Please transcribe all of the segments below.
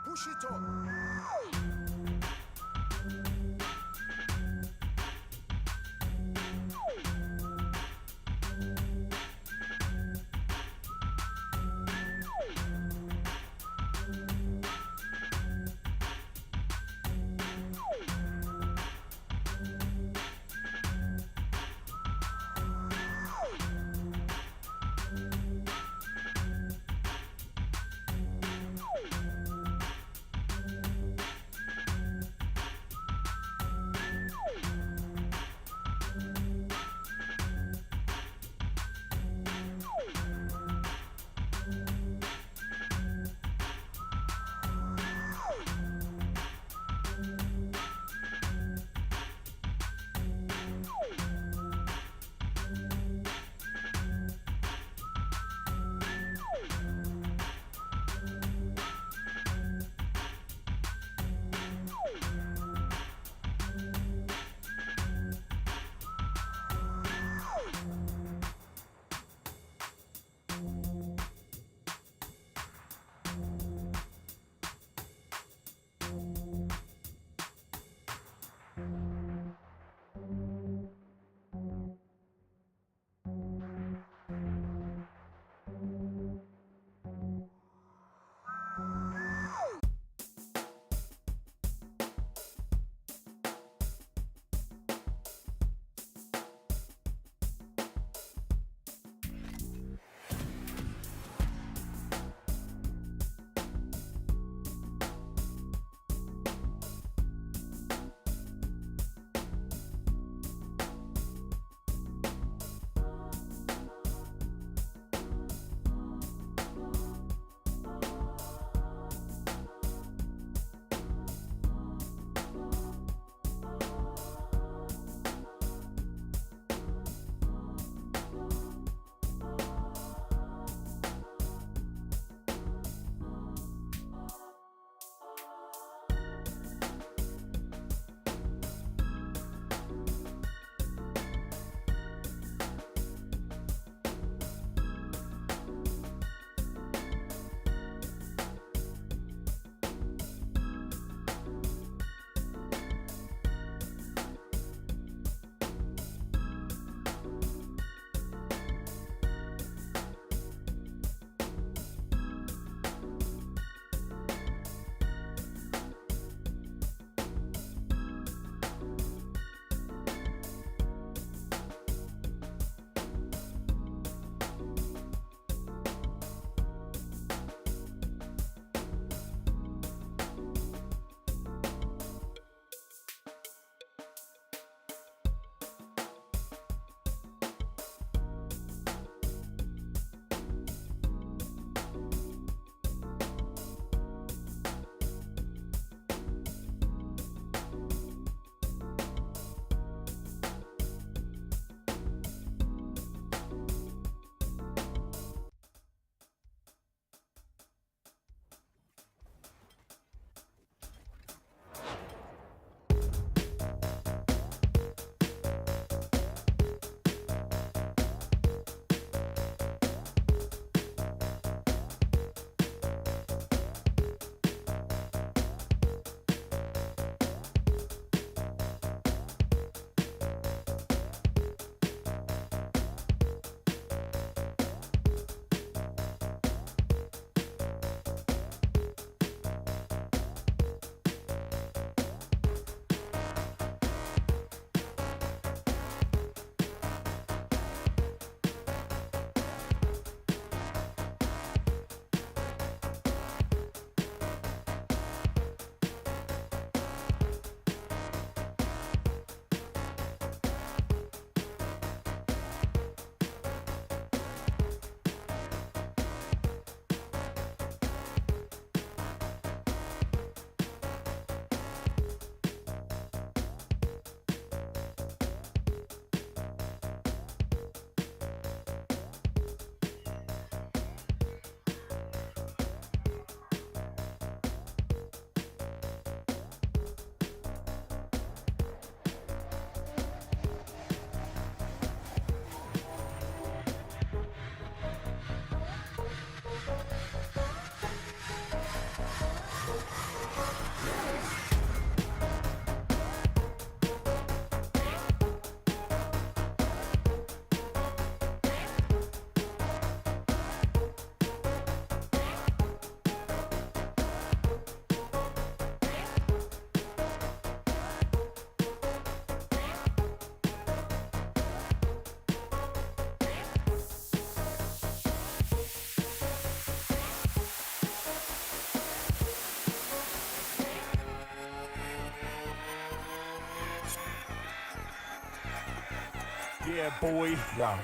Push it up. Yeah, boy. Yeah.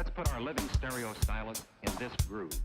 Let's put our living stereo stylus in this groove.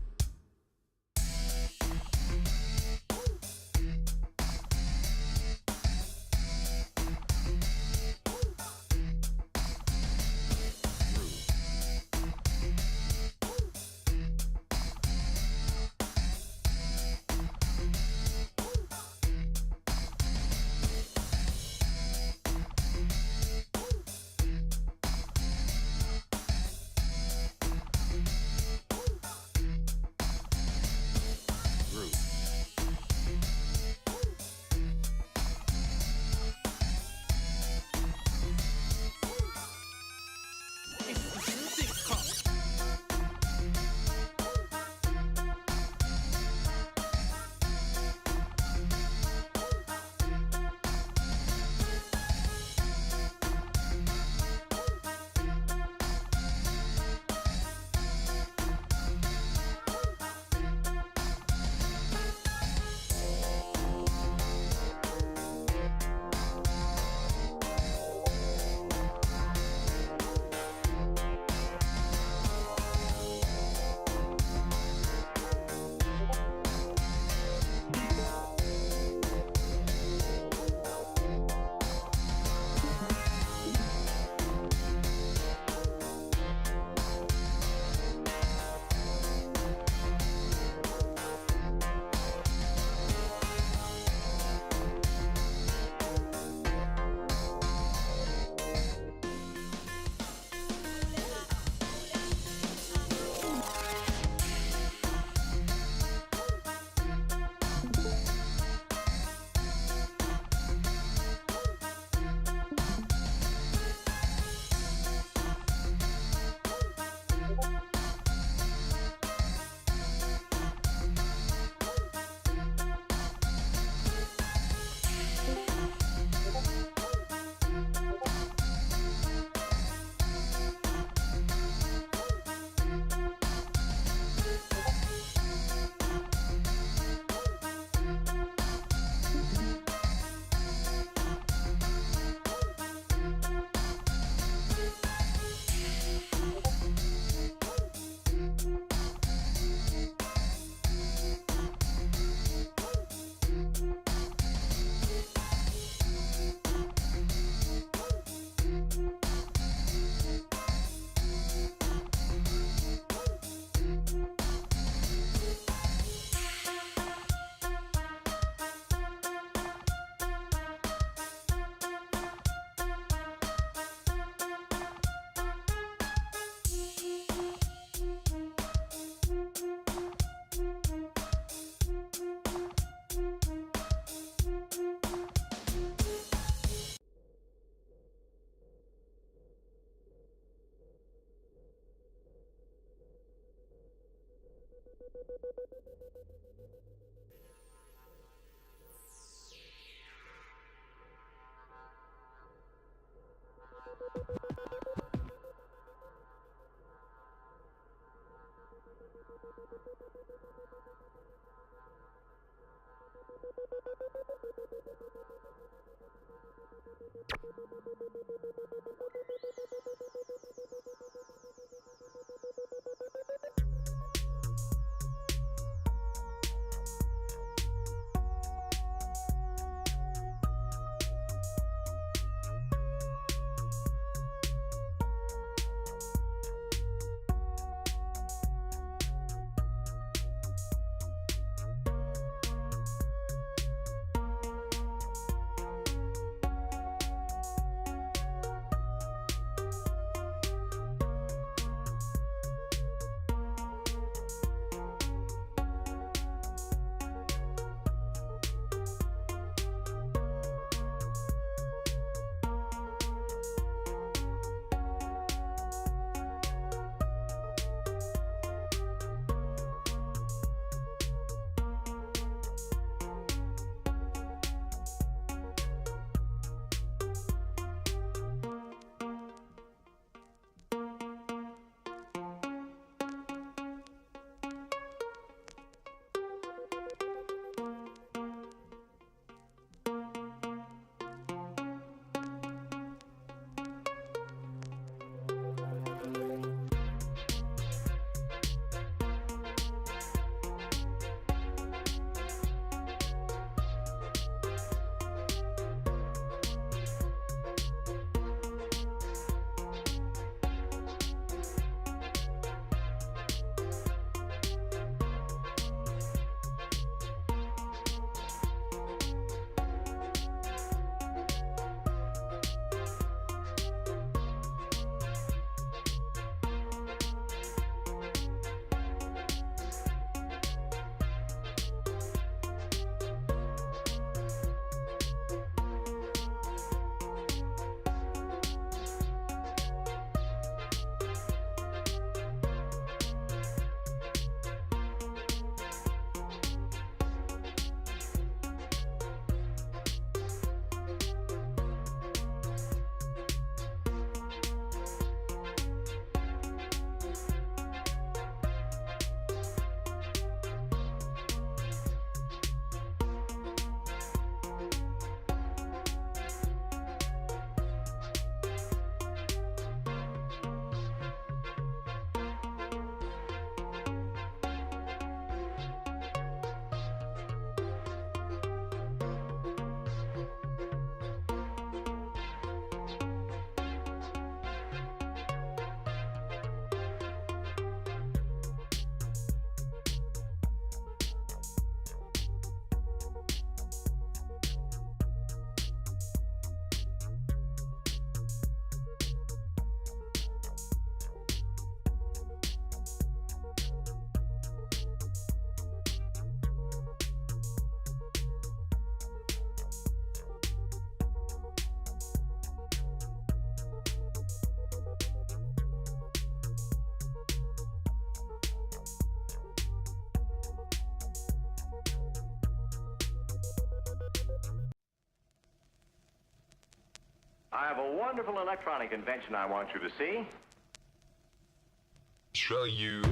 I have a wonderful electronic invention I want you to see. Show you.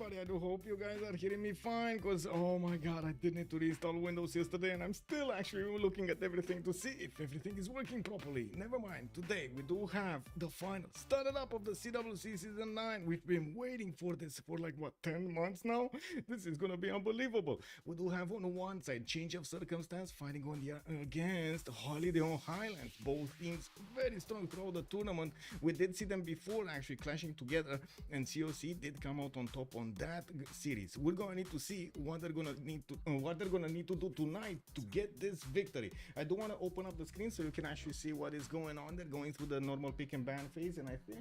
everybody. I do hope you guys are hearing me fine, because oh my god, I did need to reinstall Windows yesterday and I'm still actually looking at everything to see if everything is working properly. Never mind, today we do have the final started up of the CWC Season 9. We've been waiting for this for like what, 10 months now? This is gonna be unbelievable. We do have on one side change of circumstance fighting on the against Holiday on Highlands. Both teams very strong throughout the tournament. We did see them before actually clashing together, and COC did come out on top on that series. We're gonna need to see what they're gonna need to do tonight to get this victory. I do want to open up the screen so you can actually see what is going on. They're going through the normal pick and ban phase, and I think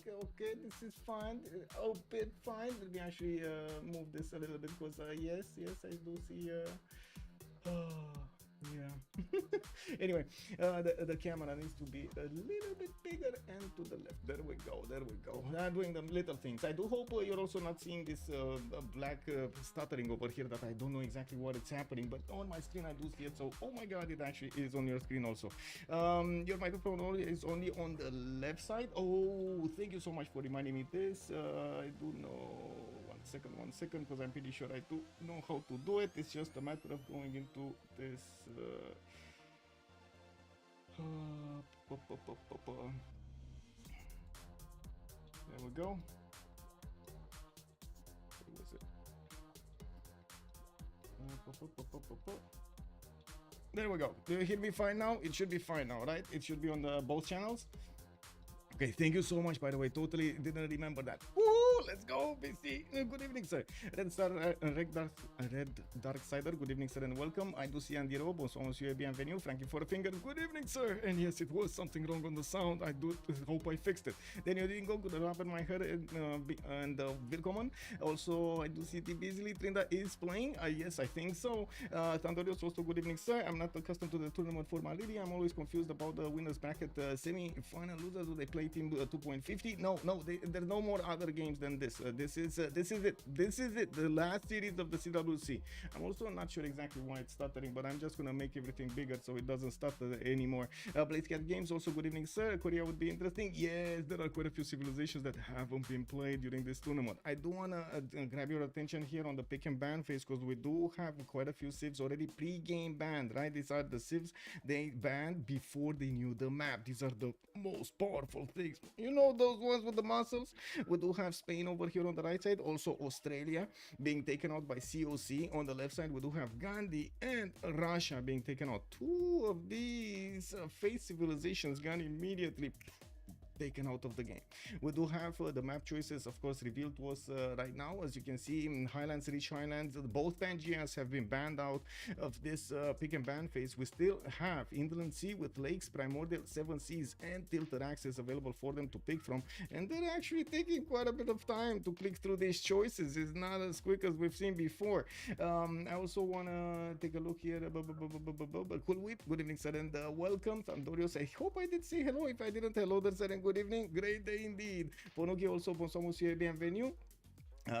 okay, this is fine, a bit fine. Let me actually move this a little bit, because yes, I do see yeah. Anyway, the camera needs to be a little bit bigger and to the left. There we go. I'm doing the little things. I do hope you're also not seeing this black stuttering over here that I don't know exactly what it's happening, but on my screen I do see it. So, oh my god, it actually is on your screen also. Your microphone is only on the left side. Oh, thank you so much for reminding me this. I do know. One second, because I'm pretty sure I do know how to do it. It's just a matter of going into this. There we go. Where was it? There we go. Do you hear me fine now? It should be fine now, right? It should be on the both channels. Okay, thank you so much, by the way. Totally didn't remember that. Woo! Let's go, BC. Good evening, sir. Red Darksider. Good evening, sir, and welcome. I do see Andy Rob. Bonsoir, monsieur, bienvenue. Frankie for a finger. Good evening, sir. And yes, it was something wrong on the sound. I do hope I fixed it. Then you didn't go. Good open my head and welcome. Also, I do see the Busily Trinda is playing. Yes, I think so. Tandorios also. Good evening, sir. I'm not accustomed to the tournament formality. I'm always confused about the winners bracket semi-final losers. Do they play team 2.50? No, there's no more other games than this. This is it. The last series of the CWC. I'm also not sure exactly why it's stuttering, but I'm just gonna make everything bigger so it doesn't stutter anymore. Blazecat Games also. Good evening, sir. Korea would be interesting. Yes, there are quite a few civilizations that haven't been played during this tournament. I do wanna grab your attention here on the pick and ban phase, because we do have quite a few civs already pre-game banned, right? These are the civs they banned before they knew the map. These are the most powerful things, you know, those ones with the muscles. We do have Spain over here on the right side, also Australia being taken out by COC. On the left side we do have Gandhi and Russia being taken out. Two of these face civilizations gone immediately taken out of the game. We do have the map choices, of course, revealed to us right now. As you can see, in Highlands, Rich Highlands, both Pangeas have been banned out of this pick and ban phase. We still have Inland Sea with lakes, primordial, 7 seas, and tilted axes available for them to pick from, and they're actually taking quite a bit of time to click through these choices. It's not as quick as we've seen before. I also want to take a look here. Cool Whip, good evening, sir, and welcome. Tandorios, I hope I did say hello. If I didn't, hello there, sir, and good evening. Great day indeed. Ponoki also, bonsoir, monsieur, bienvenue.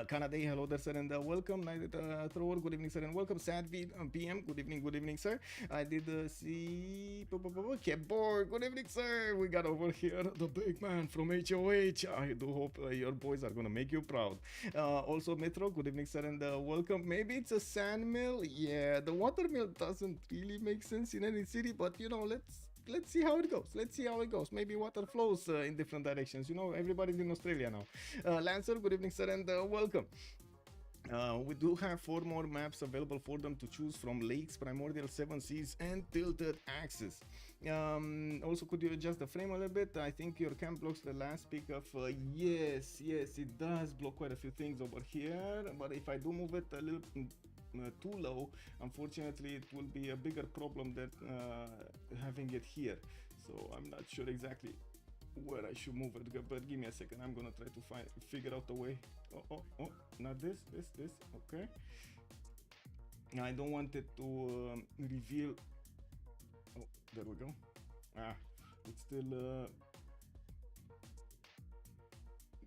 Canada, hello there, sir, and welcome. Night Thrower, good evening, sir, and welcome. Sad PM, good evening, sir. I did see Kebor, good evening, sir. We got over here the big man from HOH. I do hope your boys are gonna make you proud. Also, Metro, good evening, sir, and welcome. Maybe it's a sand mill. Yeah, the water mill doesn't really make sense in any city, but you know, let's see how it goes. Maybe water flows in different directions. You know, everybody's in Australia now. Lancer, good evening, sir, and welcome. We do have 4 more maps available for them to choose from: lakes, primordial, 7 seas, and tilted axes. Also, could you adjust the frame a little bit? I think your cam blocks the last pick of yes, it does block quite a few things over here, but if I do move it a little too low, unfortunately it will be a bigger problem than having it here. So I'm not sure exactly where I should move it, but give me a second. I'm gonna try to figure out a way. Oh, not this, okay. I don't want it to reveal. Oh, there we go. It's still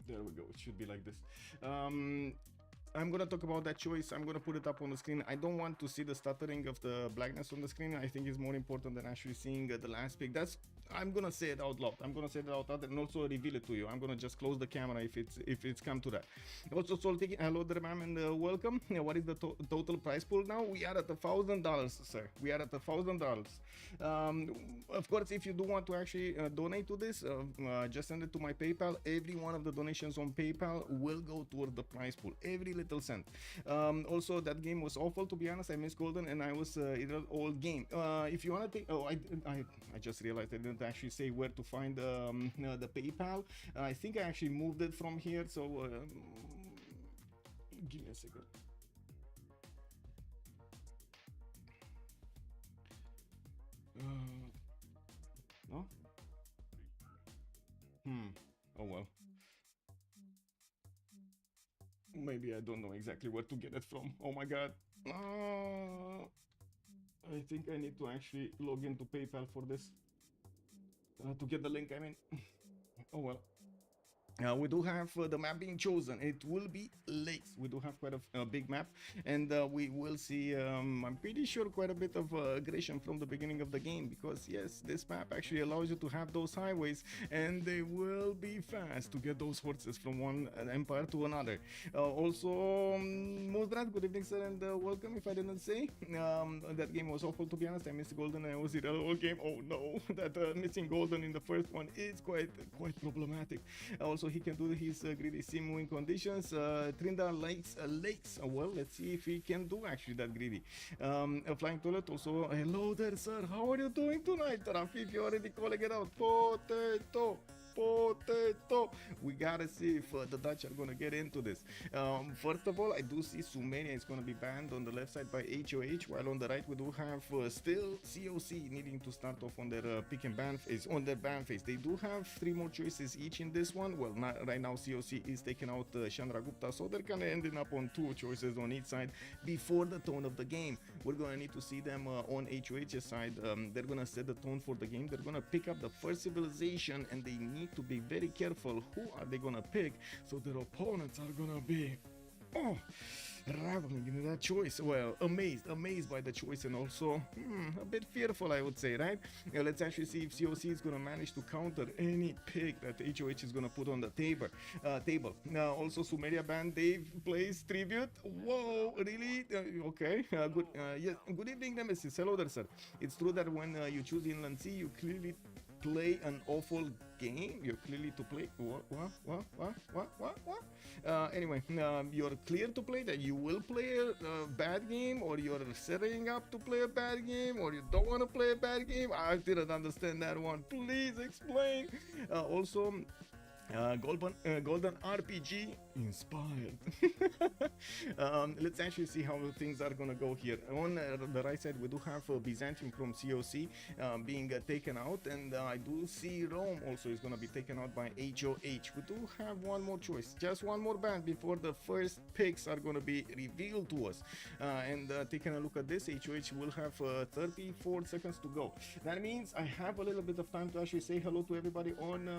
there we go. It should be like this. I'm gonna talk about that choice. I'm gonna put it up on the screen. I don't want to see the stuttering of the blackness on the screen. I think it's more important than actually seeing the last pick. That's, I'm gonna say it out loud. I'm gonna say it out loud and also reveal it to you. I'm gonna just close the camera if it's come to that. Also, Soltic, hello there, ma'am, and welcome. What is the total price pool now? We are at $1,000, sir. We are at $1,000. Of course, if you do want to actually donate to this, just send it to my PayPal. Every one of the donations on PayPal will go toward the prize pool. Every little cent. Also, that game was awful, to be honest. I missed Golden and I was in an old game. If you want to take, oh, I just realized I didn't actually say where to find the PayPal. I think I actually moved it from here, so give me a second. No? Oh well. Maybe I don't know exactly where to get it from. Oh my god. I think I need to actually log into PayPal for this. To get the link, I mean. Oh well. We do have the map being chosen. It will be lakes. We do have quite a big map, and we will see, I'm pretty sure, quite a bit of aggression from the beginning of the game, because yes, this map actually allows you to have those highways, and they will be fast to get those horses from one empire to another. Also, Mozdrat, good evening, sir, and welcome. If I didn't say, that game was awful, to be honest. I missed Golden and I was in the whole game. Oh no, that missing Golden in the first one is quite problematic. Also, he can do his greedy sim win conditions. Trinda likes lakes. Well, let's see if he can do actually that greedy. A flying toilet also. Hello there, sir. How are you doing tonight? Rafif, you already calling it out. Potato. We gotta see if the Dutch are gonna get into this. First of all, I do see Sumania is gonna be banned on the left side by HOH, while on the right we do have still COC needing to start off on their pick and ban phase. On their ban phase, they do have 3 more choices each in this one. Well, right now COC is taking out Chandra Gupta, so they're kind of ending up on 2 choices on each side before the tone of the game. We're gonna need to see them on HOH's side. They're gonna set the tone for the game. They're gonna pick up the first civilization, and they need to be very careful who are they gonna pick, so their opponents are gonna be raveling into that choice. Well, amazed by the choice, and also a bit fearful, I would say, right? Let's actually see if COC is gonna manage to counter any pick that HOH is gonna put on the table. Now, also Sumeria band Dave plays tribute. Whoa, really? Okay. Good. Yes. Good evening, Nemesis. Hello there, sir. It's true that when you choose Inland Sea, you clearly play an awful game. You're clearly to play what? Anyway, you're clear to play that you will play a bad game, or you're setting up to play a bad game, or you don't want to play a bad game. I didn't understand that one. Please explain. Also, Golden RPG inspired. Let's actually see how things are gonna go here. On the right side, we do have Byzantium from COC being taken out, and I do see Rome also is gonna be taken out by HOH. We do have one more choice, just one more band before the first picks are gonna be revealed to us. And taking a look at this, HOH will have 34 seconds to go. That means I have a little bit of time to actually say hello to everybody on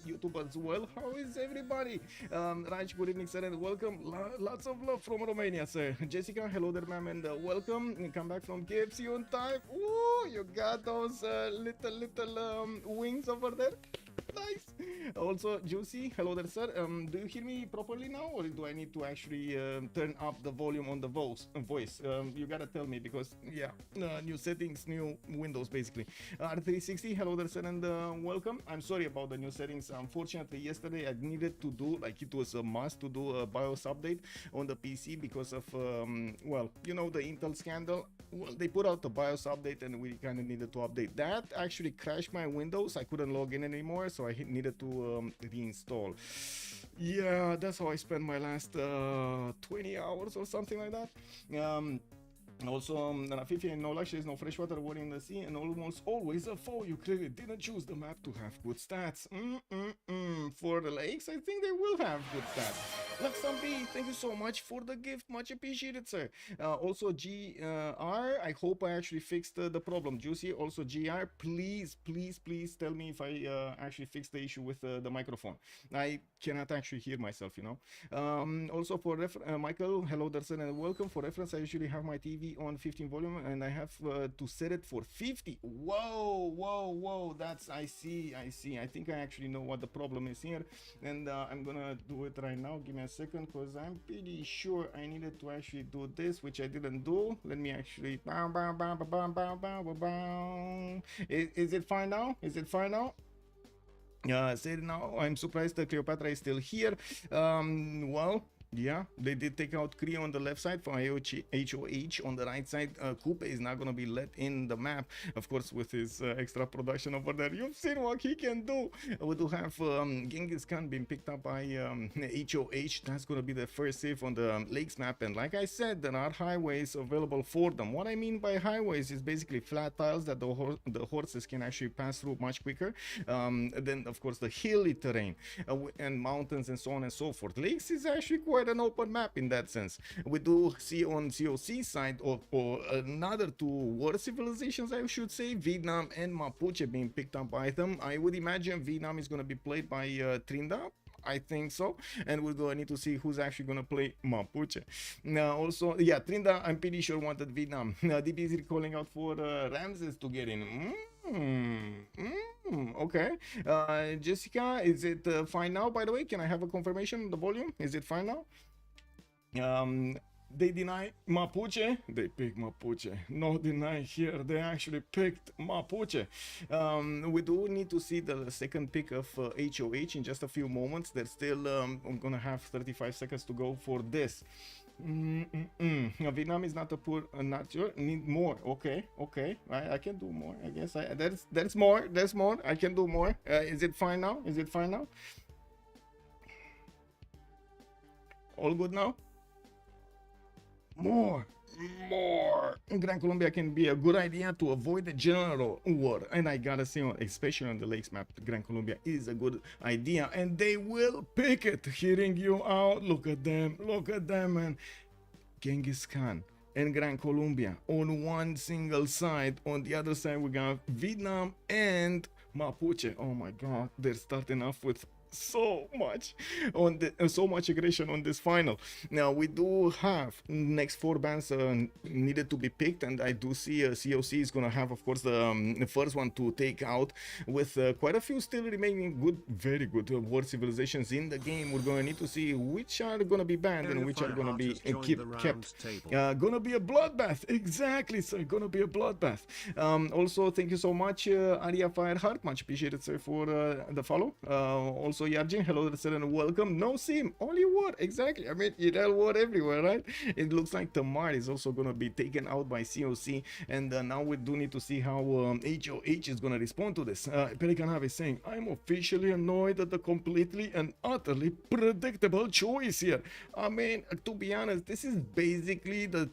YouTube as well. How is everybody? Raj, good evening, sir, and welcome. Lots of love from Romania, sir. Jessica, hello there, ma'am, and welcome. Come back from KFC on time. Ooh, you got those little wings over there. Nice. Also, Juicy, hello there, sir. Do you hear me properly now, or do I need to actually turn up the volume on the voice? You gotta tell me, because yeah, new settings, new Windows, basically. R360, hello there, sir, and welcome. I'm sorry about the new settings. Unfortunately, yesterday I needed to do, like, it was a must to do a BIOS update on the PC because of well, you know, the Intel scandal. Well, they put out the BIOS update, and we kind of needed to update. That actually crashed my Windows. I couldn't log in anymore, so I needed to reinstall. Yeah, that's how I spent my last 20 hours or something like that. Also, Rafifi, no lashes, no fresh water, water in the sea, and almost always a foe. You clearly didn't choose the map to have good stats. For the lakes, I think they will have good stats. Luxambi, thank you so much for the gift. Much appreciated, sir. Also, GR, I hope I actually fixed the problem. Juicy, also GR, please tell me if I actually fixed the issue with the microphone. I cannot actually hear myself, you know. Also, for Michael, hello, Darsen, and welcome. For reference, I usually have my TV on 15 volume and I have to set it for 50. Whoa, that's I see. I think I actually know what the problem is here, and I'm gonna do it right now. Give me a second, because I'm pretty sure I needed to actually do this, which I didn't do. Let me actually is it fine now? Say it now. I'm surprised that Cleopatra is still here. Well, yeah, they did take out Creo on the left side for HOH on the right side. Coupe is not going to be let in the map, of course, with his extra production over there. You've seen what he can do. We do have Genghis Khan being picked up by HOH. That's going to be the first save on the lakes map. And like I said, there are highways available for them. What I mean by highways is basically flat tiles that the horses can actually pass through much quicker. Then, of course, the hilly terrain and mountains and so on and so forth. Lakes is actually quite an open map in that sense. We do see on COC side or another two war civilizations, I should say, Vietnam and Mapuche being picked up by them. I would imagine Vietnam is going to be played by Trinda. I think so, and we're going to need to see who's actually going to play Mapuche. Now, also, yeah, Trinda, I'm pretty sure wanted Vietnam. DB is calling out for Ramses to get in. Okay. Jessica, is it fine now, by the way? Can I have a confirmation on the volume? Is it fine now? They deny Mapuche. They pick Mapuche. No deny here. They actually picked Mapuche. We do need to see the second pick of HOH in just a few moments. There's still, I'm gonna have 35 seconds to go for this. Vietnam is not a poor, not sure. Need more. Okay. I can do more. I guess there's more. I can do more. Is it fine now? All good now? More. Gran Colombia can be a good idea to avoid the general war, and I gotta say, especially on the lakes map, Gran Colombia is a good idea, and they will pick it. Hearing you out, look at them, man. Genghis Khan and Gran Colombia on one single side. On the other side, we got Vietnam and Mapuche. Oh my God, they're starting off with so much aggression on this final. Now we do have next 4 bands needed to be picked, and I do see COC is gonna have, of course, the first one to take out, with quite a few still remaining very good war civilizations in the game. We're gonna need to see which are gonna be banned and which are gonna be kept. Gonna be a bloodbath, exactly, sir. Gonna be a bloodbath. Also, thank you so much, Aria Fireheart, much appreciated, sir, for the follow. Also, Yarjin, hello, sir, and welcome. No sim, only war, exactly. I mean, Irel war everywhere, right? It looks like Tamar is also gonna be taken out by COC, and now we do need to see how HOH is gonna respond to this. Pelikanave is saying, I'm officially annoyed at the completely and utterly predictable choice here. I mean, to be honest, this is basically the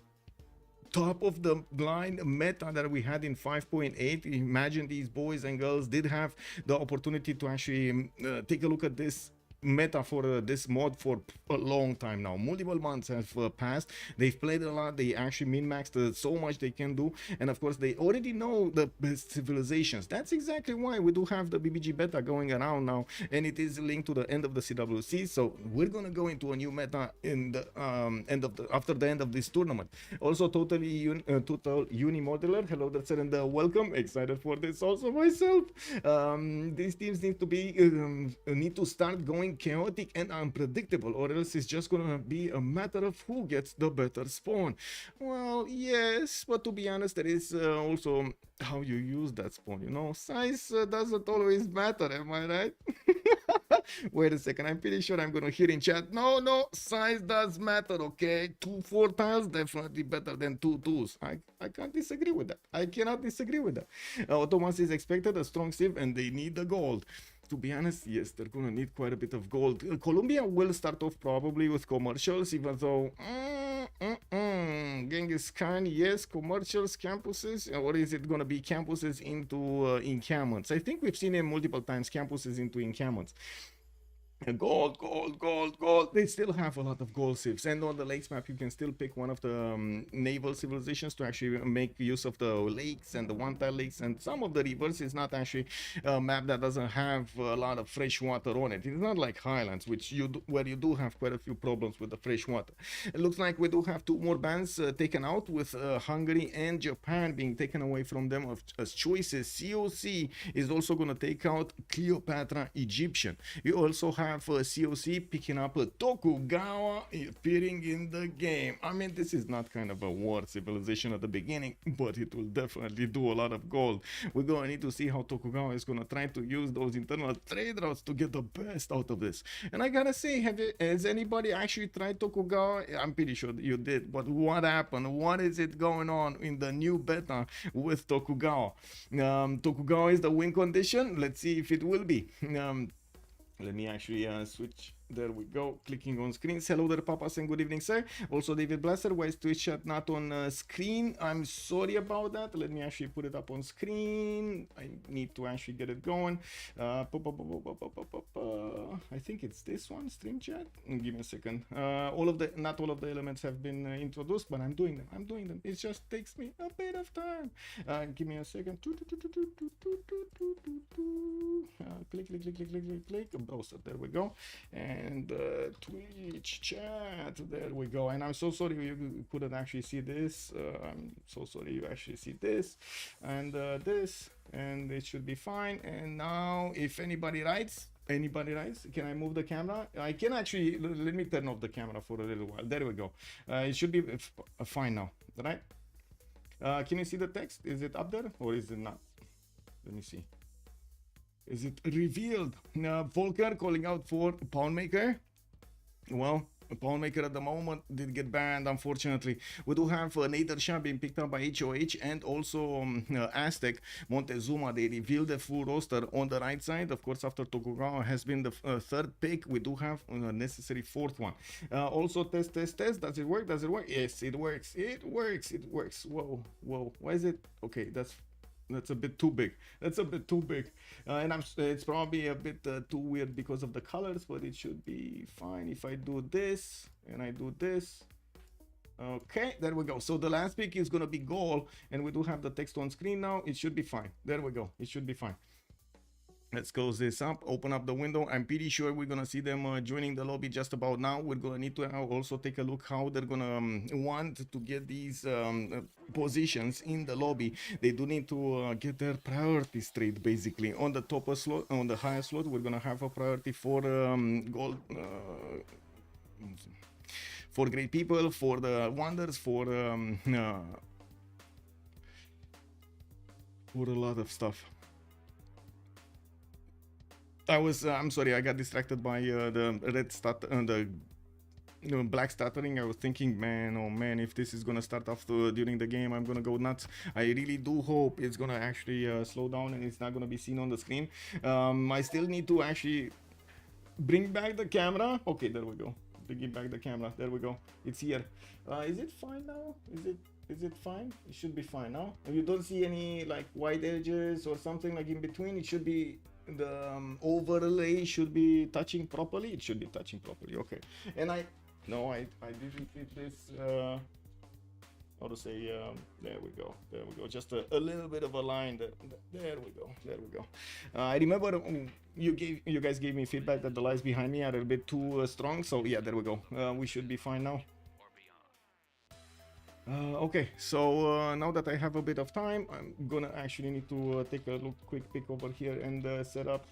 top of the line meta that we had in 5.8. Imagine these boys and girls did have the opportunity to actually take a look at this meta for this mod for a long time now. Multiple months have passed. They've played a lot. They actually min-maxed so much they can do, and of course they already know the best civilizations. That's exactly why we do have the BBG beta going around now, and it is linked to the end of the CWC. So we're gonna go into a new meta in the after the end of this tournament. Also, total unimodular, hello, that's it, and welcome. Excited for this also myself. These teams need to start going chaotic and unpredictable, or else it's just gonna be a matter of who gets the better spawn. Well, yes, but to be honest, there is also how you use that spawn, you know. Size doesn't always matter, am I right? Wait a second, I'm pretty sure I'm gonna hear in chat, no, size does matter, okay? 2 4 tiles definitely better than 2 2s. I can't disagree with that. I cannot disagree with that. Thomas is expected a strong Civ, and they need the gold. To be honest, yes, they're gonna need quite a bit of gold. Colombia will start off probably with commercials, even though Genghis Khan, yes, commercials, campuses, or is it gonna be campuses into encampments? I think we've seen it multiple times, campuses into encampments. Gold, gold, gold, gold. They still have a lot of gold civs, and on the lakes map you can still pick one of the naval civilizations to actually make use of the lakes and the one-tile lakes, and some of the rivers is not actually a map that doesn't have a lot of fresh water on it. It's not like Highlands, which where you do have quite a few problems with the fresh water. It looks like we do have two more bans taken out, with Hungary and Japan being taken away from them as choices. COC is also going to take out Cleopatra Egyptian. You also have COC picking up a Tokugawa appearing in the game. I mean, this is not kind of a war civilization at the beginning, but it will definitely do a lot of gold. We're going to need to see how Tokugawa is going to try to use those internal trade routes to get the best out of this. And I gotta say, has anybody actually tried Tokugawa? I'm pretty sure you did, but what happened? What is it going on in the new beta with Tokugawa? Tokugawa is the win condition. Let's see if it will be. Let me actually switch. There we go. Clicking on screens. Hello there, papas, and good evening, sir. Also, David Blaster. Why is Twitch chat not on screen? I'm sorry about that. Let me actually put it up on screen. I need to actually get it going. I think it's this one, stream chat. Give me a second. Not all of the elements have been introduced, but I'm doing them. I'm doing them. It just takes me a bit of time. Give me a second. Click. Browser. There we go. And Twitch chat, there we go. And I'm so sorry you couldn't actually see this. I'm so sorry you actually see this and this, and it should be fine. And now if anybody writes, can I move the camera? I can actually, let me turn off the camera for a little while. There we go. It should be fine now, right? Can you see the text? Is it up there or is it not? Let me see. Is it revealed? Volker calling out for Poundmaker. Well, Poundmaker at the moment did get banned, unfortunately. We do have Nader Shah being picked up by HOH, and also Aztec Montezuma. They revealed the full roster on the right side. Of course, after Tokugawa has been the third pick, we do have a necessary fourth one. Also, test. Does it work? Does it work? Yes, it works. It works. Whoa. Why is it? Okay, that's a bit too big. And it's probably a bit too weird because of the colors, but it should be fine if I do this and I do this. Okay, there we go. So the last pick is gonna be goal, and we do have the text on screen now. It should be fine. There we go. It should be fine. Let's close this up, open up the window. I'm pretty sure we're gonna see them joining the lobby just about now. We're gonna need to also take a look how they're gonna want to get these positions in the lobby. They do need to get their priorities straight, basically. On the top slot, on the highest slot, we're gonna have a priority for gold, for great people, for the wonders, for a lot of stuff. I'm sorry, I got distracted by the red black stuttering. I was thinking, man, oh man, if this is gonna start off during the game, I'm gonna go nuts. I really do hope it's gonna actually slow down and it's not gonna be seen on the screen. I still need to actually bring back the camera. Okay, there we go. Bring back the camera. There we go. It's here. Is it fine now? Is it fine? It should be fine now. If you don't see any like white edges or something like in between, it should be, the overlay should be touching properly. It should be touching properly. Okay. And I didn't fit this how to say, there we go, just a little bit of a line. There we go. I remember you guys gave me feedback that the lights behind me are a little bit too strong, so yeah, there we go. We should be fine now. Okay, so now that I have a bit of time, I'm gonna actually need to take a quick peek over here and set up.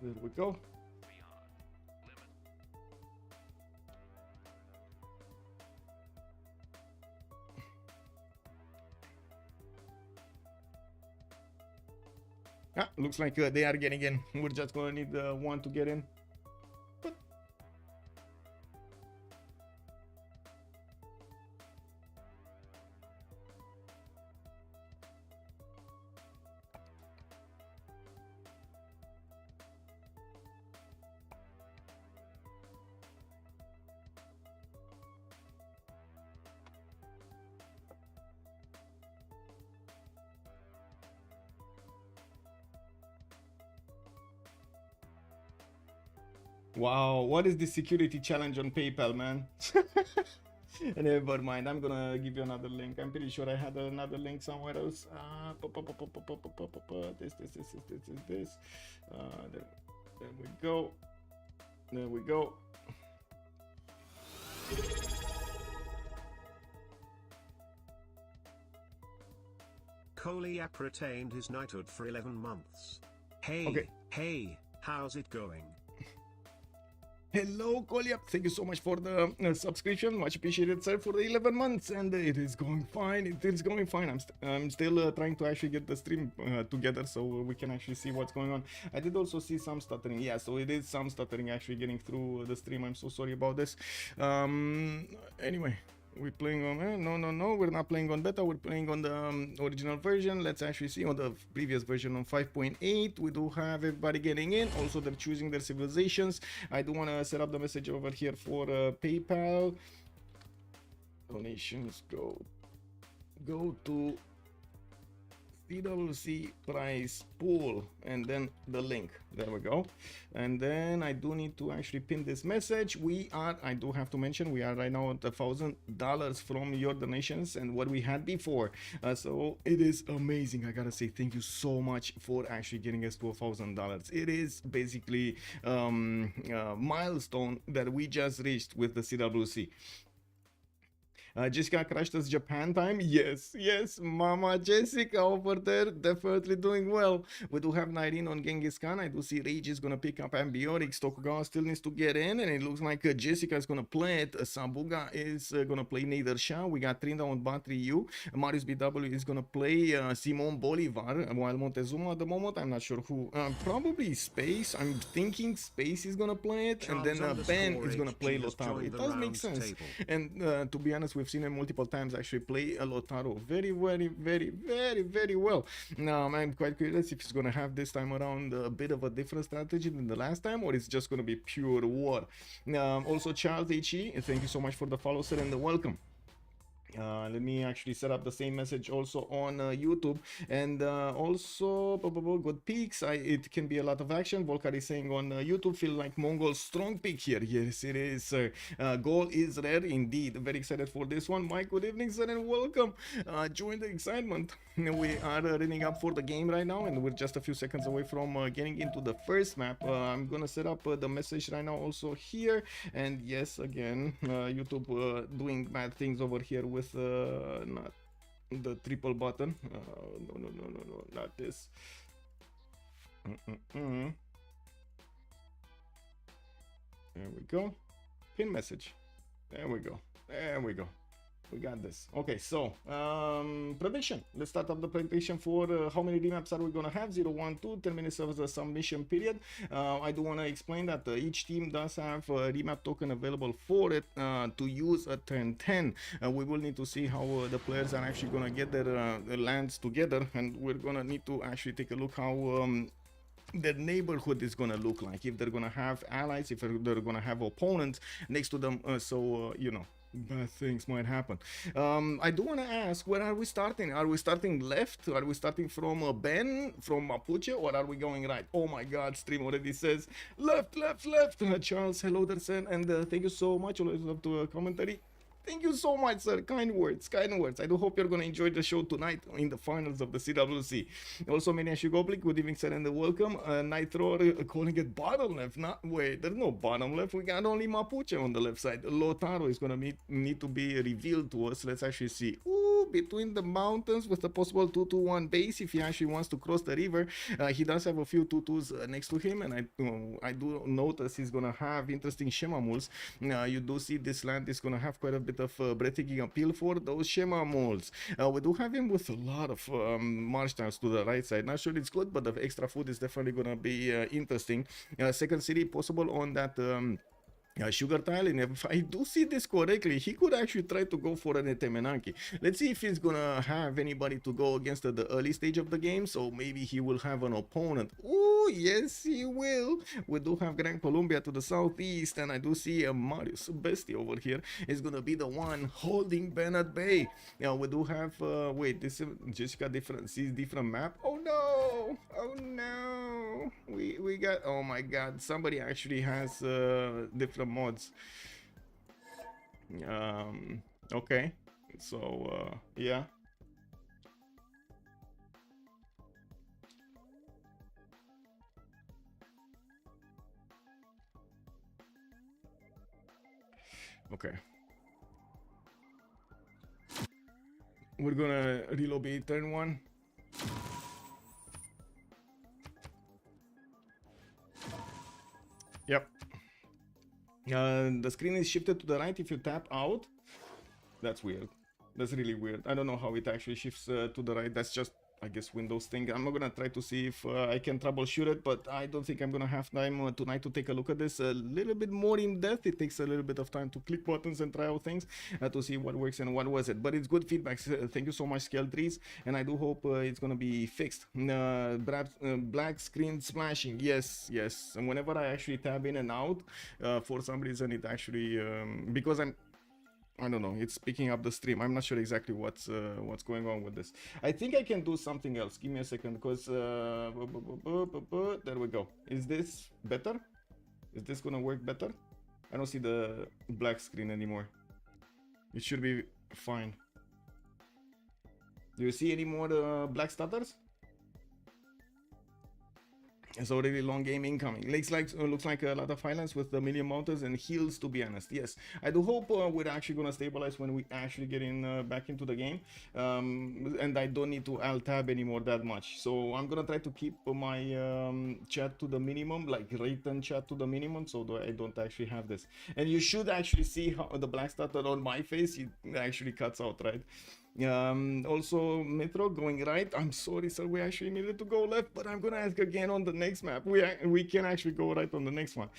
There we go. Looks like they are getting in. We're just gonna need one to get in. Wow, what is the security challenge on PayPal, man? Never mind, I'm gonna give you another link. I'm pretty sure I had another link somewhere else. This. There we go. There we go. Koliap retained his knighthood for 11 months. Okay. Hey, how's it going? Hello, Koliap. Thank you so much for the subscription. Much appreciated, sir, for the 11 months. And it is going fine. It is going fine. I'm still trying to actually get the stream together so we can actually see what's going on. I did also see some stuttering. Yeah, so it is some stuttering actually getting through the stream. I'm so sorry about this. Anyway. We're playing on no, we're not playing on beta, we're playing on the original version. Let's actually see on the previous version on 5.8. we do have everybody getting in. Also, they're choosing their civilizations. I do want to set up the message over here for PayPal. Donations go to CWC price pool, and then the link. There we go. And then I do need to actually pin this message. I do have to mention, we are right now at $1,000 from your donations and what we had before. So it is amazing. I gotta say thank you so much for actually getting us to $1,000. It is basically a milestone that we just reached with the CWC. Jessica crashed us Japan time. Yes, Mama Jessica over there, definitely doing well. We do have 19 on Genghis Khan. I do see Rage is gonna pick up Ambiotic. Tokugawa still needs to get in, and it looks like Jessica is gonna play it. Sabuga is gonna play Nader Shah. We got Trinda on Battery U. Marius BW is gonna play Simon Bolivar, while Montezuma at the moment, I'm not sure who. Probably Space. I'm thinking Space is gonna play it, and then Ben is gonna play Lotaro. It does make sense. And to be honest, we've seen him multiple times actually play a Lotaro very well. Now I'm quite curious if he's gonna have this time around a bit of a different strategy than the last time, or it's just gonna be pure war. Also Charles HE, thank you so much for the follow, sir, and the welcome. Let me actually set up the same message also on YouTube, and also good peaks. It can be a lot of action. Volkar is saying on YouTube, feel like Mongol strong peak here. Yes, it is. Goal is rare indeed. Very excited for this one. Mike, good evening, sir, and welcome. Join the excitement. We are running up for the game right now, and we're just a few seconds away from getting into the first map. I'm gonna set up the message right now also here, and yes, again, YouTube doing bad things over here with not the triple button. No, not this. There we go. Pin message. There we go. We got this. Okay, so prediction. Let's start up the prediction for how many remaps are we gonna have. 0, 1, 2, 10 minutes of the submission period. I do want to explain that each team does have a remap token available for it to use at 10-10. We will need to see how the players are actually gonna get their lands together, and we're gonna need to actually take a look how their neighborhood is gonna look like, if they're gonna have allies, if they're gonna have opponents next to them, so you know, bad things might happen. I do want to ask, where are we starting? Are we starting left? Are we starting from Ben, from Mapuche, or are we going right? Oh my god, stream already says left. Charles, hello there, sir, and thank you so much. Always love to commentary. Thank you so much, sir. Kind words. I do hope you're going to enjoy the show tonight in the finals of the CWC. Also, Maniac Goblin, good evening, sir, and welcome. Nitro calling it bottom left. Wait, there's no bottom left. We got only Mapuche on the left side. Lotaro is going to need to be revealed to us. Let's actually see. Ooh, between the mountains with a possible 2-2-1 base if he actually wants to cross the river. He does have a few 2-2s next to him, and I do notice he's going to have interesting Shema Mules. You do see this land is going to have quite a bit of breathtaking appeal for those Shema Moles. We do have him with a lot of march tiles to the right side. Not sure it's good, but the extra food is definitely gonna be interesting. Second city possible on that sugar tile, and if I do see this correctly, he could actually try to go for an Etemenanki. Let's see if he's gonna have anybody to go against at the early stage of the game, so maybe he will have an opponent. Ooh, yes he will. We do have Grand Columbia to the southeast, and I do see a Marius Bestie over here is gonna be the one holding Ben at bay. Now we do have wait, this is Jessica different map. Oh no, we we got? Oh my god, somebody actually has different mods. Okay, so yeah. Okay. We're gonna relobby turn 1. Yep. The screen is shifted to the right if you tap out. That's weird. That's really weird. I don't know how it actually shifts to the right. That's just, I guess, Windows thing. I'm not gonna try to see if I can troubleshoot it, but I don't think I'm gonna have time tonight to take a look at this a little bit more in depth. It takes a little bit of time to click buttons and try out things to see what works and what wasn't. But it's good feedback. Thank you so much, Scale Trees, and I do hope it's gonna be fixed. Black screen splashing. Yes, yes. And whenever I actually tab in and out, for some reason it actually because I don't know, it's picking up the stream. I'm not sure exactly what's going on with this. I think I can do something else. Give me a second, because there we go. Is this better? Is this gonna work better? I don't see the black screen anymore. It should be fine. Do you see any more black stutters? It's already long game incoming. Looks like a lot of Highlands with the million mountains and heals, to be honest. Yes, I do hope we're actually gonna stabilize when we actually get in back into the game, and I don't need to alt tab anymore that much. So I'm gonna try to keep my chat to the minimum, like written chat to the minimum, so that I don't actually have this. And you should actually see how the black stutter on my face, it actually cuts out, right? Also Metro going right. I'm sorry, sir, we actually needed to go left, but I'm gonna ask again on the next map. We can actually go right on the next one.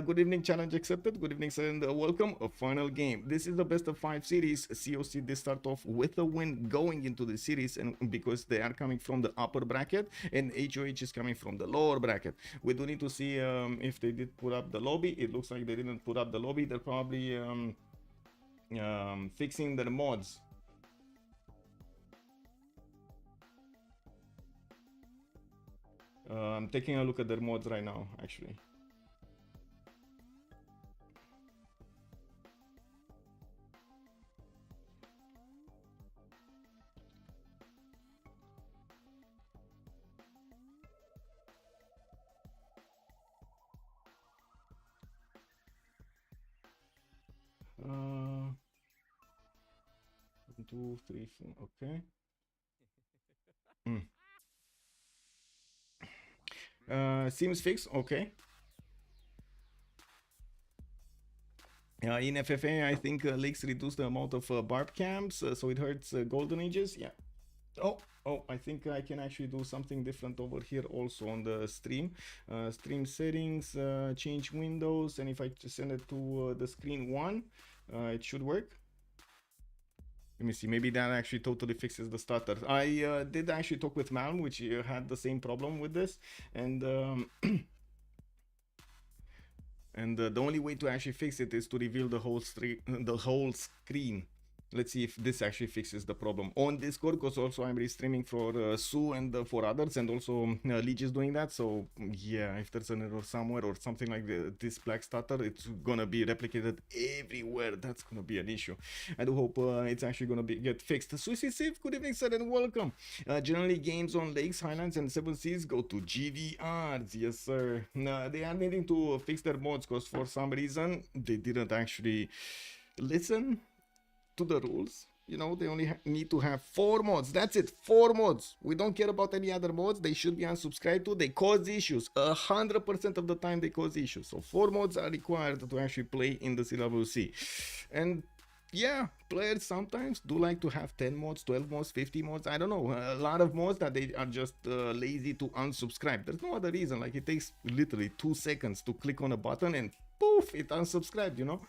Good evening, challenge accepted. Good evening, sir, and welcome. A final game. This is the best of 5 series. COC did start off with a win going into the series, and because they are coming from the upper bracket and HOH is coming from the lower bracket. We do need to see if they did put up the lobby. It looks like they didn't put up the lobby. They're probably fixing their mods. I'm taking a look at their mods right now, actually. One, 2, 3, 4. Okay. Seems fixed. Okay. In FFA, I think leaks reduce the amount of barb camps, so it hurts golden ages. Yeah. Oh, I think I can actually do something different over here also on the stream. Stream settings, change windows, and if I send it to the screen 1, it should work. Let me see, maybe that actually totally fixes the stutter. I did actually talk with Malm, which had the same problem with this, and the only way to actually fix it is to reveal the whole screen. Let's see if this actually fixes the problem on Discord, because also I'm restreaming for Sue and for others, and also Leech is doing that. So yeah, if there's an error somewhere or something like this black stutter, it's gonna be replicated everywhere. That's gonna be an issue. I do hope it's actually gonna get fixed. Suicide Civ, good evening, sir, and welcome. Generally, games on lakes, highlands, and 7 seas go to GVRs. Yes, sir. They are needing to fix their mods because for some reason they didn't actually listen to the rules. You know, they only need to have 4 mods. That's it, 4 mods. We don't care about any other mods. They should be unsubscribed to. They cause issues 100% of the time. They cause issues, so 4 mods are required to actually play in the CWC. And yeah, players sometimes do like to have 10 mods, 12 mods, 50 mods. I don't know, a lot of mods that they are just lazy to unsubscribe. There's no other reason. Like, it takes literally 2 seconds to click on a button and poof, it unsubscribed, you know.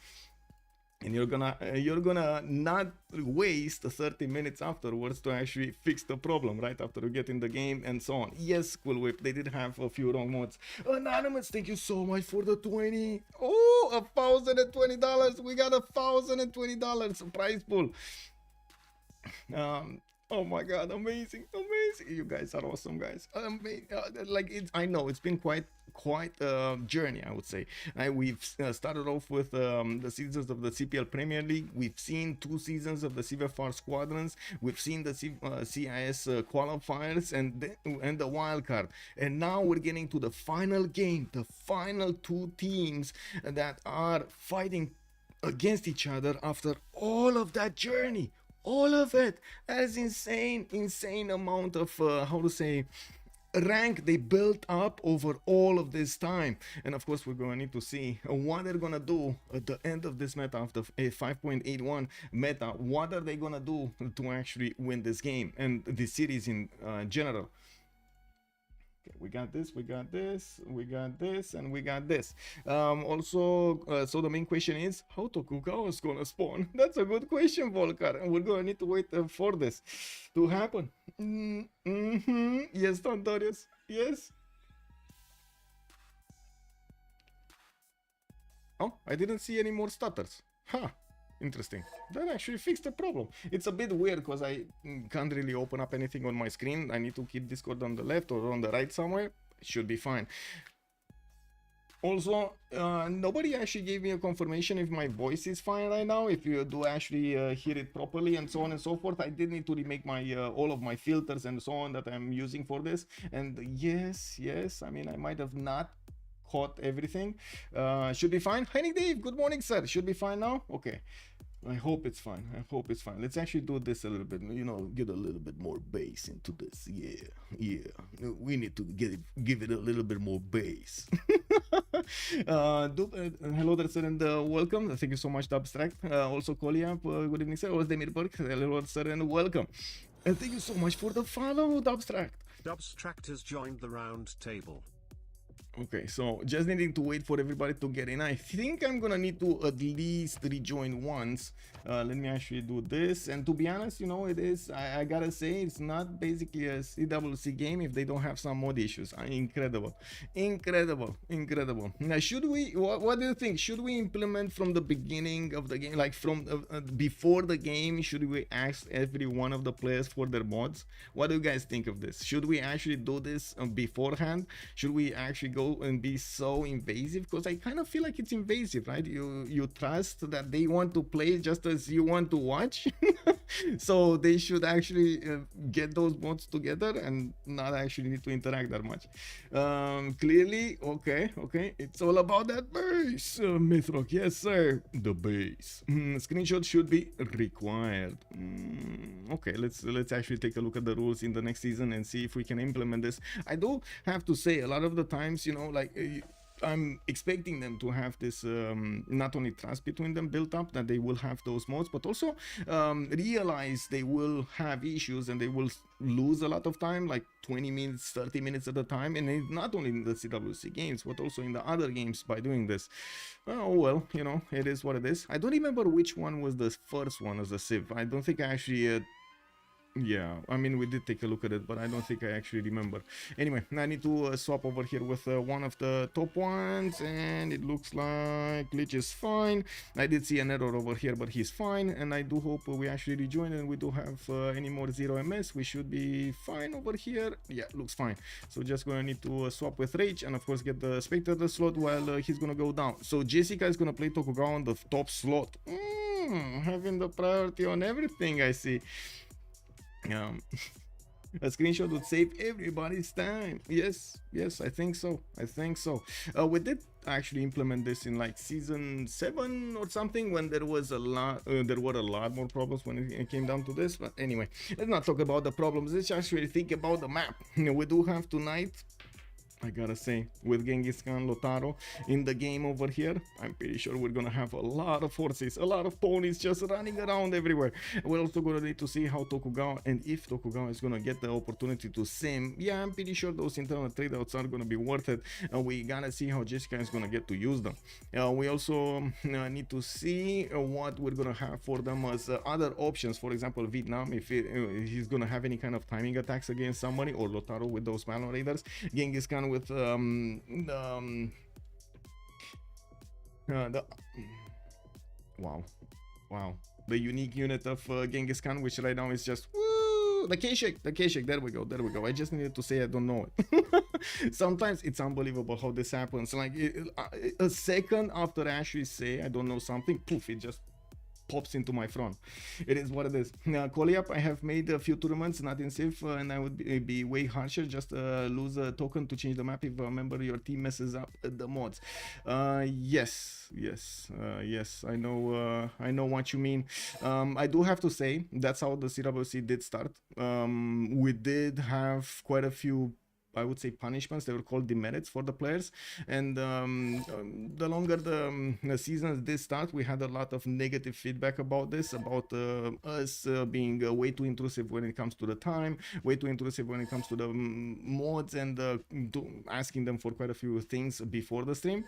And you're gonna not waste 30 minutes afterwards to actually fix the problem right after you get in the game and so on. Yes, Cool Whip, they did have a few wrong mods. Anonymous, thank you so much for the 20. Oh, $1,020. We got $1,020 prize pool. Oh my god, amazing, amazing. You guys are awesome, guys. Like it's, I know it's been quite a journey, I would say. We've started off with the seasons of the CPL Premier League. We've seen 2 seasons of the CVFR Squadrons. We've seen the CIS qualifiers and the wild card. And now we're getting to the final game, the final 2 teams that are fighting against each other after all of that journey. All of it. That is insane amount of how to say rank they built up over all of this time. And of course we're going to need to see what they're going to do at the end of this meta, after a 5.81 meta. What are they going to do to actually win this game and this series in general. Okay, we got this, we got this, we got this, and we got this. Also, so the main question is how Tokugawa is gonna spawn. That's a good question, Volkar, and we're gonna need to wait for this to happen. Yes, Tantarius, yes. Oh, I didn't see any more stutters. Huh. Interesting. That actually fixed the problem. It's a bit weird because I can't really open up anything on my screen. I need to keep Discord on the left or on the right somewhere. It should be fine. Also, nobody actually gave me a confirmation if my voice is fine right now, if you do actually hear it properly and so on and so forth. I did need to remake my all of my filters and so on that I'm using for this. And yes, I mean, I might have not caught everything. Should be fine. Henning Dave, good morning, sir. Should be fine now. Okay, I hope it's fine. I hope it's fine. Let's actually do this a little bit, you know, get a little bit more bass into this. Yeah, we need to give it a little bit more bass. Hello there, sir, and welcome. Thank you so much, Abstract. Also Kolia, good evening, sir. Also Demirberg, hello sir, and welcome. And thank you so much for the follow, Abstract. Abstract has joined the round table. Okay, so just needing to wait for everybody to get in. I think I'm gonna need to at least rejoin once. Let me actually do this. And to be honest, you know, it is, I gotta say, it's not basically a CWC game if they don't have some mod issues. Incredible. Now, should we, what do you think? Should we implement from the beginning of the game, like from before the game, should we ask every one of the players for their mods? What do you guys think of this? Should we actually do this beforehand? Should we actually go and be so invasive? Because I kind of feel like it's invasive, right? You trust that they want to play just as you want to watch. So they should actually get those mods together and not actually need to interact that much. Clearly, okay, it's all about that base, Mythrock. Yes, sir, the base. Screenshot should be required. Okay, let's actually take a look at the rules in the next season and see if we can implement this. I do have to say, a lot of the times, you know, like I'm expecting them to have this not only trust between them built up, that they will have those mods, but also realize they will have issues and they will lose a lot of time, like 20 minutes, 30 minutes at a time. And it's not only in the CWC games, but also in the other games by doing this. Oh well, you know, it is what it is. I don't remember which one was the first one as a Civ. I don't think I actually yeah, I mean, we did take a look at it, but I don't think I actually remember. Anyway, I need to swap over here with one of the top ones, and it looks like Glitch is fine. I did see an error over here, but he's fine, and I do hope we actually rejoin and we do have any more 0 MS. We should be fine over here. Yeah, looks fine. So just gonna need to swap with Rage, and of course get the Spectator slot while he's gonna go down. So Jessica is gonna play Tokugawa on the top slot. Having the priority on everything, I see. A screenshot would save everybody's time. Yes, I think so. We did actually implement this in like season 7 or something, when there was a lot there were a lot more problems when it came down to this. But anyway, let's not talk about the problems. Let's actually think about the map. We do have tonight, I gotta say, with Genghis Khan, Lotaro in the game over here, I'm pretty sure we're gonna have a lot of horses, a lot of ponies just running around everywhere. We're also gonna need to see how Tokugawa, and if Tokugawa is gonna get the opportunity to sim. Yeah, I'm pretty sure those internal trade-outs are gonna be worth it, and we gotta see how Jessica is gonna get to use them. We also need to see what we're gonna have for them as other options. For example, Vietnam, if he's gonna have any kind of timing attacks against somebody, or Lotaro with those Malon Raiders. Genghis Khan with wow, the unique unit of Genghis Khan, which right now is just woo, the K-Shake, there we go. I just needed to say I don't know it. Sometimes it's unbelievable how this happens. Like a second after I actually say I don't know something, poof, it just pops into my front. It is what it is. Now, Coliap, I have made a few tournaments, not in Civ, and I would be way harsher. Just lose a token to change the map if a member of your team messes up the mods. Yes. I know what you mean. I do have to say that's how the CWC did start. We did have quite a few, I would say, punishments. They were called demerits for the players, and the longer the seasons did start, we had a lot of negative feedback about this, about us being way too intrusive when it comes to the time, way too intrusive when it comes to the mods, and asking them for quite a few things before the stream.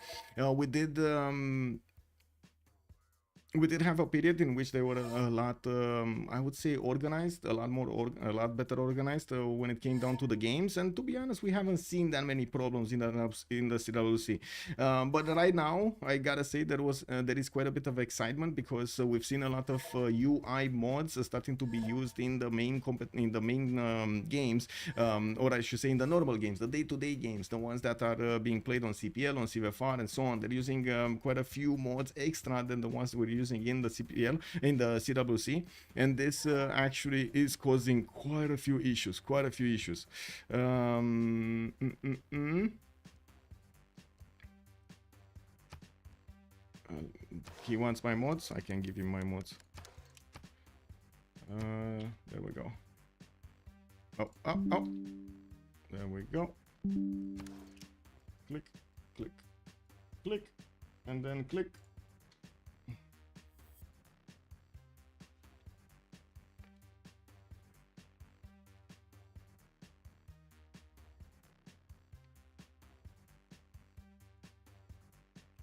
We did have a period in which they were a lot, I would say, organized, a lot better organized when it came down to the games. And to be honest, we haven't seen that many problems in the CWC. But right now, I gotta say there is quite a bit of excitement, because we've seen a lot of UI mods starting to be used in the main games, or I should say in the normal games, the day-to-day games, the ones that are being played on CPL, on CVFR, and so on. They're using quite a few mods extra than the ones we're using in the CPL, in the CWC, and this actually is causing quite a few issues. He wants my mods. I can give him my mods. There we go. Oh. There we go. Click, and then click.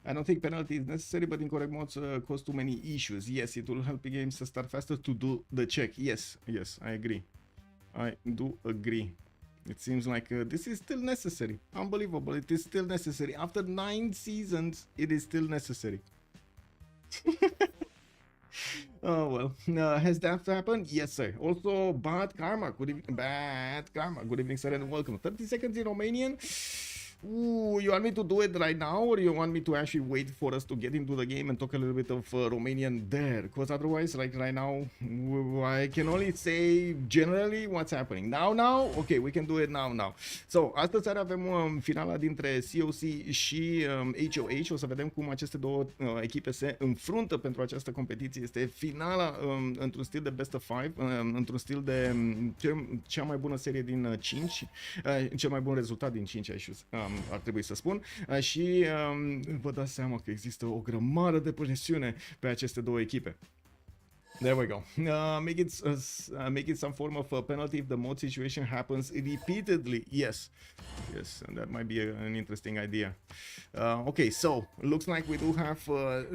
I don't think penalty is necessary, but incorrect mods cause too many issues. Yes, it will help the games to start faster to do the check. Yes, I agree. I do agree. It seems like this is still necessary. Unbelievable. It is still necessary. After 9 seasons, it is still necessary. Oh well. Has that happened? Yes, sir. Also, Bad Karma. Good evening. Bad Karma. Good evening, sir, and welcome. 30 seconds in Romanian. Ooh, you want me to do it right now, or you want me to actually wait for us to get into the game and talk a little bit of Romanian there? Because otherwise, like right now, I can only say generally what's happening. Now? Okay, we can do it now. So, astăzi avem finala dintre COC și HOH. O să vedem cum aceste două echipe se înfruntă pentru această competiție. Este finala într-un stil de best of 5, într-un stil de cea mai bună serie din 5, cel mai bun rezultat din 5, ar trebui să spun, și vă dați seama că există o grămadă de presiune pe aceste două echipe. There we go. Make it some form of a penalty if the mod situation happens repeatedly. Yes, and that might be an interesting idea. Okay, so looks like we do have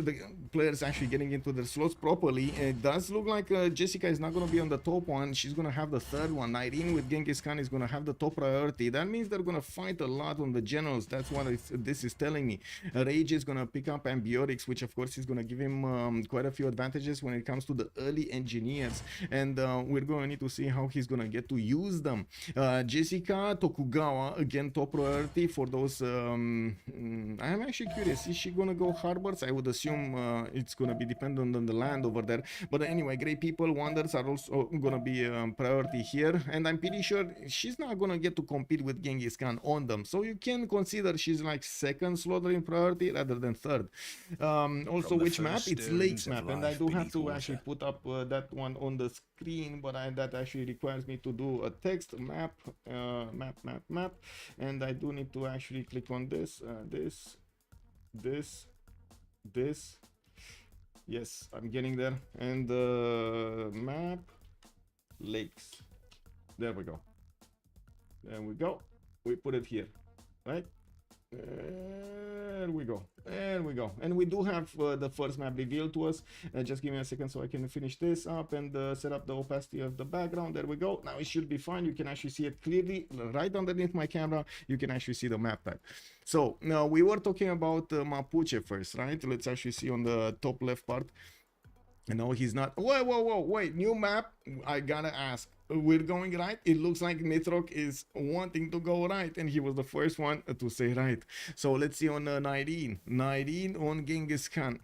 the players actually getting into their slots properly. It does look like Jessica is not going to be on the top one. She's going to have the third one. Irene with Genghis Khan is going to have the top priority. That means they're going to fight a lot on the generals. That's what this is telling me. Rage is going to pick up Ambiotics, which of course is going to give him quite a few advantages when it comes to the early engineers, and we're going to need to see how he's going to get to use them. Jessica Tokugawa, again top priority for those. I'm actually curious, is she going to go harbors? I would assume it's going to be dependent on the land over there, but anyway, great people, wonders are also going to be priority here, and I'm pretty sure she's not going to get to compete with Genghis Khan on them, so you can consider she's like second slot in priority rather than third. Also, which map? It's Lakes map, and I do have to actually put up that one on the screen, but that actually requires me to do a text map, map, and I do need to actually click on this, this. Yes, I'm getting there, and map, Lakes. There we go. We put it here, right? There we go, and we do have the first map revealed to us. Just give me a second so I can finish this up and set up the opacity of the background. There we go. Now it should be fine. You can actually see it clearly right underneath my camera. You can actually see the map type. So now we were talking about Mapuche first, right? Let's actually see on the top left part. No, he's not. Whoa, wait, new map, I gotta ask, we're going right? It looks like Nitrok is wanting to go right, and he was the first one to say right. So let's see on 19 on Genghis Khan.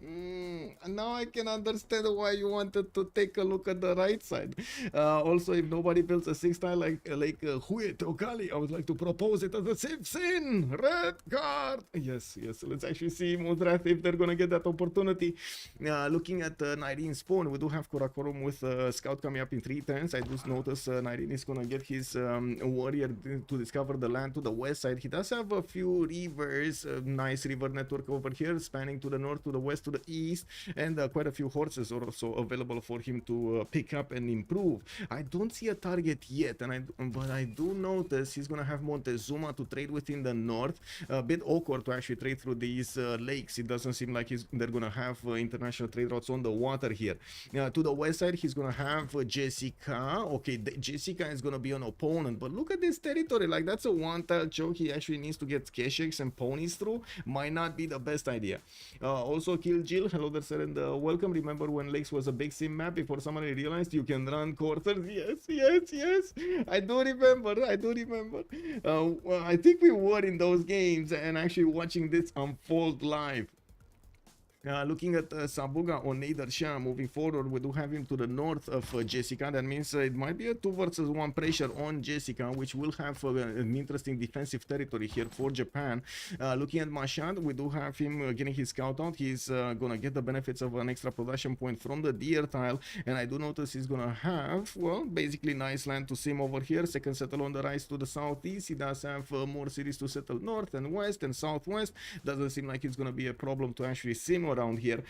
Now I can understand why you wanted to take a look at the right side. Also, if nobody builds a 6 tile like Huet or Kali, I would like to propose it as a Civ6 red card. Yes, let's actually see Mudrath if they're gonna get that opportunity. Looking at 19 spawn, we do have Karakorum with Scout coming up in 3 turns. I just noticed 19 is gonna get his warrior to discover the land to the west side. He does have a few rivers, nice river network over here, spanning to the north, to the west, to the east, and quite a few horses are also available for him to pick up and improve. I don't see a target yet, but I do notice he's gonna have Montezuma to trade with in the north. A bit awkward to actually trade through these lakes. It doesn't seem like they're gonna have international trade routes on the water here. To the west side, he's gonna have Jessica. Okay, Jessica is gonna be an opponent, but look at this territory. Like, that's a one-tile choke. He actually needs to get Kesheks and ponies through. Might not be the best idea. Also, Kill Jill. Hello there, sir, and welcome. Remember when Lakes was a big sim map before somebody realized you can run quarters? Yes. I do remember. Well, I think we were in those games and actually watching this unfold live. Looking at Sabuga on Nader Shah moving forward, we do have him to the north of Jessica. That means it might be a 2 versus 1 pressure on Jessica, which will have an interesting defensive territory here for Japan. Looking at Mashad, we do have him getting his scout out. He's gonna get the benefits of an extra production point from the deer tile, and I do notice he's gonna have, well, basically nice land to sim over here. Second settle on the rise to the southeast. He does have more cities to settle north and west and southwest. Doesn't seem like it's gonna be a problem to actually sim around here.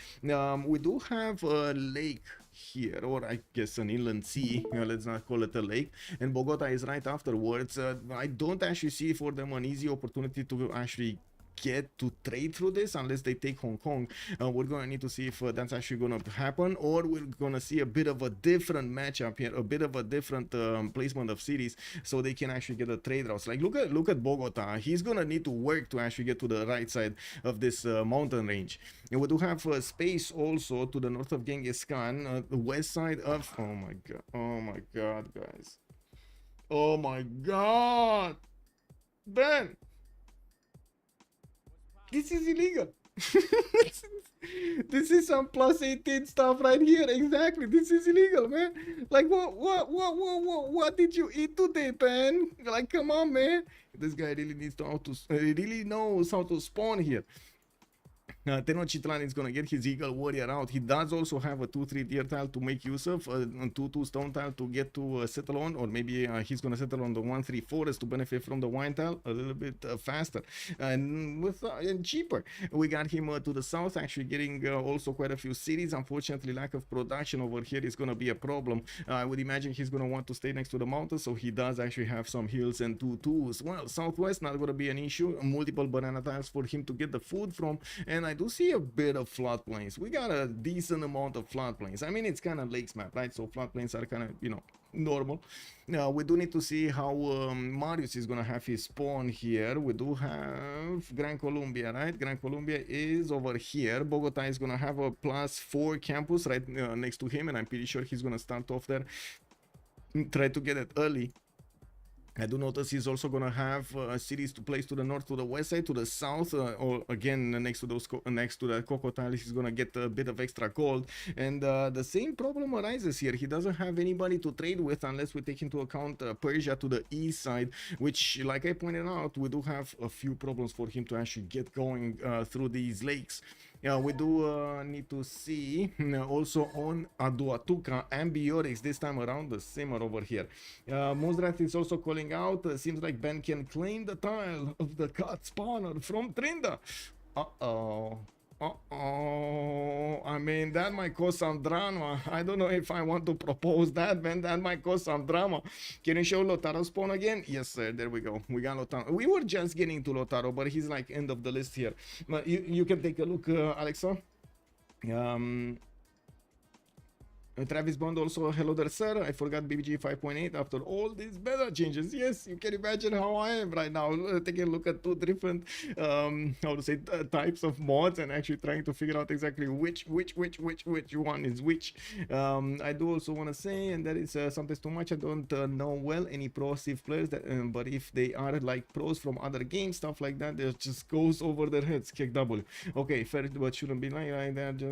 We do have a lake here, or I guess an inland sea. Let's not call it a lake, and Bogota is right afterwards. I don't actually see for them an easy opportunity to actually get to trade through this unless they take Hong Kong. We're gonna need to see if that's actually gonna happen, or we're gonna see a bit of a different matchup here, a bit of a different placement of cities, so they can actually get a trade routes. Like, look at Bogota. He's gonna need to work to actually get to the right side of this mountain range. And we do have space also to the north of Genghis Khan, the west side of, oh my god, guys, oh my god, Ben, this is illegal. This is some plus 18 stuff right here. Exactly, this is illegal, man. Like, what did you eat today, man? Like, come on, man. This guy really needs to really knows how to spawn here. Tenochtitlan is going to get his Eagle Warrior out. He does also have a 2-3 deer tile to make use of, a 2-2 stone tile to get to settle on, or maybe he's going to settle on the 1-3 forest to benefit from the wine tile a little bit faster and with and cheaper. We got him to the south, actually getting also quite a few cities. Unfortunately, lack of production over here is going to be a problem. I would imagine he's going to want to stay next to the mountains, so he does actually have some hills and 2-2s. Well, southwest not going to be an issue. Multiple banana tiles for him to get the food from, and I do see a bit of floodplains. We got a decent amount of floodplains. I mean, it's kind of lakes map, right? So floodplains are kind of, you know, normal. Now we do need to see how Marius is gonna have his spawn here. We do have Gran Colombia, right? Gran Colombia is over here. Bogota is gonna have a +4 campus right next to him, and I'm pretty sure he's gonna start off there, try to get it early. I do notice he's also gonna have cities to place to the north, to the west side, to the south, or again next to those next to the cocoa tiles. He's gonna get a bit of extra gold, and the same problem arises here. He doesn't have anybody to trade with unless we take into account Persia to the east side, which, like I pointed out, we do have a few problems for him to actually get going through these lakes. We do need to see also on Aduatuca and Biorix this time around the simmer over here. Muzrat is also calling out. Seems like Ben can claim the tile of the cat spawner from Trinda. I mean, that might cause some drama. I don't know if I want to propose that, man. That might cause some drama. Can you show Lotaro spawn again? Yes, sir. There we go. We got Lotaro. We were just getting to Lotaro, but he's like end of the list here. But you can take a look, Alexa. Travis Bond also, hello there, sir. I forgot BBG 5.8 after all these beta changes. Yes, you can imagine how I am right now. Taking a look at two different, how to say, types of mods and actually trying to figure out exactly which one is which. I do also want to say, and that is sometimes too much. I don't know well any pro Civ players, that, but if they are like pros from other games, stuff like that, it just goes over their heads. Kick W. Okay, fair, but shouldn't be like that.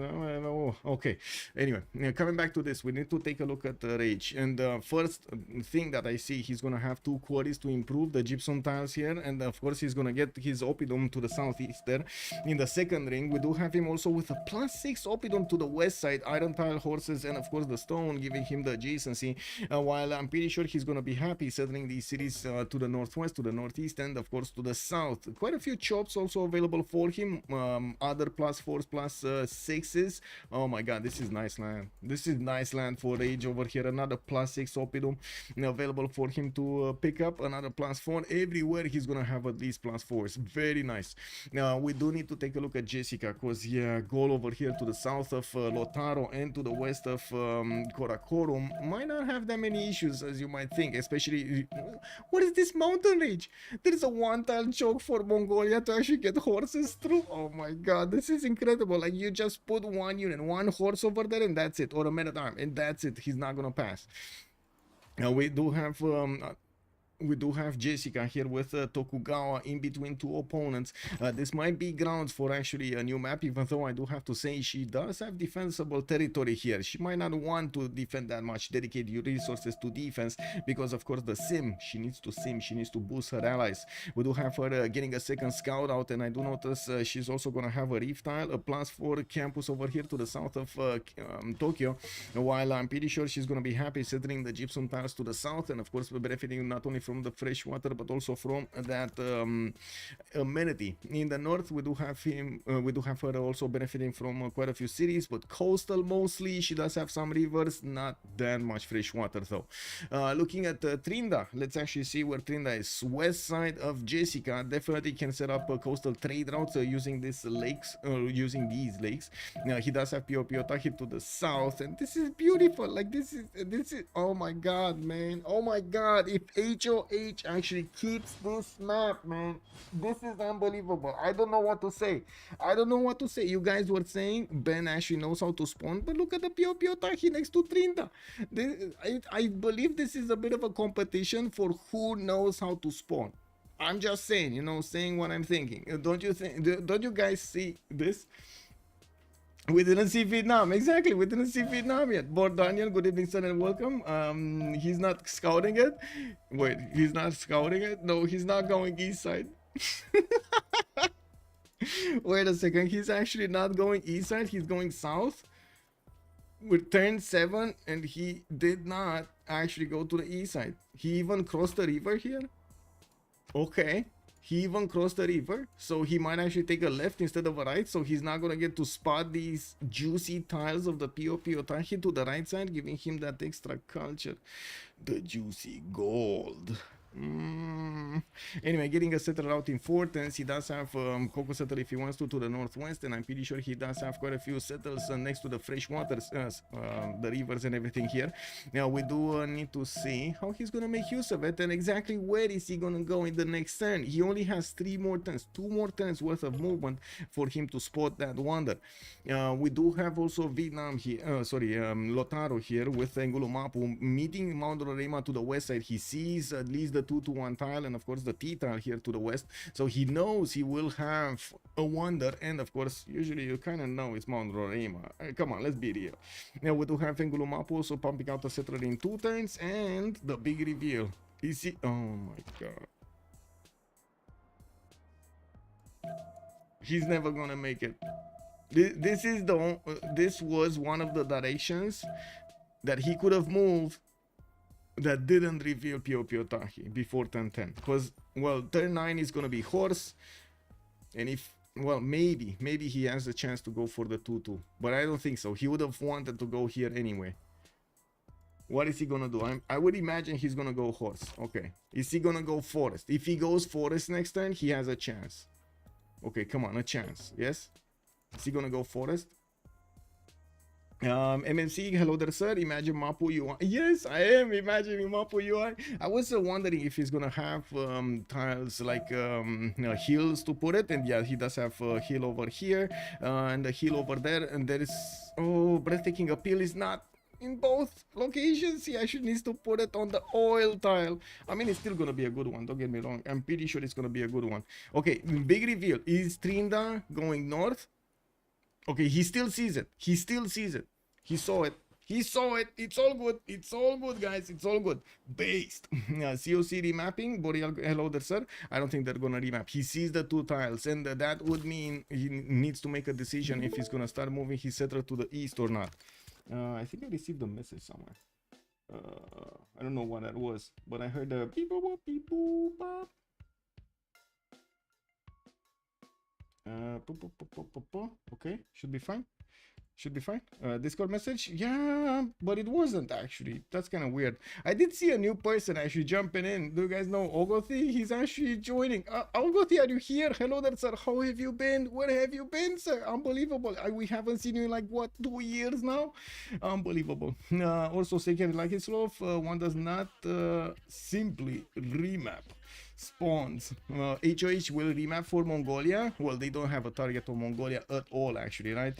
Oh, okay. Anyway, coming back to this, we need to take a look at Rage, and the first thing that I see, he's gonna have two quarries to improve the gypsum tiles here, and of course he's gonna get his oppidum to the southeast there. In the second ring, we do have him also with a +6 oppidum to the west side, iron tile, horses, and of course the stone, giving him the adjacency, while I'm pretty sure he's gonna be happy settling these cities to the northwest, to the northeast, and of course to the south. Quite a few chops also available for him, other +4s, +6s. Oh my god, this is nice land. This is nice land for Rage over here. Another +6 oppidum available for him to pick up. Another +4. Everywhere he's gonna have at least +4s. Very nice. Now we do need to take a look at Jessica, because yeah, goal over here to the south of Lotaro and to the west of Karakorum might not have that many issues as you might think, especially what is this mountain range? There is a one-tile choke for Mongolia to actually get horses through. Oh my god, this is incredible. Like, you just put one unit, one horse over there, and that's it, or a men at arm, and that's it. He's not gonna pass. Now we do have Jessica here with Tokugawa in between two opponents. This might be grounds for actually a new map, even though I do have to say she does have defensible territory here. She might not want to defend that much, dedicate your resources to defense, because of course the sim, she needs to boost her allies. We do have her getting a second scout out, and I do notice she's also gonna have a reef tile, a +4 campus over here to the south of Tokyo, while I'm pretty sure she's gonna be happy settling the gypsum tiles to the south, and of course we're benefiting not only from the fresh water but also from that amenity. In the north we do have her also benefiting from quite a few cities, but coastal mostly. She does have some rivers, not that much fresh water though. Looking at Trinda, let's actually see where Trinda is. West side of Jessica definitely can set up coastal trade routes using these lakes. He does have Piopiotahi to the south, and this is beautiful. Like, this is oh my god, man, oh my god. If HOH actually keeps this map, man, this is unbelievable. I don't know what to say. You guys were saying Ben actually knows how to spawn, but look at the Piopiotahi next to Trinda. I believe this is a bit of a competition for who knows how to spawn. I'm just saying, you know, saying what I'm thinking. Don't you guys see this? We didn't see Vietnam. Exactly, we didn't see Vietnam yet. Board Daniel, good evening, sir, and welcome. He's not scouting it. Wait, he's not scouting it? No, he's not going east side. Wait a second, he's actually not going east side, he's going south. With turn 7, and he did not actually go to the east side. He even crossed the river here. Okay. He even crossed the river, so he might actually take a left instead of a right, so he's not gonna get to spot these juicy tiles of the Piopiotahi to the right side, giving him that extra culture. The juicy gold. Anyway, getting a settler out in 4 turns. He does have Coco Settle if he wants to the northwest, and I'm pretty sure he does have quite a few settles next to the fresh waters, the rivers and everything here. Now we do need to see how he's gonna make use of it, and exactly where is he gonna go in the next turn. He only has 3 more turns, 2 more turns worth of movement for him to spot that wonder. We do have also Vietnam here, Lotaro here with Ngulumapu meeting Mount Roraima to the west side. He sees at least the 2-to-1 tile, and of course the T tile here to the west, so he knows he will have a wonder, and of course usually you kind of know it's Mount Roraima. Come on, let's be real. Now we do have Ngulumapu also pumping out a settler in 2 turns, and the big reveal. Is he? Oh my god, he's never gonna make it. This was one of the directions that he could have moved that didn't reveal Piopiotahi before turn 10, because, well, turn 9 is gonna be horse, and if, well, maybe he has a chance to go for the 2-2, but I don't think so. He would have wanted to go here anyway. What is he gonna do? I would imagine he's gonna go horse. Okay, is he gonna go forest? If he goes forest next turn, he has a chance. Okay, come on, a chance. Yes, is he gonna go forest? MMC, hello there, sir. Imagine Mapu UI. Yes, I am imagining Mapu UI. I was wondering if he's gonna have tiles like hills to put it, and yeah, he does have a hill over here and a hill over there, and there is breathtaking appeal is not in both locations. He actually needs to put it on the oil tile. I mean, it's still gonna be a good one, don't get me wrong. I'm pretty sure it's gonna be a good one. Okay, big reveal. Is Trinda going north? Okay, he still sees it. He still sees it. He saw it. He saw it. It's all good. It's all good, guys. It's all good. Based. COC remapping. Boreal, hello there, sir. I don't think they're going to remap. He sees the two tiles, and that would mean he needs to make a decision if he's going to start moving his settler to the east or not. I think I received a message somewhere. I don't know what that was, but I heard a beep boop beep boop bop. Okay, should be fine. Should be fine. Discord message, yeah, but it wasn't actually. That's kind of weird. I did see a new person actually jumping in. Do you guys know Ogothi? He's actually joining. Ogothi, are you here? Hello there, sir. How have you been? Where have you been, sir? Unbelievable. We haven't seen you in like what, 2 years now? Unbelievable. Also, second, like his love, one does not simply remap spawns. HOH will remap for Mongolia. Well, they don't have a target on Mongolia at all, actually, right?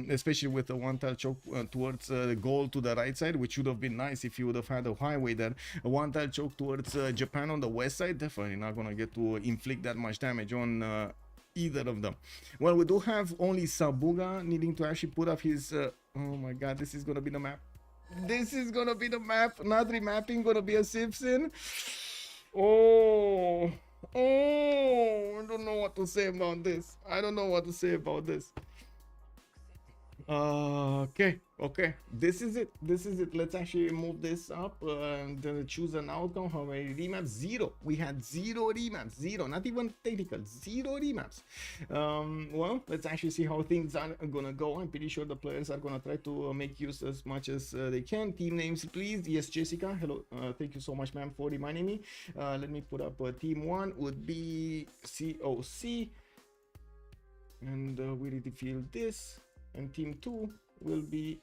Especially with the one tile choke towards the goal to the right side, which would have been nice if you would have had a highway there. A one tile choke towards Japan on the west side, definitely not gonna get to inflict that much damage on either of them. Well, we do have only Sabuga needing to actually put up his oh my god, this is gonna be the map. This is gonna be the map. Not remapping, gonna be a Civ6. Oh, I don't know what to say about this. I don't know what to say about this. Okay, this is it. Let's actually move this up and then choose an outcome. How many remaps? 0. We had 0 remaps. 0, not even technical. 0 remaps. Well, let's actually see how things are gonna go. I'm pretty sure the players are gonna try to make use as much as they can. Team names, please. Yes, Jessica, hello. Thank you so much, ma'am, for reminding me. Let me put up team 1 would be COC, and we reveal this. And team 2 will be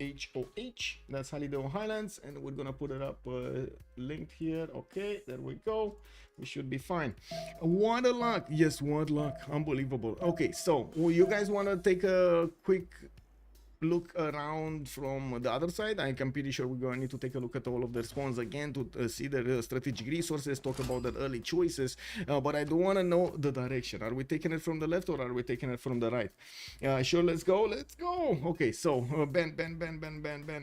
HOH. That's Holiday Highlands, and we're gonna put it up linked here. Okay, there we go. We should be fine. What a luck. Yes, what luck. Unbelievable. Okay, so you guys want to take a quick look around from the other side? I'm pretty sure we're going to need to take a look at all of their spawns again to see their strategic resources, talk about their early choices, but I do want to know the direction. Are we taking it from the left or are we taking it from the right? Sure, let's go. Okay, so Ben,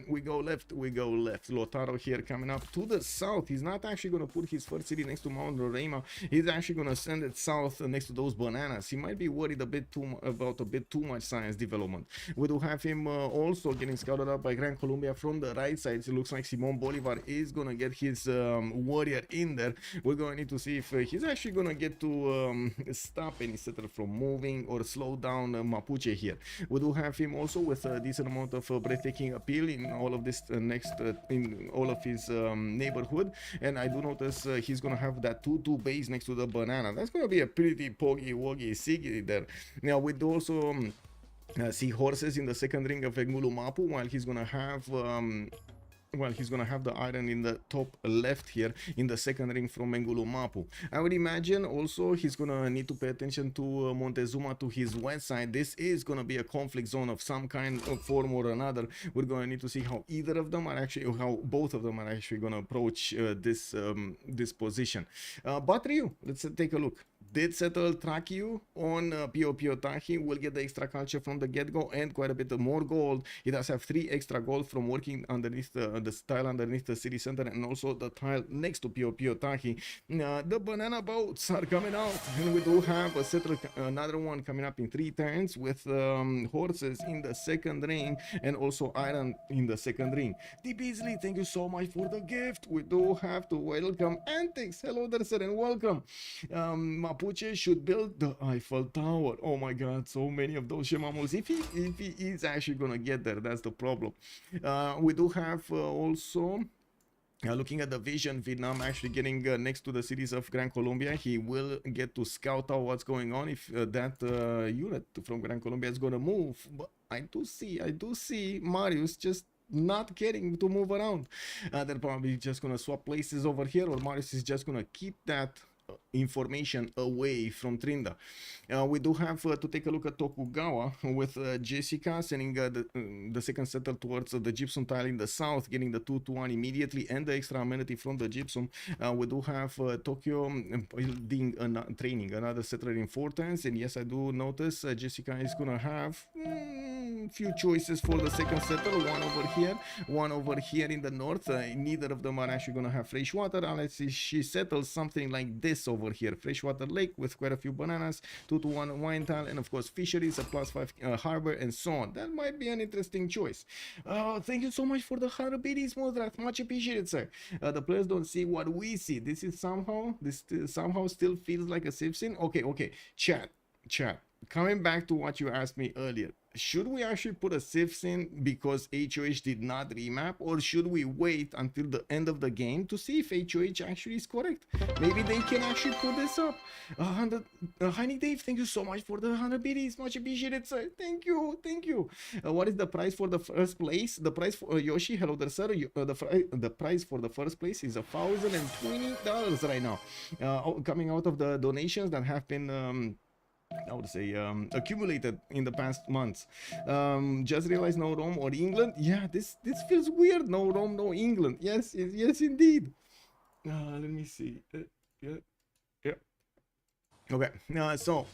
we go left. Lotaro here coming up to the south. He's not actually going to put his first city next to Mount Roraima. He's actually going to send it south next to those bananas. He might be worried about a bit too much science development. We do have him also getting scouted up by Gran Colombia from the right side. It looks like Simon Bolivar is gonna get his warrior in there. We're gonna need to see if he's actually gonna get to stop any settler from moving or slow down Mapuche here. We do have him also with a decent amount of breathtaking appeal in all of this in all of his neighborhood, and I do notice he's gonna have that 2-2 base next to the banana. That's gonna be a pretty poggy siggy there. Now we do also see horses in the second ring of Engulu Mapu, while he's gonna have the iron in the top left here in the second ring from Engulu Mapu. I would imagine also he's gonna need to pay attention to Montezuma to his west side. This is gonna be a conflict zone of some kind of form or another. We're gonna need to see how either of them are actually, or how both of them are actually gonna approach this position. But Ryu, let's take a look. Did settle Trakiu on Pio Tahi, will get the extra culture from the get-go and quite a bit more gold. He does have 3 extra gold from working underneath the tile underneath the city center and also the tile next to Pio Tahi. The banana boats are coming out, and we do have a settle, another one coming up in 3 turns with horses in the second ring and also iron in the second ring. D. Beasley, thank you so much for the gift. We do have to welcome Antics. Hello there, sir, and welcome. Mapuche should build the Eiffel Tower. Oh my god, so many of those Shemamos. If he is actually gonna get there, that's the problem. We do have also Looking at the vision, Vietnam actually getting next to the cities of Gran Colombia. He will get to scout out what's going on if that unit from Gran Colombia is going to move. But I do see Marius just not getting to move around. They're probably just going to swap places over here, or Marius is just going to keep that information away from Trinda. We do have to take a look at Tokugawa with Jessica sending the second setter towards the gypsum tile in the south, getting the 2-1 immediately and the extra amenity from the gypsum. We do have Tokyo building training another settler in 4 turns, and yes, I do notice Jessica is gonna have few choices for the second settler, one over here in the north. Neither of them are actually gonna have fresh water unless she settles something like this over here, freshwater lake with quite a few bananas, 2-1 wine tile, and of course fisheries, a +5 harbor, and so on. That might be an interesting choice. Thank you so much for the 100 BDs, Modrat, much appreciated, sir. The players don't see what we see. This somehow still feels like a Civ6. Okay, chat, coming back to what you asked me earlier, should we actually put a Civ6 because HOH did not remap, or should we wait until the end of the game to see if HOH actually is correct? Maybe they can actually put this up. Honey Dave, thank you so much for the 100 BDs, much appreciated, sir. Thank you. What is the price for the first place? The price for Yoshi, hello there, sir. The price for the first place is $1,020 right now, coming out of the donations that have been I would say accumulated in the past months. Just realized no Rome or England. Yeah, this feels weird. No Rome, no England. Yes indeed. Let me see. Yeah. Okay. So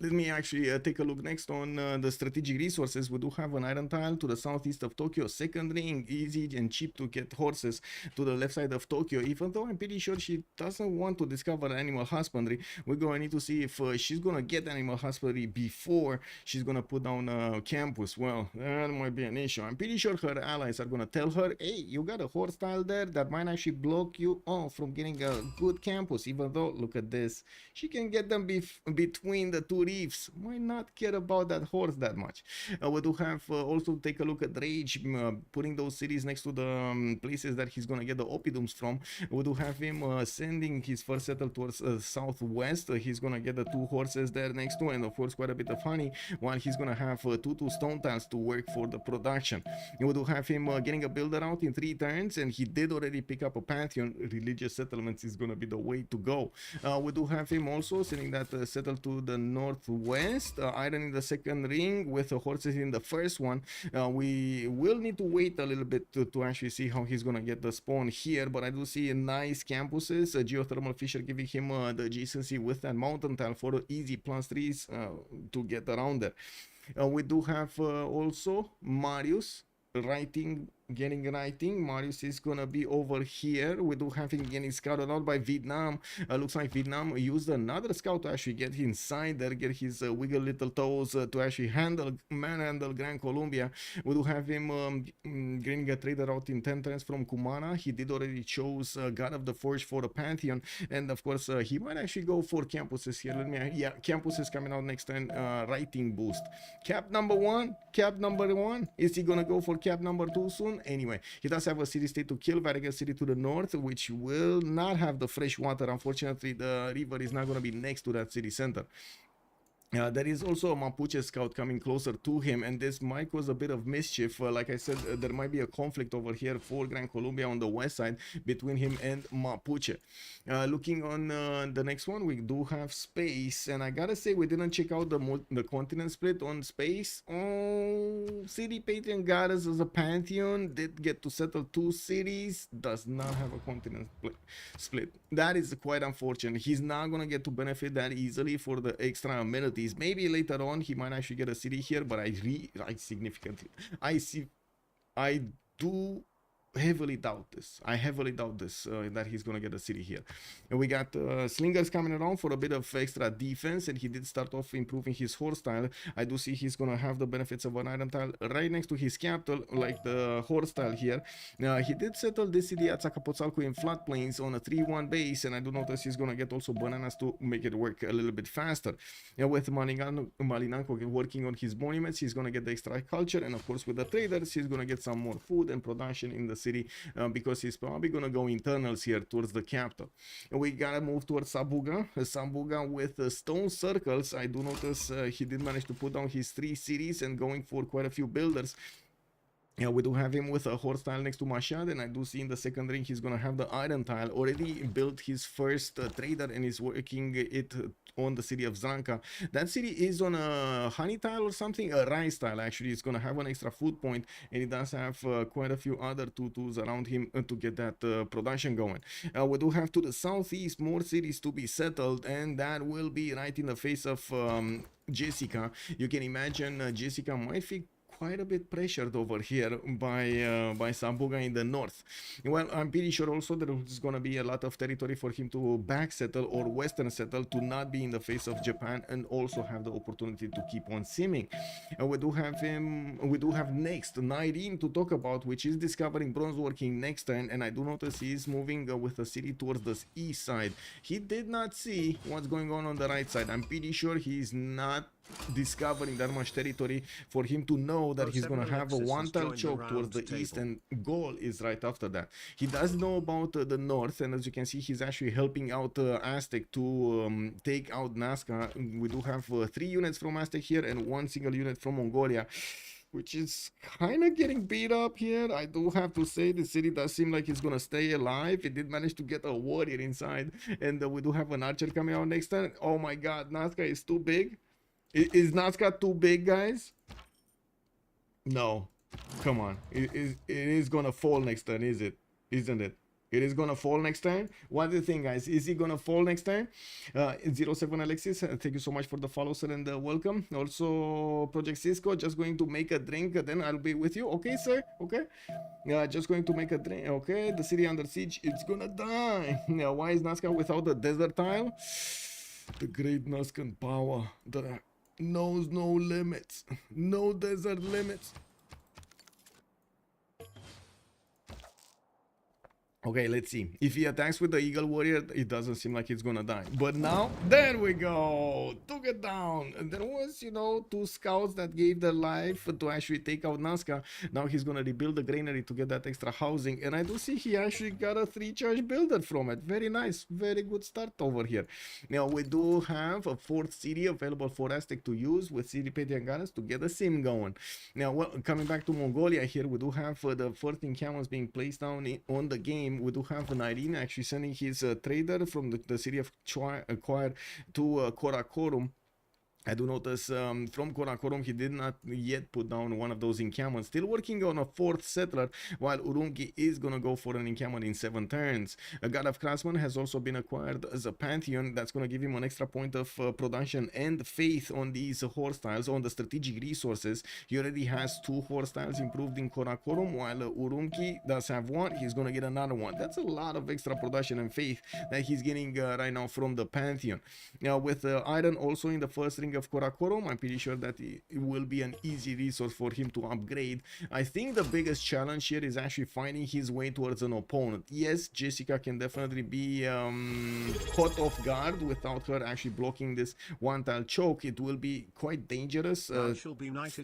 let me actually take a look next on the strategic resources. We do have an iron tile to the southeast of Tokyo, second ring, easy and cheap to get horses to the left side of Tokyo, even though I'm pretty sure she doesn't want to discover animal husbandry. We're going to need to see if she's going to get animal husbandry before she's going to put down a campus. Well, that might be an issue. I'm pretty sure her allies are going to tell her, hey, you got a horse tile there that might actually block you off from getting a good campus, even though, look at this, she can get them between the two reefs. Might not care about that horse that much. We do have also take a look at Rage, putting those cities next to the places that he's gonna get the oppidums from. We do have him sending his first settle towards southwest. He's gonna get the 2 horses there next to, and of course quite a bit of honey, while he's gonna have 2 stone tiles to work for the production. We do have him getting a builder out in 3 turns, and he did already pick up a pantheon. Religious settlements is gonna be the way to go. We do have him also sending that settle to the northwest, iron in the second ring with the horses in the first one. We will need to wait a little bit to actually see how he's gonna get the spawn here, but I do see nice campuses, a geothermal fisher giving him the adjacency with that mountain tile for easy +3s to get around there. We do have also Marius getting writing. Marius is gonna be over here. We do have him getting scouted out by Vietnam. Looks like Vietnam used another scout to actually get inside there, get his wiggle little toes to actually manhandle Gran Colombia. We do have him getting a trader out in 10 turns from Kumana. He did already chose God of the Forge for the Pantheon, and of course he might actually go for campuses here. Campus is coming out next turn. Writing boost. Cap number one. Is he gonna go for cap number 2 soon? Anyway, he does have a city state to kill, Vargas City to the north, which will not have the fresh water. Unfortunately, the river is not going to be next to that city center. There is also a Mapuche scout coming closer to him, and this might cause a bit of mischief. Like I said, there might be a conflict over here for Gran Colombia on the west side between him and Mapuche. Looking on the next one, we do have space, and I gotta say we didn't check out the continent split on space. Oh, City Patreon got us as a Pantheon, did get to settle 2 cities, does not have a continent split. That is quite unfortunate. He's not gonna get to benefit that easily for the extra amenities. Maybe later on he might actually get a city here, but I do heavily doubt this. I heavily doubt this that he's gonna get a city here. And we got Slingers coming around for a bit of extra defense, and he did start off improving his horse tile. I do see he's gonna have the benefits of an iron tile right next to his capital, like the horse tile here. He did settle this city at Zacapotzalco in floodplains on a 3-1 base, and I do notice he's gonna get also bananas to make it work a little bit faster. With Malinanko working on his monuments, he's gonna get the extra culture, and of course with the traders he's gonna get some more food and production in the city because he's probably gonna go internals here towards the capital. And we gotta move towards Sabuga. Sabuga with stone circles. I do notice he did manage to put down his 3 cities and going for quite a few builders. Yeah, we do have him with a horse tile next to Mashad, and I do see in the second ring he's gonna have the iron tile. Already built his first trader and is working it on the city of Zranka. That city is on a honey tile or something, a rice tile actually. It's gonna have an extra food point, and it does have quite a few other tutus around him to get that production going. We do have to the southeast more cities to be settled, and that will be right in the face of Jessica. You can imagine Jessica might feel quite a bit pressured over here by Sabuga in the north. Well, I'm pretty sure also there is going to be a lot of territory for him to back settle or western settle to not be in the face of Japan and also have the opportunity to keep on simming. We do have next Nairin to talk about, which is discovering bronze working next turn, and I do notice he's moving with the city towards the east side. He did not see what's going on the right side. I'm pretty sure he's not discovering that much territory for him to know that he's gonna have a one-tile choke towards the east, and goal is right after that. He does know about the north, and as you can see he's actually helping out Aztec to take out Nazca. We do have 3 units from Aztec here and 1 single unit from Mongolia, which is kind of getting beat up here. I do have to say the city does seem like it's gonna stay alive. It did manage to get a warrior inside, and we do have an archer coming out next turn. Oh my god, Nazca is too big. Is Nazca too big, guys? No. Come on. It is gonna fall next turn, is it? Isn't it? It is gonna fall next turn. What do you think, guys? Is he gonna fall next turn? 07 Alexis, thank you so much for the follow, sir, and welcome. Also, Project Cisco, just going to make a drink, then I'll be with you. Okay, sir? Okay. Just going to make a drink. Okay, the city under siege, it's gonna die. Now, why is Nazca without the desert tile? The great Nazcan power that knows no limits, no desert limits. Okay, let's see. If he attacks with the Eagle Warrior, it doesn't seem like he's gonna die. But now, there we go. Took it down. And there was, you know, 2 scouts that gave their life to actually take out Nazca. Now he's gonna rebuild the granary to get that extra housing. And I do see he actually got a 3-charge builder from it. Very nice. Very good start over here. Now, we do have a 4th city available for Aztec to use with City Petianganas to get the sim going. Now, well, coming back to Mongolia here, we do have the first encampments being placed down on the game. We do have an Irene actually sending his trader from the city of Choir to Karakorum. I do notice from Karakorum he did not yet put down one of those encampments. Still working on a 4th settler, while Urumqi is gonna go for an encampment in 7 turns. A God of Craftsman has also been acquired as a Pantheon. That's gonna give him an extra point of production and faith on these horse tiles, on the strategic resources. He already has 2 horse tiles improved in Karakorum, while Urumqi does have 1. He's gonna get another 1. That's a lot of extra production and faith that he's getting right now from the Pantheon. Now, with iron also in the first ring of Karakorum, I'm pretty sure that it will be an easy resource for him to upgrade. I think the biggest challenge here is actually finding his way towards an opponent. Yes, Jessica can definitely be caught off guard without her actually blocking this 1-tile choke. It will be quite dangerous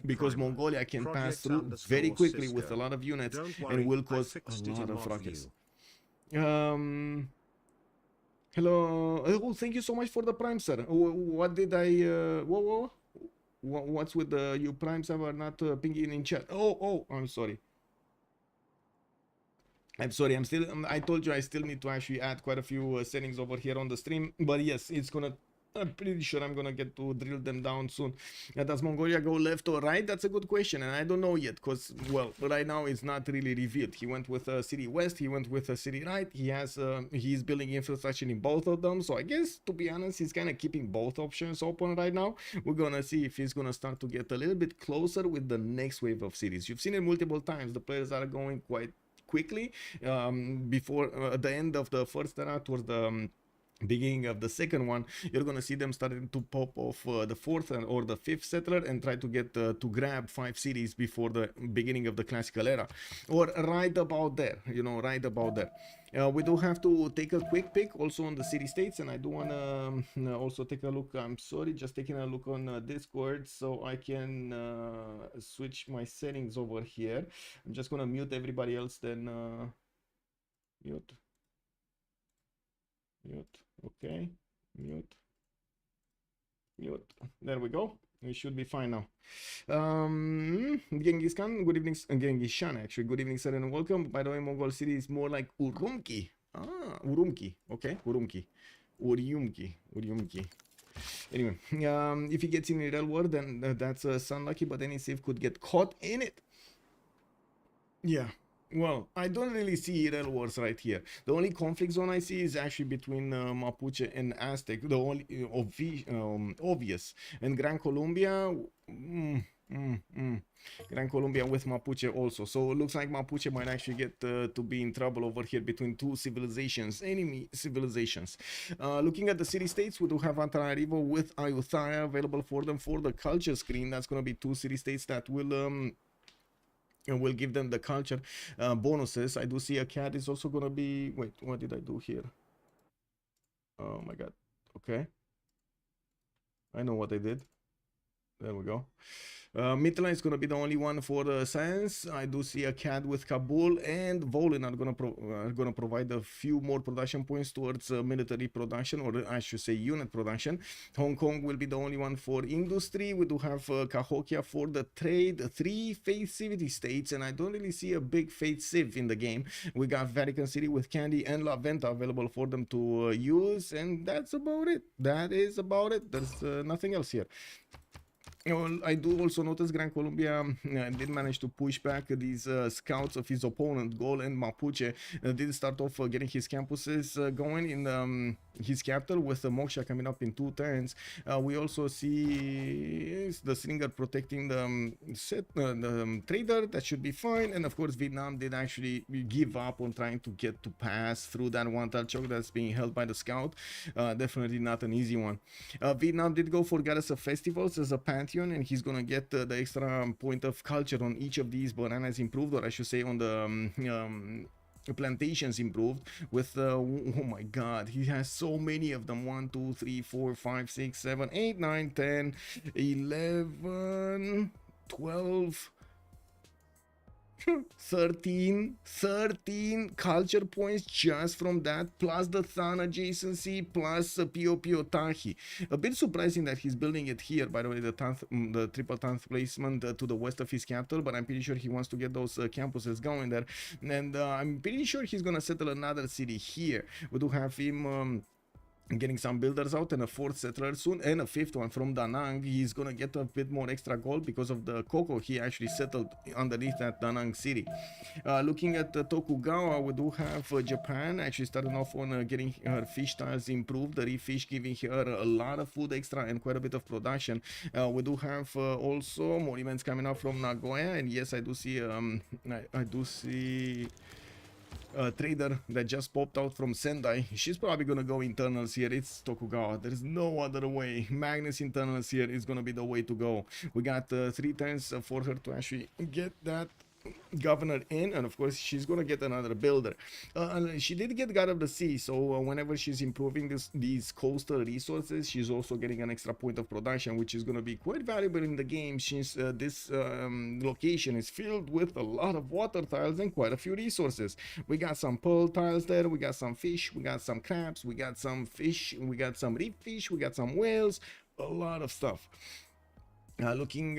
because Mongolia can pass through very quickly with a lot of units and will cause a lot of ruckus. Hello. Oh, thank you so much for the Prime, sir. What did I... What's with the... You Prime server not pinging in chat? Oh, I'm sorry. I'm sorry. I told you I still need to actually add quite a few settings over here on the stream. But yes, it's gonna... I'm pretty sure I'm gonna get to drill them down soon. Does Mongolia go left or right? That's a good question, and I don't know yet, because, well, right now it's not really revealed. He went with City West, he went with City Right. He's building infrastructure in both of them, so I guess, to be honest, he's kind of keeping both options open right now. We're gonna see if he's gonna start to get a little bit closer with the next wave of cities. You've seen it multiple times. The players are going quite quickly before the end of the first era towards the beginning of the second one, you're gonna see them starting to pop off the fourth or the fifth settler and try to get to grab 5 cities before the beginning of the classical era, or right about there, you know, right about there. We do have to take a quick pick also on the city states, and I do want to also take a look. I'm sorry, just taking a look on Discord so I can switch my settings over here. I'm just gonna mute everybody else, then mute. Okay, mute. There we go. We should be fine now. Genghis Khan, good evening. Genghis Khan, actually, good evening, sir, and welcome. By the way, Mongol city is more like Urumqi. Urumqi. Okay, Urumqi. Anyway, if he gets in the real world, then that's unlucky, but any Civ could get caught in it. Yeah. Well, I don't really see real wars right here. The only conflict zone I see is actually between Mapuche and Aztec, the only obvious. And Gran Colombia, Gran Colombia with Mapuche also. So it looks like Mapuche might actually get to be in trouble over here between two civilizations, enemy civilizations. Looking at the city-states, we do have Antananarivo with Ayutthaya available for them for the culture screen. That's going to be two city-states that will... and we'll give them the culture bonuses. I do see a cat is also gonna be... Wait, what did I do here? Oh my god. Okay, I know what I did. There we go. Mitla is going to be the only one for science. I do see a cat with Kabul, and Volin are going to provide a few more production points towards military production, or I should say unit production. Hong Kong will be the only one for industry. We do have Cahokia for the trade. 3 faith city states, and I don't really see a big faith civ in the game. We got Vatican City with Candy and La Venta available for them to use, and that's about it. That is about it. There's nothing else here. Well, I do also notice Gran Colombia did manage to push back these scouts of his opponent, Gol and Mapuche. Did start off getting his campuses going in his capital with Moksha coming up in 2 turns. We also see the Slinger protecting the trader. That should be fine. And of course, Vietnam did actually give up on trying to get to pass through that one-tile choke that's being held by the scout. Definitely not an easy one. Vietnam did go for Goddess of Festivals as a pantheon, and he's gonna get the extra point of culture on each of these bananas improved, or I should say on the plantations improved with oh my god, he has so many of them. 1 2 3 4 5 6 7 8 9 10 11 12 13 culture points just from that, plus the Than adjacency, plus Pio Tahi. A bit surprising that he's building it here, by the way, the triple Tanth placement to the west of his capital, but I'm pretty sure he wants to get those campuses going there, and I'm pretty sure he's gonna settle another city here. We do have him getting some builders out, and a 4th settler soon, and a 5th one from Da Nang. He's gonna get a bit more extra gold because of the cocoa he actually settled underneath that Da Nang city. Looking at Tokugawa, we do have Japan actually starting off on getting her fish tiles improved, the reef fish giving her a lot of food extra and quite a bit of production. We do have also more events coming up from Nagoya, and yes, I do see I do see trader that just popped out from Sendai. She's probably gonna go internals here. It's Tokugawa. There's no other way. Magnus internals here is gonna be the way to go. We got 3 turns for her to actually get that governor in, and of course she's gonna get another builder. She did get God of the Sea, so whenever she's improving these coastal resources, she's also getting an extra point of production, which is gonna be quite valuable in the game, since this location is filled with a lot of water tiles and quite a few resources. We got some pearl tiles there, we got some fish, we got some crabs, we got some fish, we got some reef fish, we got some whales, a lot of stuff. Looking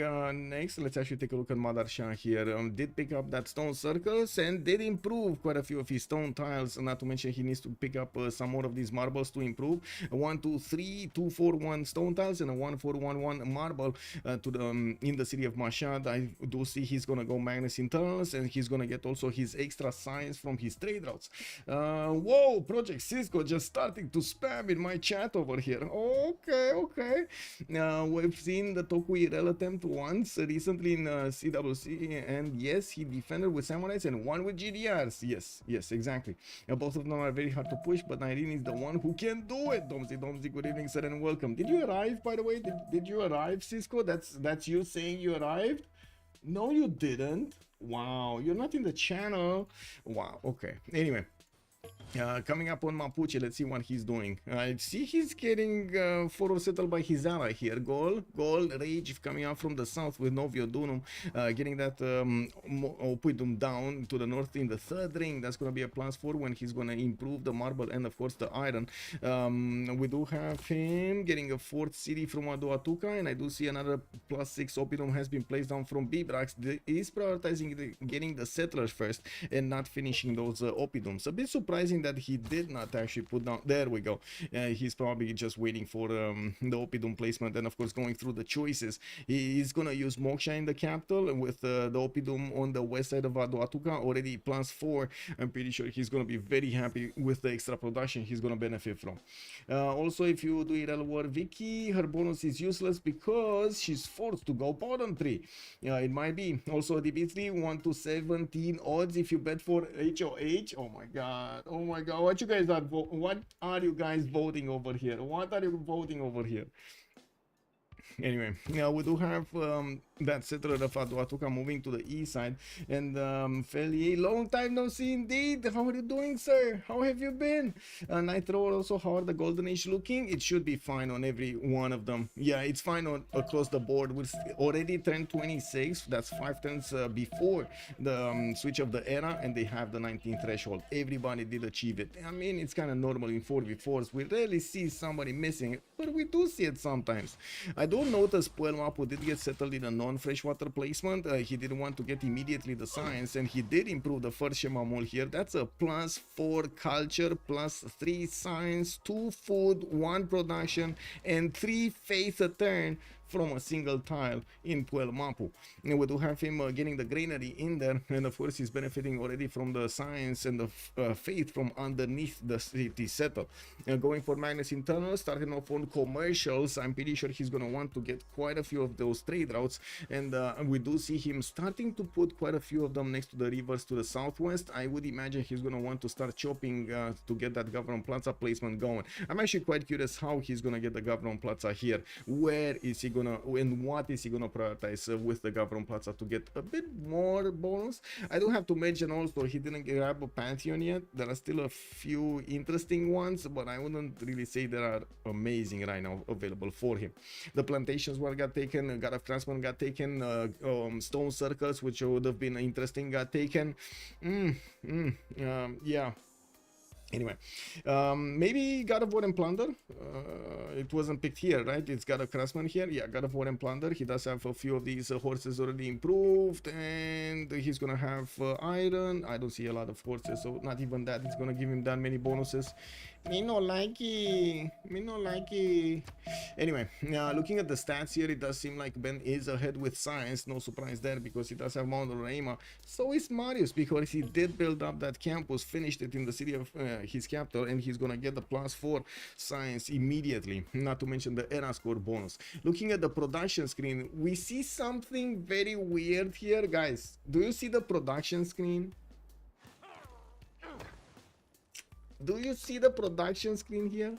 next, let's actually take a look at Madar Shah here. Did pick up that stone circles and did improve quite a few of his stone tiles. Not to mention he needs to pick up some more of these marbles to improve. 1 2 3 2 4 1 stone tiles and a 1 4 1 1 marble to the in the city of Mashhad. I do see he's gonna go Magnus internals, and he's gonna get also his extra science from his trade routes. Whoa, Project Cisco just starting to spam in my chat over here. Okay. We've seen the Tokui IRL attempt once recently in CWC, and yes, he defended with samurais and one with GDRs. Yes, exactly. Both of them are very hard to push, but Irene is the one who can do it. Domzi, good evening, sir, and welcome. Did you arrive, by the way? Did you arrive, Cisco? That's you saying you arrived? No, you didn't. Wow, you're not in the channel. Wow, okay. Anyway. Coming up on Mapuche, let's see what he's doing. I see he's getting forward settled by his ally here. Goal, Rage coming out from the south with Novio Dunum, getting that Opidum down to the north in the third ring. That's going to be a +4 when he's going to improve the marble and, of course, the iron. We do have him getting a 4th city from Aduatuca, and I do see another +6 Opidum has been placed down from Bibrax. He's prioritizing getting the settlers first and not finishing those Opidums. A bit surprising that he did not actually put down. There we go. He's probably just waiting for the Opidum placement, and of course going through the choices. He's gonna use Moksha in the capital with the Opidum on the west side of Aduatuca, already +4. I'm pretty sure he's gonna be very happy with the extra production he's gonna benefit from. Also, if you do IRL War Vicky, her bonus is useless because she's forced to go bottom 3. It might be. Also, the B3 1 to 17 odds if you bet for HOH. Oh my god. Oh my god. What are you guys voting over here? What are you voting over here? Anyway, yeah, we do have that settler of Aduatuca moving to the east side, and Feli, long time no see indeed. How are you doing, sir? How have you been? Nitro also, how are the Golden Age looking? It should be fine on every one of them. Yeah, it's fine across the board. We're already turned 26. That's 5 turns before the switch of the era, and they have the 19 threshold. Everybody did achieve it. I mean, it's kind of normal in 4v4s. We rarely see somebody missing it, but we do see it sometimes. I don't notice Puelmapu did get settled in a non-freshwater placement. He didn't want to get immediately the science, and he did improve the first Shemamul here. That's a +4 culture, +3 science, 2 food, 1 production, and 3 faith a turn from a single tile in Puelmapu. And we do have him getting the granary in there, and of course he's benefiting already from the science and the faith from underneath the city settle. Going for Magnus Internal, starting off on commercials. I'm pretty sure he's going to want to get quite a few of those trade routes, and we do see him starting to put quite a few of them next to the rivers to the southwest. I would imagine he's going to want to start chopping to get that Government Plaza placement going. I'm actually quite curious how he's going to get the Government Plaza here. Where is he and what is he gonna prioritize with the Government Plaza to get a bit more bonus? I do have to mention also he didn't grab a Pantheon yet. There are still a few interesting ones, but I wouldn't really say they are amazing right now available for him. The Plantations War got taken, God of Craftsman got taken, Stone Circles, which would have been interesting, got taken. Yeah. Anyway, maybe God of War and Plunder. It wasn't picked here, right? It's God of Craftsman here. Yeah, God of War and Plunder. He does have a few of these horses already improved, and he's gonna have iron. I don't see a lot of horses, so not even that. It's gonna give him that many bonuses. Me no like it. Me no like it. Anyway, looking at the stats here, it does seem like Ben is ahead with science. No surprise there because he does have Mount Roraima. So is Marius because he did build up that campus, finished it in the city of his capital, and he's gonna get the +4 science immediately. Not to mention the era score bonus. Looking at the production screen, we see something very weird here, guys. Do you see the production screen? Do you see the production screen here?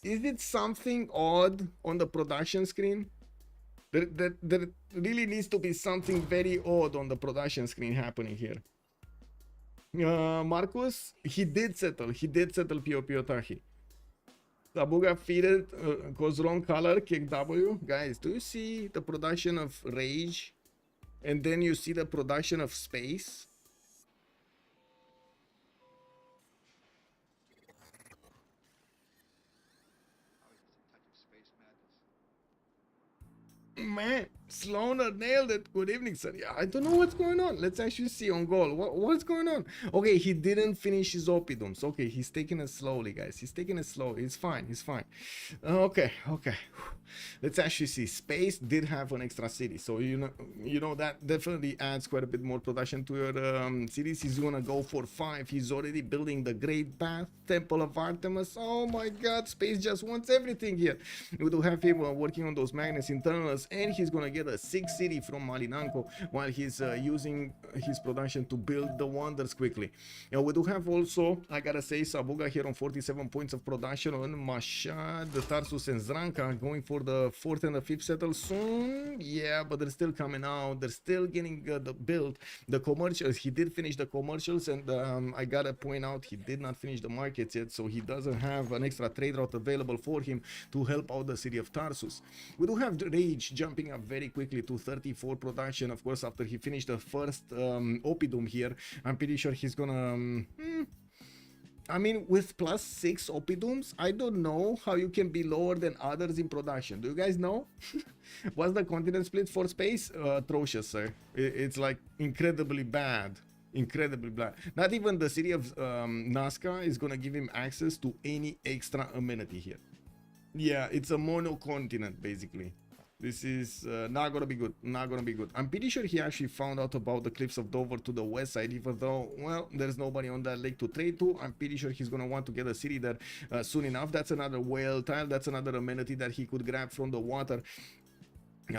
Is it something odd on the production screen? There really needs to be something very odd on the production screen happening here. Marcus, he did settle Pio Tahi. Tabuga feeded, goes wrong color, kick W. Guys, do you see the production of Rage? And then you see the production of Space? Man, Sloaner nailed it. Good evening, sir. Yeah, I don't know what's going on. Let's actually see on goal. What's going on? Okay, he didn't finish his Opidums. Okay, he's taking it slowly, guys. He's taking it slowly. It's fine. He's fine. Okay. Let's actually see. Space did have an extra city, so you know that definitely adds quite a bit more production to your cities. He's gonna go for 5. He's already building the Great Bath, Temple of Artemis. Oh my God, Space just wants everything here. We do have him working on those Magnus internals, and he's gonna get a 6th city from Malinanko while he's using his production to build the wonders quickly. We do have also, I gotta say, Sabuga here on 47 points of production on Mashad, the Tarsus and Zranka going for the 4th and the 5th settle soon. Yeah, but they're still coming out. They're still getting the build. The commercials, he did finish the commercials, and I gotta point out he did not finish the markets yet, so he doesn't have an extra trade route available for him to help out the city of Tarsus. We do have Rage jumping up very quickly to 34 production, of course, after he finished the first Opidum here. I'm pretty sure he's gonna I mean, with +6 Opidums, I don't know how you can be lower than others in production. Do you guys know? What's the continent split for Space? Atrocious, sir. It's like incredibly bad. Incredibly bad. Not even the city of Nazca is gonna give him access to any extra amenity here. Yeah, it's a mono continent basically. This is not gonna be good. Not gonna be good. I'm pretty sure he actually found out about the cliffs of Dover to the west side, even though, well, there's nobody on that lake to trade to. I'm pretty sure he's gonna want to get a city there soon enough. That's another whale tile. That's another amenity that he could grab from the water.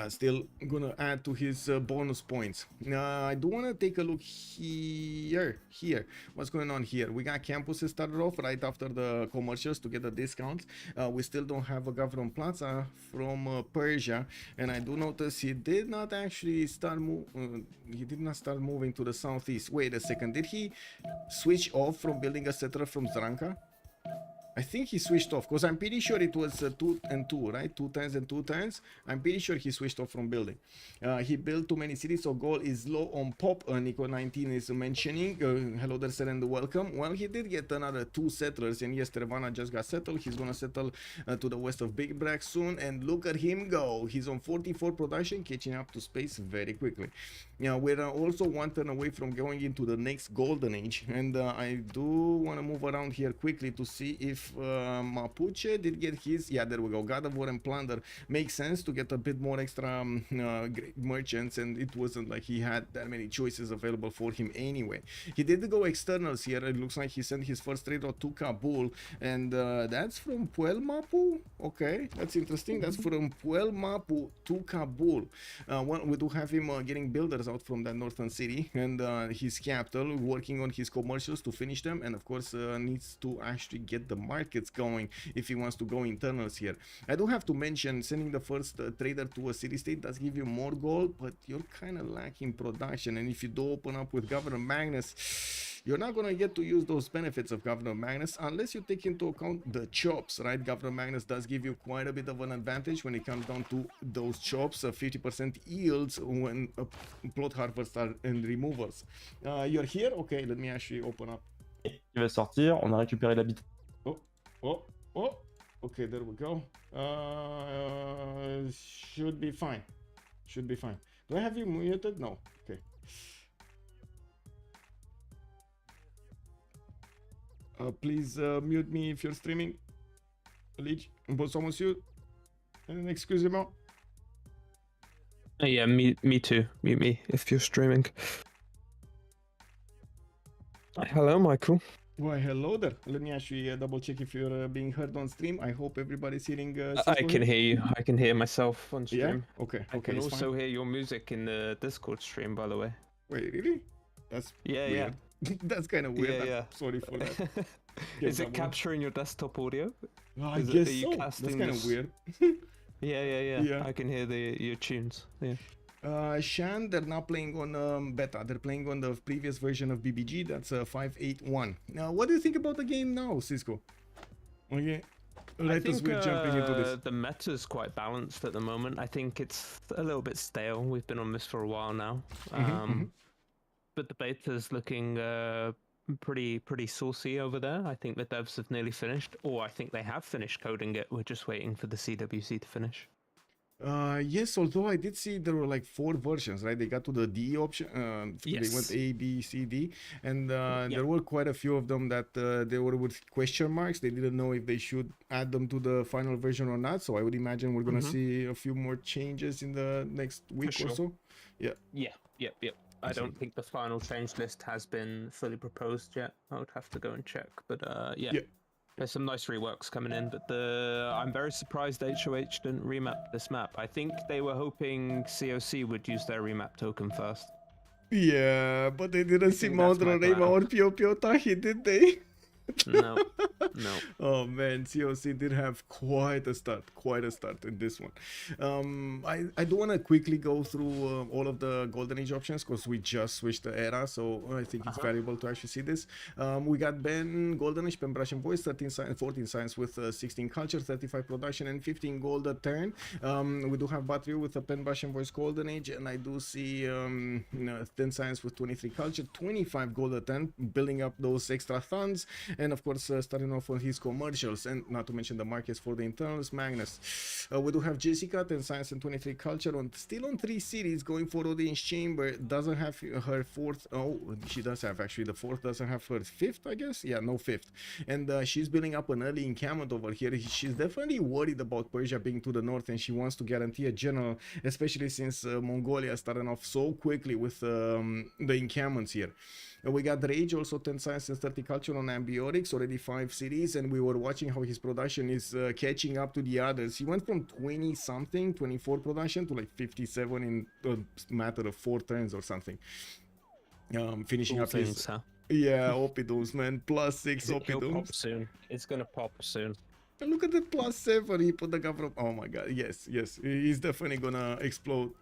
Still gonna add to his bonus points. I do want to take a look here. What's going on here? We got campuses started off right after the commercials to get the discounts. We still don't have a government plaza from Persia, and I do notice he did not actually start moving to the southeast. Wait a second, did he switch off from building a settler from Zranka? I think he switched off, because I'm pretty sure it was 2 and 2, right? 2 turns and 2 turns. I'm pretty sure he switched off from building. He built too many cities, so goal is low on pop. Nico19 is mentioning. Hello there, sir, and welcome. Well, he did get another 2 settlers, and yes, Tervana just got settled. He's gonna settle to the west of Big Brack soon, and look at him go. He's on 44 production, catching up to Space very quickly. We're also 1 turn away from going into the next golden age, and I do want to move around here quickly to see if Mapuche did get his. Yeah, there we go. God of War and Plunder makes sense to get a bit more extra merchants, and it wasn't like he had that many choices available for him anyway. He did go externals here. It looks like he sent his first trade route to Kabul, and that's from Puel Mapu. Okay, that's interesting. That's from Puel Mapu to Kabul. Well, we do have him getting builders out from that northern city, and his capital, working on his commercials to finish them, and of course needs to actually get the markets going if he wants to go internals here. I do have to mention, sending the first trader to a city state does give you more gold, but you're kind of lacking production, and if you do open up with Governor Magnus, you're not going to get to use those benefits of Governor Magnus unless you take into account the chops, right? Governor Magnus does give you quite a bit of an advantage when it comes down to those chops, 50% yields when plot harvests are and removals. You're here? Okay, let me actually open up. Il va sortir, on a récupéré l'habitat. Oh, okay, there we go. Should be fine. Do I have you muted? No. Okay. Please mute me if you're streaming. Leech, bonsoir monsieur. Excusez-moi. Yeah, me too. Mute me if you're streaming. Hello, Michael. Why, hello there. Let me actually double check if you're being heard on stream. I hope everybody's hearing. I can hear you. I can hear myself on stream. Yeah? Okay. I can also hear your music in the Discord stream, by the way. Wait, really? That's weird. Yeah. That's kind of weird. Yeah. Sorry for that. Is it capturing your desktop audio? I guess so. That's kind of weird. Yeah. I can hear your tunes. Yeah. Shan, they're not playing on beta. They're playing on the previous version of BBG. That's 5.8.1. Now, what do you think about the game now, Cisco? Okay. We're jumping into this. The meta's quite balanced at the moment. I think it's a little bit stale. We've been on this for a while now. But the beta's looking pretty saucy over there. I think the devs have nearly finished, or I think they have finished coding it. We're just waiting for the CWC to finish. Yes, although I did see there were like 4 versions, right? They got to the D option. They went Yes. A, B, C, D, and Yep. there were quite a few of them that they were with question marks. They didn't know if they should add them to the final version or not. So I would imagine we're gonna see a few more changes in the next week or sure. so. Yeah. Yeah, yep. I don't think the final change list has been fully proposed yet. I would have to go and check, but yeah. Yeah. There's some nice reworks coming in, but I'm very surprised HOH didn't remap this map. I think they were hoping COC would use their remap token first. Yeah, but they didn't see think Mount that's my Roraima plan. or Pio Pio Tahi, did they? No. Oh man, COC did have quite a start in this one. I do want to quickly go through all of the Golden Age options because we just switched the era, so I think it's valuable to actually see this. We got Ben Golden Age, Pen Brush and Voice, 13 science, 14 science with 16 culture, 35 production, and 15 gold a turn. We do have Battery with a Pen Brush and Voice Golden Age, and I do see 10 science with 23 culture, 25 gold a turn, building up those extra thuns. And of course, starting off on his commercials, and not to mention the markets for the internals. Magnus. We do have Jessica, 10 science and 23 culture, still on 3 cities, going for Audience Chamber. Doesn't have her 4th. Oh, she does have actually. The 4th doesn't have her 5th, I guess. Yeah, no 5th. And she's building up an early encampment over here. She's definitely worried about Persia being to the north, and she wants to guarantee a general, especially since Mongolia starting off so quickly with the encampments here. We got Rage, also 10 science and 30 culture on Ambiotics, already 5 cities, and we were watching how his production is catching up to the others. He went from 20 something, 24 production to like 57 in a matter of 4 turns or something. Finishing up his... Yeah, Opidums, man, +6 Opidums. Pop soon. It's gonna pop soon. And look at the +7 he put the government. Oh my god, yes, he's definitely gonna explode.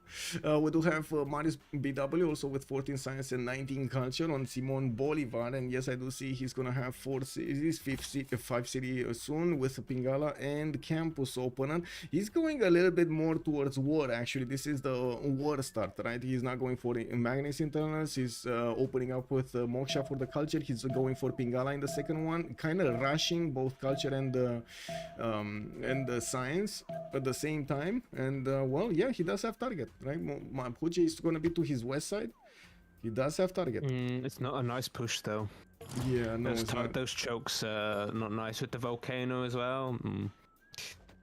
We do have Marius BW also with 14 science and 19 culture on Simon Bolivar, and yes, I do see he's gonna have 4 cities, 5 city soon with Pingala and Campus opener. He's going a little bit more towards war. Actually, this is the war start, right? He's not going for Magnus internals. He's opening up with Moksha for the culture. He's going for Pingala in the second one, kind of rushing both culture and the science at the same time. And well, yeah, he does have target, right? Mapuche is going to be to his west side. He does have target. It's not a nice push though. Yeah, no, those chokes not nice with the volcano as well.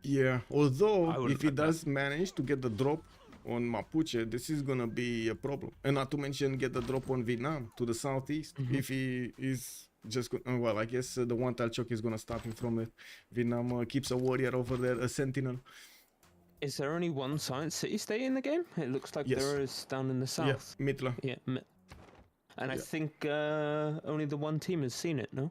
Yeah, although if he does manage to get the drop on Mapuche, this is gonna be a problem, and not to mention get the drop on Vietnam to the southeast. If he is just well, I guess the one tile choke is gonna stop him from it. Vietnam keeps a warrior over there, a sentinel. Is there only one science city state in the game? It looks like there is down in the south. Yeah, Mitla. Yeah, and I think only the one team has seen it, no?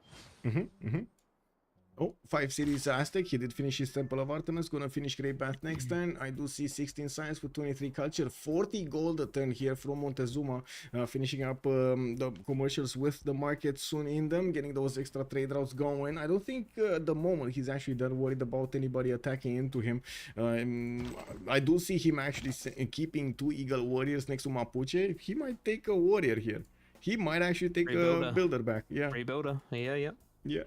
Oh, 5 cities Aztec. He did finish his Temple of Artemis. Gonna finish Great Bath next turn. I do see 16 science with 23 culture, 40 gold a turn here from Montezuma, finishing up the commercials with the market soon in them, getting those extra trade routes going. I don't think at the moment he's actually done worried about anybody attacking into him. I do see him actually keeping 2 Eagle Warriors next to Mapuche. He might take a warrior here. He might actually take a builder back. Yeah. Rebuilder. Yeah.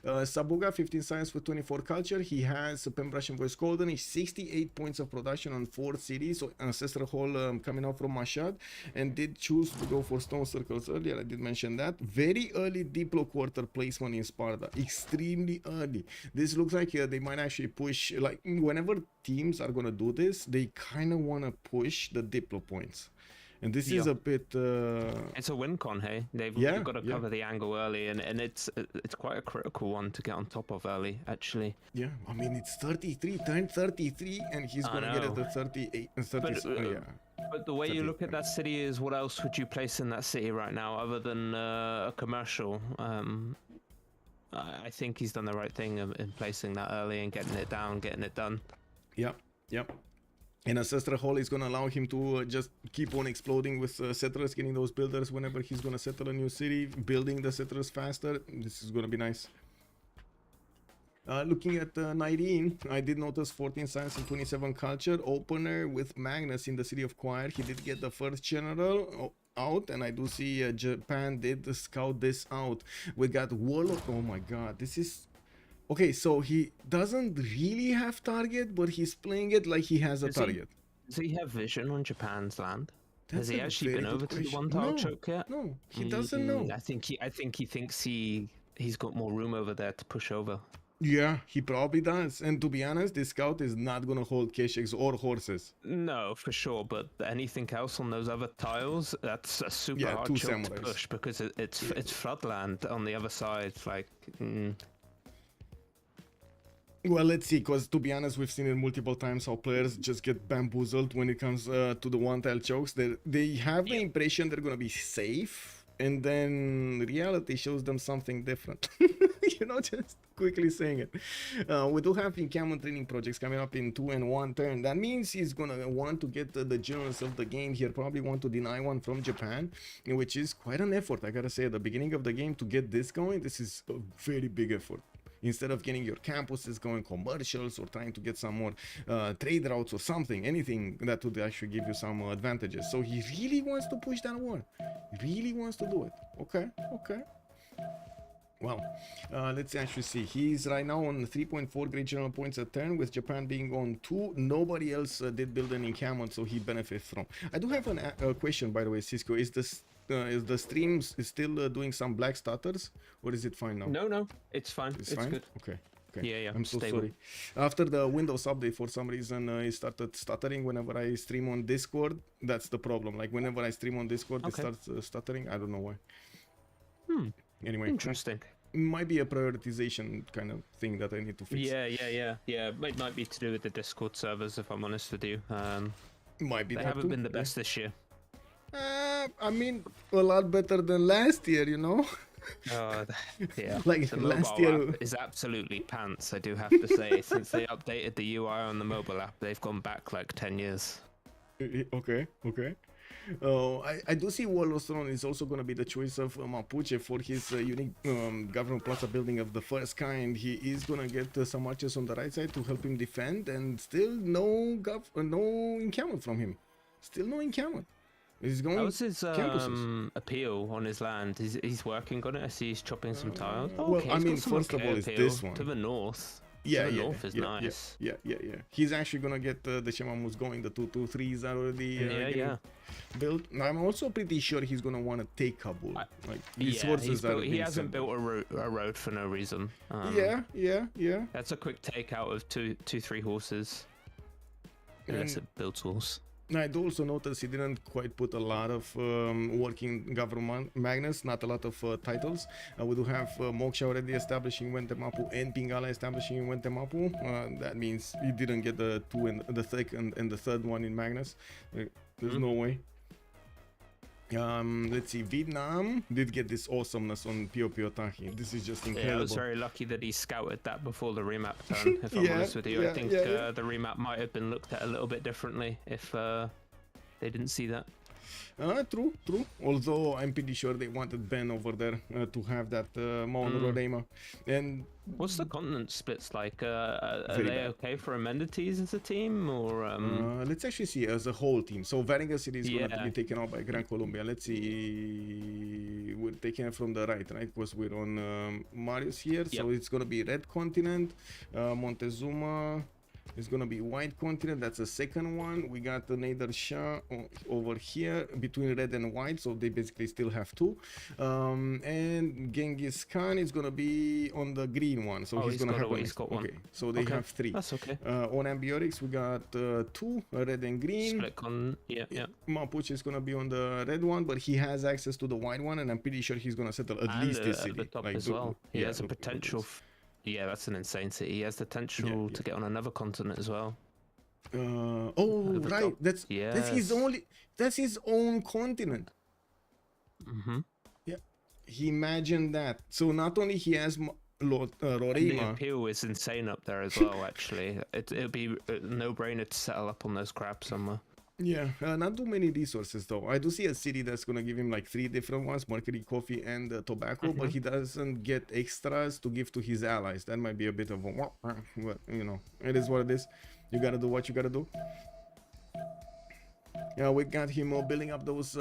Sabuga, 15 science with 24 culture. He has a Pen Brush and Voice Golden. He's 68 points of production on 4 cities. So Ancestral Hall coming out from Mashhad, and did choose to go for Stone Circles earlier. I did mention that. Very early Diplo quarter placement in Sparta. Extremely early. This looks like they might actually push, like whenever teams are gonna do this, they kind of want to push the Diplo points. And this is a bit... It's a win con, hey? They've got to cover the angle early, and it's quite a critical one to get on top of early, actually. Yeah, I mean, it's 33, turned 33, and he's going to get it to 38 and 37. But the way you look at that city is, what else would you place in that city right now, other than a commercial? I think he's done the right thing in placing that early and getting it down, getting it done. Yep. And Ancestral Hall is going to allow him to just keep on exploding with settlers, getting those builders whenever he's going to settle a new city, building the settlers faster. This is going to be nice. Looking at 19, I did notice 14 science and 27 culture. Opener with Magnus in the city of Choir. He did get the first general out, and I do see Japan did scout this out. We got Warlock. Oh my god, this is... Okay, so he doesn't really have target, but he's playing it like he has a target. Does he have vision on Japan's land? That's Has he a actually very been good over to the question. one tile No, choke yet? no, he doesn't know. I think he thinks he's got more room over there to push over. Yeah, he probably does. And to be honest, this scout is not gonna hold Keshiks or horses. No, for sure. But anything else on those other tiles, that's a super Yeah, hard two choke to samurais. push because it's floodland on the other side. Like, Well, let's see, because to be honest, we've seen it multiple times how players just get bamboozled when it comes to the one-tile chokes. They have the impression they're gonna be safe, and then reality shows them something different. You know, just quickly saying it. We do have encampment training projects coming up in 2 and 1 turn. That means he's gonna want to get the generals of the game here, probably want to deny one from Japan, which is quite an effort. I gotta say, at the beginning of the game to get this going, this is a very big effort. Instead of getting your campuses going commercials or trying to get some more trade routes or something, anything that would actually give you some advantages. So he really wants to push that war. He really wants to do it. Okay, okay. Well, let's actually see. He's right now on 3.4 great general points a turn, with Japan being on 2. Nobody else did build an encampment, so he benefits from. I do have a question, by the way, Cisco. Is the stream still doing some black stutters, or is it fine now? no, it's fine. It's fine? good. Okay. Yeah. I'm so stable. sorry. After the Windows update, for some reason, it started stuttering whenever I stream on Discord. That's the problem. Like, whenever I stream on Discord, it starts stuttering. I don't know why. Anyway. Interesting. Might be a prioritization kind of thing that I need to fix. Yeah. It might be to do with the Discord servers, if I'm honest with you. Might be They that haven't too. been the best this year. I mean, a lot better than last year, you know? Yeah. Like The last mobile year. app is absolutely pants, I do have to say. Since they updated the UI on the mobile app, they've gone back like 10 years. Okay. I do see Warlord's Throne is also going to be the choice of Mapuche for his unique government plaza building of the first kind. He is going to get some archers on the right side to help him defend, and still no encampment from him. Still no encampment. He's going. How's his appeal on his land? He's working on it. I see he's chopping some tiles. Well, Okay, I he's got mean, some first of okay all, it's appeal this one. to the north. Yeah, to the yeah, north is nice. Yeah. He's actually gonna get the Shemamus going. The 2-2-3s are already built. I'm also pretty sure he's gonna want to take Kabul. Like his forces are. He hasn't built a road for no reason. Yeah. That's a quick take out of two, 3 horses. Unless it builds horse. I do also notice he didn't quite put a lot of working government magnets, not a lot of titles. We do have Moksha already establishing Wentemapu and Pingala establishing Wentemapu. That means he didn't get the 2 and the second and the third one in Magnus. There's no way. Let's see, Vietnam did get this awesomeness on Pio Tahi. This is just incredible. Yeah, I was very lucky that he scouted that before the remap turn, if I'm honest with you. I think the remap might have been looked at a little bit differently if they didn't see that. True. Although I'm pretty sure they wanted Ben over there to have that Mount Roraima. And what's the continent splits like? Are they bad. okay for amenities as a team, or? Let's actually see as a whole team. So Varinga City is going to be taken out by Gran Colombia. Let's see. We're taking it from the right? Because we're on Marius here. So it's going to be Red Continent, Montezuma. It's gonna be White Continent. That's the second one. We got the Nader Shah over here between red and white, so they basically still have 2. And Genghis Khan is gonna be on the green one, so he's gonna have one. He's got one. Okay, so they have 3. That's okay. On Ambiorix, we got 2, red and green. Split con, yeah. Mapuche is gonna be on the red one, but he has access to the white one, and I'm pretty sure he's gonna settle at least this city. At the top as well. He has a potential. Yeah, that's an insane city. He has the potential to get on another continent as well. Right. That's his own continent. Yeah. He imagined that. So not only he has Roraima. The appeal is insane up there as well. Actually, it'll be a no-brainer to settle up on those crabs somewhere. Yeah, not too many resources though. I do see a city that's gonna give him like 3 different ones: mercury, coffee, and tobacco. But he doesn't get extras to give to his allies. That might be a bit of a, but you know, it is what it is. You gotta do what you gotta do. We got him building up those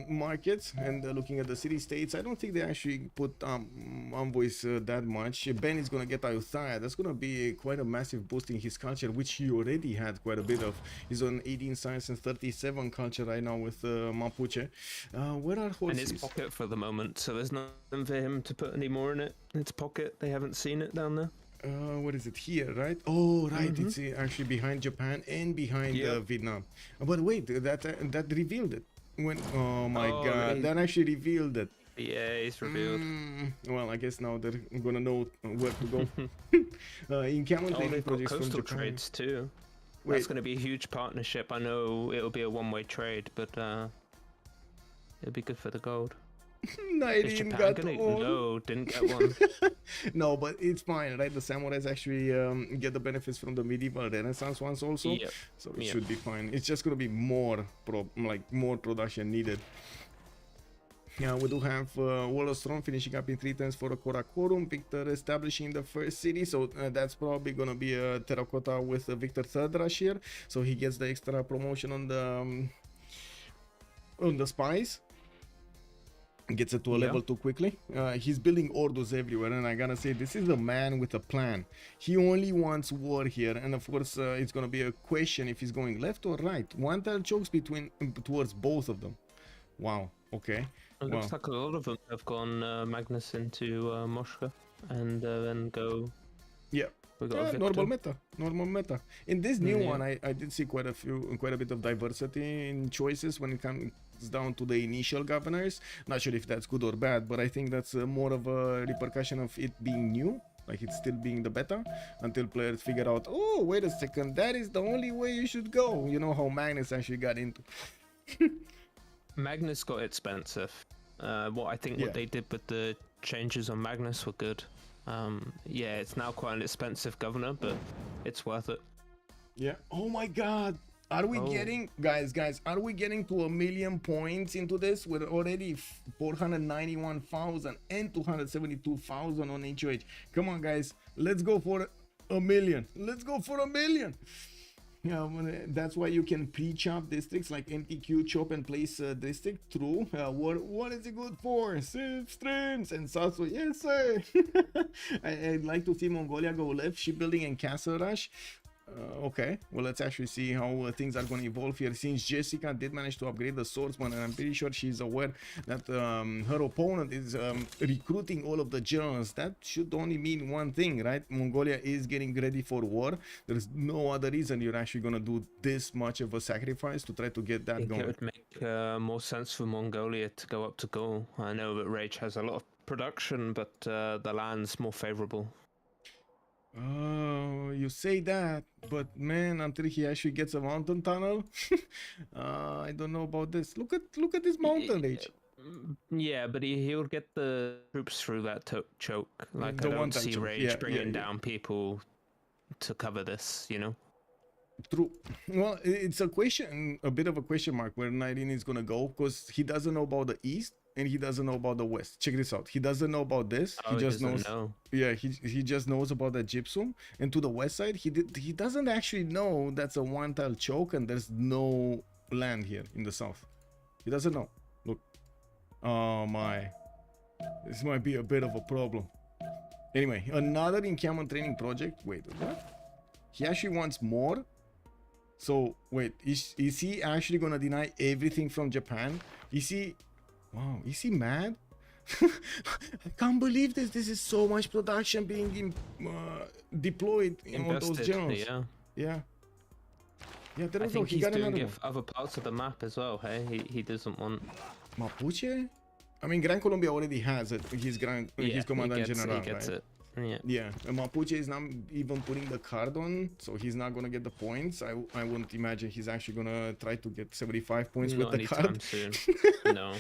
markets and looking at the city states. I don't think they actually put envoys that much. Ben is gonna get Ayutthaya. That's gonna be quite a massive boost in his culture, which he already had quite a bit of. He's on 18 science and 37 culture right now with Mapuche. Where are horses? And it's pocket for the moment, so there's nothing for him to put any more in it. It's pocket. They haven't seen it down there. What is it here, right? Oh, right. It's actually behind Japan and behind Vietnam. But wait, that revealed it. When oh my god, that actually revealed it. Yeah, it's revealed. Well, I guess now they're gonna know where to go. In camel training they've got projects from coastal Japan. trades too. Wait. That's going to be a huge partnership. I know it'll be a one-way trade, but it'll be good for the gold. Is Naidin Japan got gonna? all. No, didn't get one. No, but it's fine, right? The samurais actually get the benefits from the medieval Renaissance ones also, Yep. so it should be fine. It's just gonna be more more production needed. Yeah, we do have Wolostrom finishing up in 3 turns for a Karakorum, Victor establishing the first city, so that's probably gonna be a terracotta with Victor third rush here, so he gets the extra promotion on the spies. Gets it to a level 2 quickly. He's building orders everywhere, and I gotta say, this is a man with a plan. He only wants war here, and of course it's gonna be a question if he's going left or right. One tile chokes towards both of them. Wow, okay. It looks like a lot of them have gone Magnus into Moshka, and then go. Yeah. We got normal meta. In this new one, I did see quite a bit of diversity in choices when it comes down to the initial governors. Not sure if that's good or bad, but I think that's more of a repercussion of it being new, like it's still being the beta, until players figure out, oh, wait a second, that is the only way you should go. You know how Magnus actually got into. Magnus got expensive. What they did with the changes on Magnus were good. Yeah, it's now quite an expensive governor, but it's worth it. Yeah. Oh my god. Are we getting, guys, are we getting to 1 million points into this? We're already 491,000 and 272,000 on HOH. Come on, guys. Let's go for 1 million. Let's go for 1 million. Yeah, that's why you can pre-chop districts like MTQ, chop and place district through. What is it good for? Civ streams and Sasso. Yes, sir. I'd like to see Mongolia go left, shipbuilding and castle rush. Okay, well, let's actually see how things are going to evolve here, since Jessica did manage to upgrade the swordsman, and I'm pretty sure she's aware that her opponent is recruiting all of the generals. That should only mean one thing, right? Mongolia is getting ready for war. There's no other reason you're actually going to do this much of a sacrifice to try to get that going. It would make more sense for Mongolia to go up to Gaul. I know that Rage has a lot of production, but the land's more favorable. Oh, you say that, but man, until he actually gets a mountain tunnel, I don't know about this. Look at this mountain Rage. Yeah, but he'll get the troops through that choke. Like, The I don't one-time see choke. Rage Yeah, bringing yeah. down people to cover this, you know? True. Well, it's a question, a bit of a question mark where Naidin is gonna go, because he doesn't know about the east and he doesn't know about the west. Check this out. He doesn't know about this. Oh, he just knows. know. Yeah, he just knows about the gypsum. And to the west side, he doesn't actually know that's a one tile choke and there's no land here in the south. He doesn't know. Look. Oh my. This might be a bit of a problem. Anyway, another encampment training project. Wait, what? He actually wants more. So wait, is he actually gonna deny everything from Japan? Is he? Wow, is he mad? I can't believe this. This is so much production being deployed on those generals. Yeah. There I we go. think He he's got doing another it one. for other parts of the map as well. Hey, he doesn't want. Mapuche? I mean, Gran Colombia already has it. His commandant general, he gets right? it. Yeah. Yeah, and Mapuche is not even putting the card on, so he's not gonna get the points. I wouldn't imagine he's actually gonna try to get 75 points Not with the card. soon. No.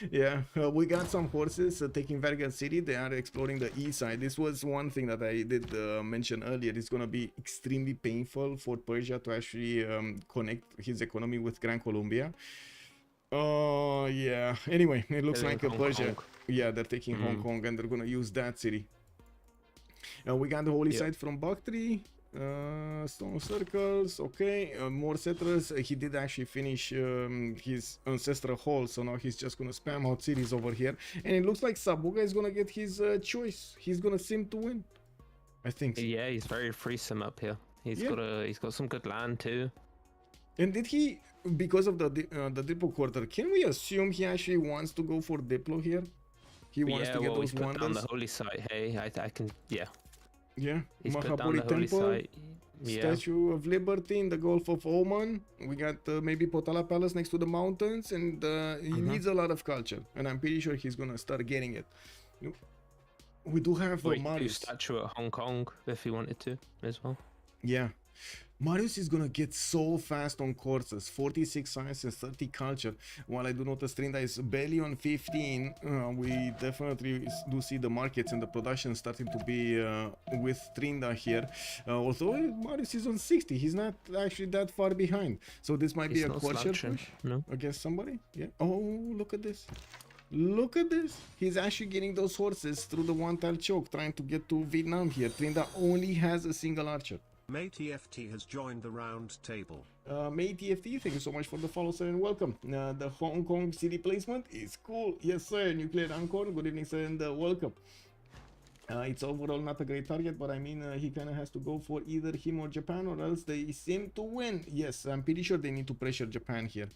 Yeah, we got some horses taking Vergan City. They are exploring the east side. This was one thing that I did mention earlier. It's gonna be extremely painful for Persia to actually connect his economy with Gran Colombia. Oh yeah. Anyway, it looks like Persia. Yeah, they're taking Hong Kong and they're gonna use that city. We got the holy site from Bakhtri. Stone circles, okay. More settlers. He did actually finish his ancestral hall, so now he's just gonna spam out cities over here. And it looks like Sabuga is gonna get his choice. He's gonna sim to win. I think so. Yeah, he's very free sim up here. He's got some good land too. And did he, because of the Diplo quarter, can we assume he actually wants to go for Diplo here? He wants to get those he's put down wonders. the holy site. Hey, I can, yeah. Yeah, He's put down Mahapuri the holy Temple, site. Yeah. Statue of Liberty in the Gulf of Oman. We got maybe Potala Palace next to the mountains, and he needs a lot of culture. And I'm pretty sure he's gonna start getting it. We do have Or he could do Marius. statue at Hong Kong if he wanted to as well. Yeah. Marius is gonna get so fast on courses, 46 science and 30 culture. While I do notice Trinda is barely on 15, we definitely do see the markets and the production starting to be with Trinda here. Although Marius is on 60, he's not actually that far behind. So this might be a course push against somebody. Yeah. Oh, look at this. Look at this. He's actually getting those horses through the one tile choke, trying to get to Vietnam here. Trinda only has a single archer. MayTFT has joined the round table. MayTFT, thank you so much for the follow, sir, and welcome. The Hong Kong city placement is cool. Yes, sir. Nuclear Anchor, good evening, sir, and welcome. It's overall not a great target, but I mean, he kind of has to go for either him or Japan, or else they seem to win. Yes, I'm pretty sure they need to pressure Japan here.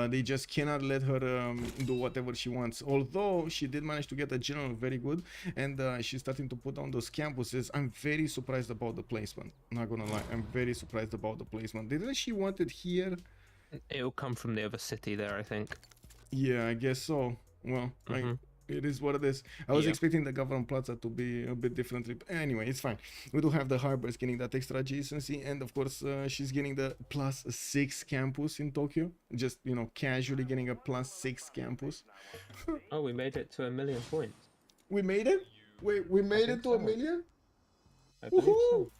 They just cannot let her do whatever she wants. Although she did manage to get a general very good, and she's starting to put down those campuses. I'm very surprised about the placement. Not gonna lie, I'm very surprised about the placement. Didn't she want it here? It'll come from the other city there, I think. Yeah, I guess so. Well, it is what it is. I was expecting the government plaza to be a bit differently. Anyway, it's fine. We do have the harbors getting that extra adjacency, and of course, she's getting the +6 campus in Tokyo. Just, you know, casually getting a +6 campus. Oh, we made it to 1 million points. We made it? Wait, we made it to 1 million? I believe so.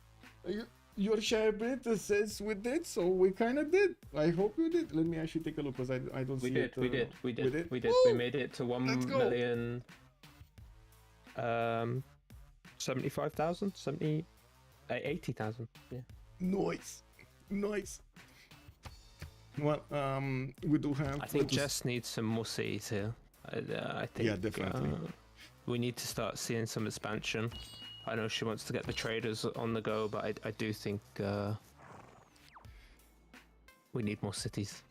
Your share bit says we did, so we kind of did. I hope you did. Let me actually take a look, because I don't see it. We did. We made it to 1,000,000. 75,000, 80,000. Yeah. Nice. Well, we do have. I think Jess needs some more cities here. I think. Yeah, definitely. We need to start seeing some expansion. I know she wants to get the traders on the go, but I do think we need more cities.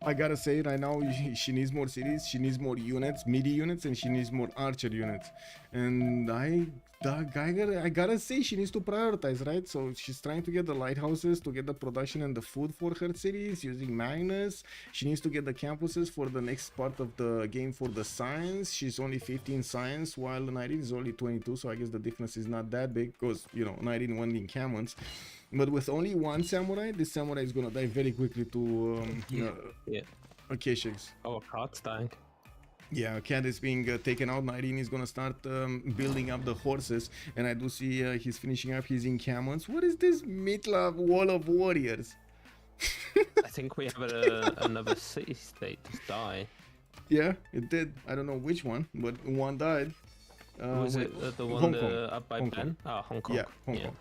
I gotta say right now, she needs more cities, she needs more units, midi units, and she needs more archer units. And I gotta say, she needs to prioritize, right? So she's trying to get the lighthouses to get the production and the food for her cities using Magnus. She needs to get the campuses for the next part of the game for the science. She's only 15 science, while 19 is only 22, so I guess the difference is not that big, because, you know, 19 won in Camons. But with only one samurai, this samurai is gonna die very quickly to Akeshix. Oh, a card's dying. Yeah, a cat is being taken out. 19 is gonna start building up the horses, and I do see he's finishing up his encampments. What is this Mitla Wall of Warriors? I think we have another city state to die. Yeah, it did. I don't know which one, but one died. Was it the one up by Ben? Oh, Hong Kong. Yeah, Hong Kong.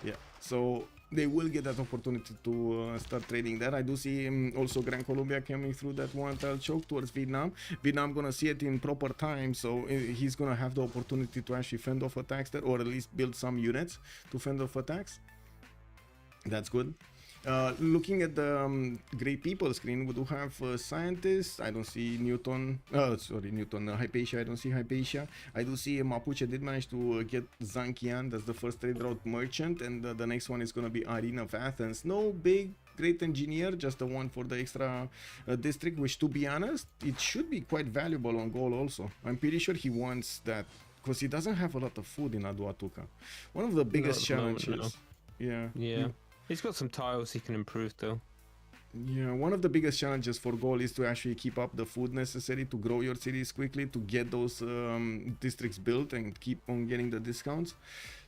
Yeah, so they will get that opportunity to start trading there. I do see also Gran Colombia coming through that one tile choke towards Vietnam. Vietnam gonna see it in proper time, so he's gonna have the opportunity to actually fend off attacks there, or at least build some units to fend off attacks. That's good. Looking at the Great People screen, we do have scientists. I don't see Newton. Hypatia. I don't see Hypatia. I do see Mapuche did manage to get Zankian. That's the first trade route merchant, and the next one is going to be Arena of Athens. No big great engineer, just the one for the extra district, which, to be honest, it should be quite valuable on goal also. I'm pretty sure he wants that, because he doesn't have a lot of food in Aduatuca. One of the biggest challenges. Yeah. He's got some tiles he can improve though. Yeah, one of the biggest challenges for goal is to actually keep up the food necessary to grow your cities quickly, to get those districts built and keep on getting the discounts.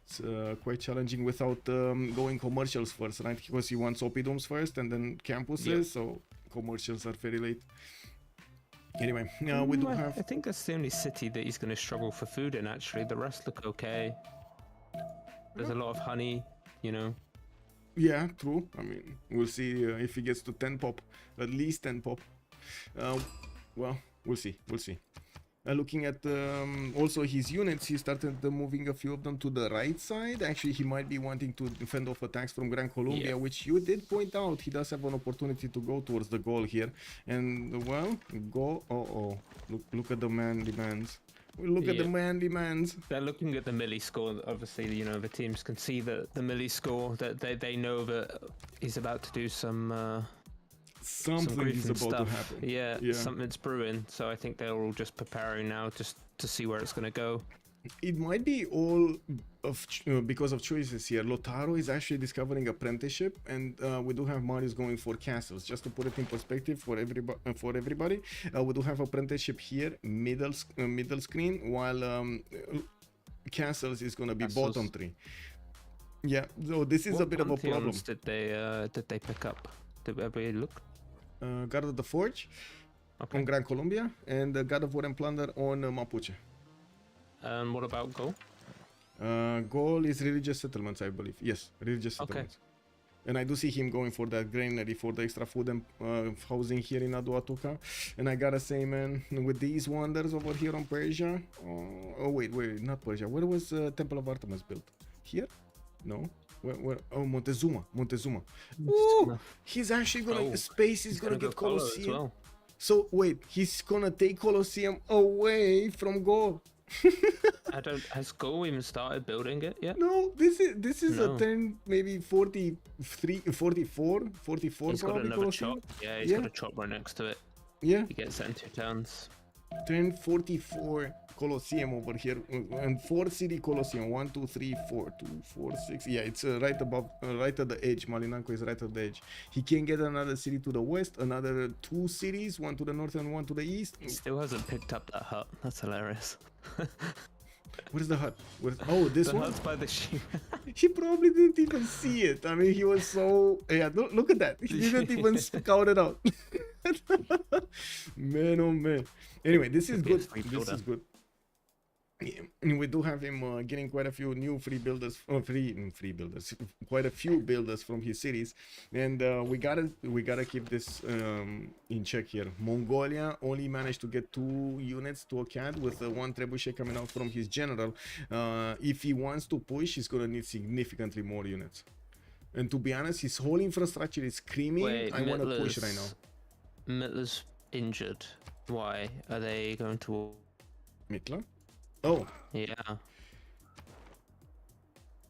It's quite challenging without going commercials first, right? Because he wants oppidums first and then campuses, so commercials are very late. Anyway, we do have... I think that's the only city that he's going to struggle for food in, actually. The rest look okay. There's a lot of honey, you know. Yeah, true. I mean, we'll see if he gets to 10 pop, at least 10 pop. Well, we'll see. We'll see. Looking at also his units, he started moving a few of them to the right side. Actually, he might be wanting to defend off attacks from Gran Colombia, which you did point out. He does have an opportunity to go towards the goal here. And, well, go... Look at the man demands. Look at the man demands. They're looking at the melee score. Obviously, you know, the teams can see the melee score. That they know that he's about to do some something is about to happen. Yeah, something's brewing. So I think they're all just preparing now, just to see where it's gonna go. It might be all of because of choices here. Lotaro is actually discovering apprenticeship, and we do have Marius going for castles. Just to put it in perspective for everybody, we do have apprenticeship here, middle screen, while castles is gonna be bottom three. Yeah, so this is a bit of a problem. Did they pick up? Did everybody look? God of the Forge on Gran Colombia, and God of War and Plunder on Mapuche. And what about goal? Goal is religious settlements, I believe. Yes, religious settlements. And I do see him going for that granary for the extra food and housing here in Aduatuca. And I gotta say, man, with these wonders over here on Persia. Oh wait, not Persia. Where was Temple of Artemis built? Here? No. Where? Oh, Montezuma. Ooh, he's actually gonna space is gonna get Colosseum. Well. So wait, he's gonna take Colosseum away from Go. Has Go even started building it yet? No, this is a turn maybe 44 he's got another Colosseum. chop. Yeah, he's got a chop right next to it. Yeah. He gets it in 2 turns. Turn 44 Colosseum over here, and 4 city Colosseum. 1, 2, 3, 4, 2, 4, 6. Yeah, it's right above, right at the edge. Malinanko is right at the edge. He can get another city to the west, another 2 cities, 1 to the north and 1 to the east. He still hasn't picked up that hut. That's hilarious. Where's the hut? Oh, this the one? hut's by the sheep. He probably didn't even see it. I mean, he was so... Yeah, look at that. He didn't even scout it out. Man, oh man. Anyway, this is good. This is good. Yeah, we do have him getting quite a few new free builders, free builders, quite a few builders from his cities, and we gotta keep this in check here. Mongolia only managed to get 2 units to a CAD with 1 trebuchet coming out from his general. If he wants to push, he's gonna need significantly more units. And to be honest, his whole infrastructure is screaming. Wait, I want to push right now. Mittler's injured. Why are they going to? Mittler? Oh. Yeah.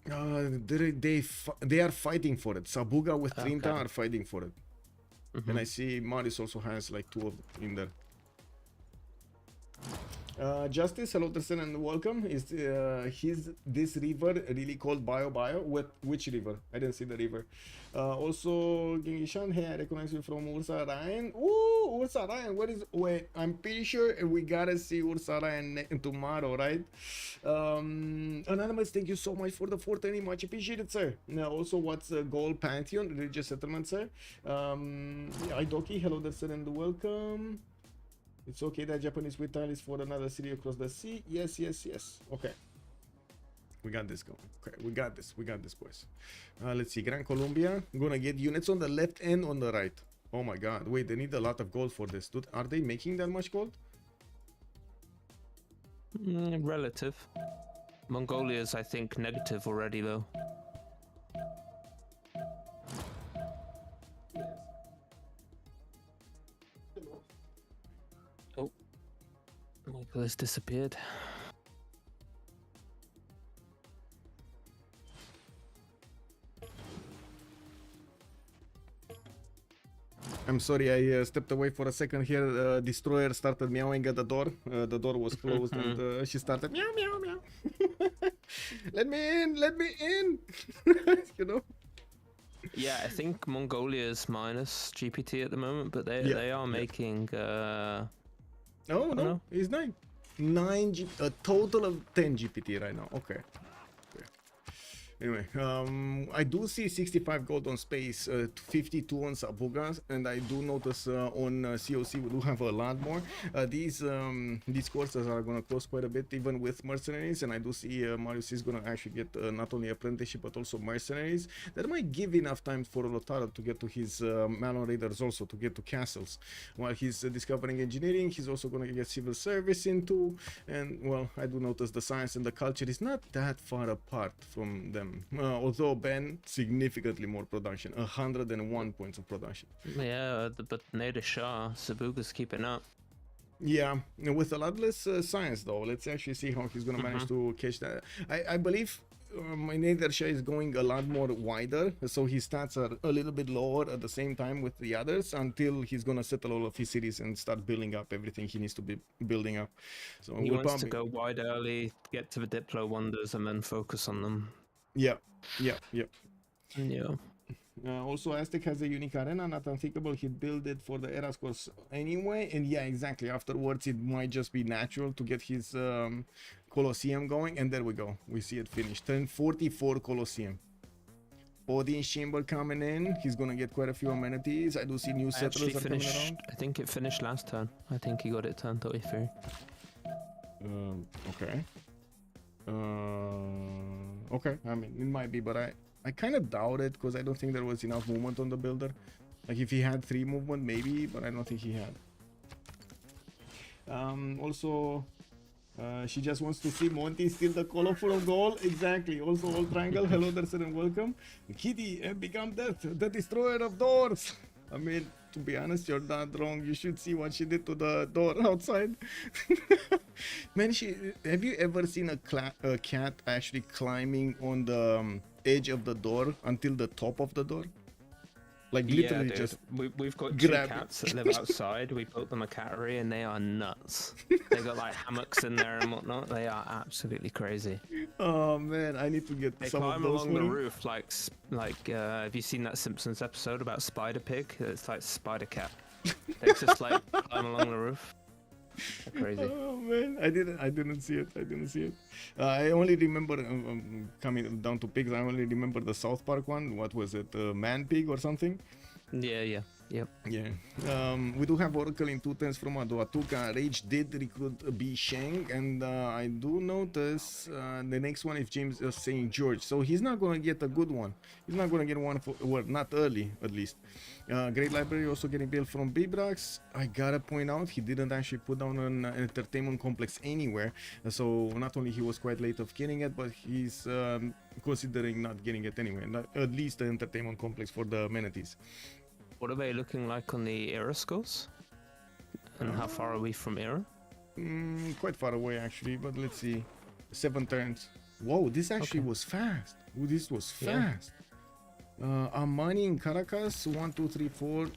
They are fighting for it. Sabuga with Trinta are fighting for it. And I see Marius also has like 2 of them in there. Justice, hello Tristan and welcome. Is this river really called Bio? Which river? I didn't see the river. Also Gengishan, hey, I recognize you from Ursa Ryan. Ooh, Ursa Ryan, wait, I'm pretty sure we gotta see Ursa Ryan tomorrow, right? Anonymous, thank you so much for the 420, much appreciated, sir. Also, what's Gold Pantheon, religious settlement, sir? Idoki, hello Tristan and welcome. It's okay that Japanese with tile is for another city across the sea. Yes. Okay. We got this going. Okay, we got this, boys. Let's see. Gran Colombia. I'm gonna get units on the left and on the right. Oh my god. Wait, they need a lot of gold for this. Dude, are they making that much gold? Relative. Mongolia's, I think, negative already, though. Oh. Michael has disappeared. I'm sorry, I stepped away for a second here. Destroyer started meowing at the door. The door was closed and she started meow. Let me in. You know? Yeah, I think Mongolia's minus GPT at the moment, but they are making. Oh no, it's 9. A total of 10 GPT right now. Okay. Anyway, I do see 65 gold on space, 52 on Sabugas, and I do notice on COC we do have a lot more. These courses are gonna cost quite a bit, even with mercenaries, and I do see Marius is gonna actually get not only apprenticeship but also mercenaries. That might give enough time for Lotaro to get to his Malon Raiders, also to get to castles. While he's discovering engineering, he's also gonna get civil service into, and well, I do notice the science and the culture is not that far apart from them. Although Ben, significantly more production, 101 points of production. Yeah, but Nader Shah, Sabuga's keeping up. Yeah, with a lot less science though. Let's actually see how he's gonna manage to catch that. I believe my Nader Shah is going a lot more wider, so his stats are a little bit lower at the same time with the others until he's gonna settle all of his cities and start building up everything he needs to be building up. So He wants to go wide early, get to the Diplo wonders, and then focus on them. Yeah. Also, Aztec has a unique arena, not unthinkable. He'd build it for the Eras course anyway, and yeah, exactly. Afterwards, it might just be natural to get his Colosseum going, and there we go. We see it finished. 1044 Colosseum. Audience chamber coming in. He's gonna get quite a few amenities. I do see new settlers are coming around. I think it finished last turn. I think he got it turn 33. Okay. Okay, I mean, it might be, but I kind of doubt it because I don't think there was enough movement on the builder. Like if he had 3 movement, maybe, but I don't think he had. Also, she just wants to see Monty steal the colorful of goal. Exactly. Also, all triangle. Hello there, sir, and welcome. Kitty and become death, the destroyer of doors. I mean, to be honest, you're not wrong. You should see what she did to the door outside. Man, have you ever seen a cat actually climbing on the edge of the door until the top of the door? Like literally, yeah, just we've got 2 cats that live outside. We built them a cattery and they are nuts. They got like hammocks in there and whatnot. They are absolutely crazy. Oh man, I need to get They some of climb those along the for roof like have you seen that Simpsons episode about Spider Pig? It's like Spider Cat. They just like climb along the roof. They're crazy. Oh man, I didn't see it. I only remember coming down to pigs. I only remember the South Park one. What was it, Man Pig or something? Yeah. We do have Oracle in 2 turns from Aduatuca. Rage did recruit B Sheng, and I do notice the next one is James St. George, so he's not going to get a good one. He's not going to get one for, well, not early at least. Great Library also getting built from Bibrax. I gotta point out he didn't actually put down an entertainment complex anywhere, so not only he was quite late of getting it, but he's considering not getting it anyway. At least the entertainment complex for the amenities. What are they looking like on the era scores? And how far are we from era? Quite far away actually, but let's see. 7 turns. Whoa, this actually was fast. Ooh, this was fast. Amani in Caracas, 1, 2, 3, 4,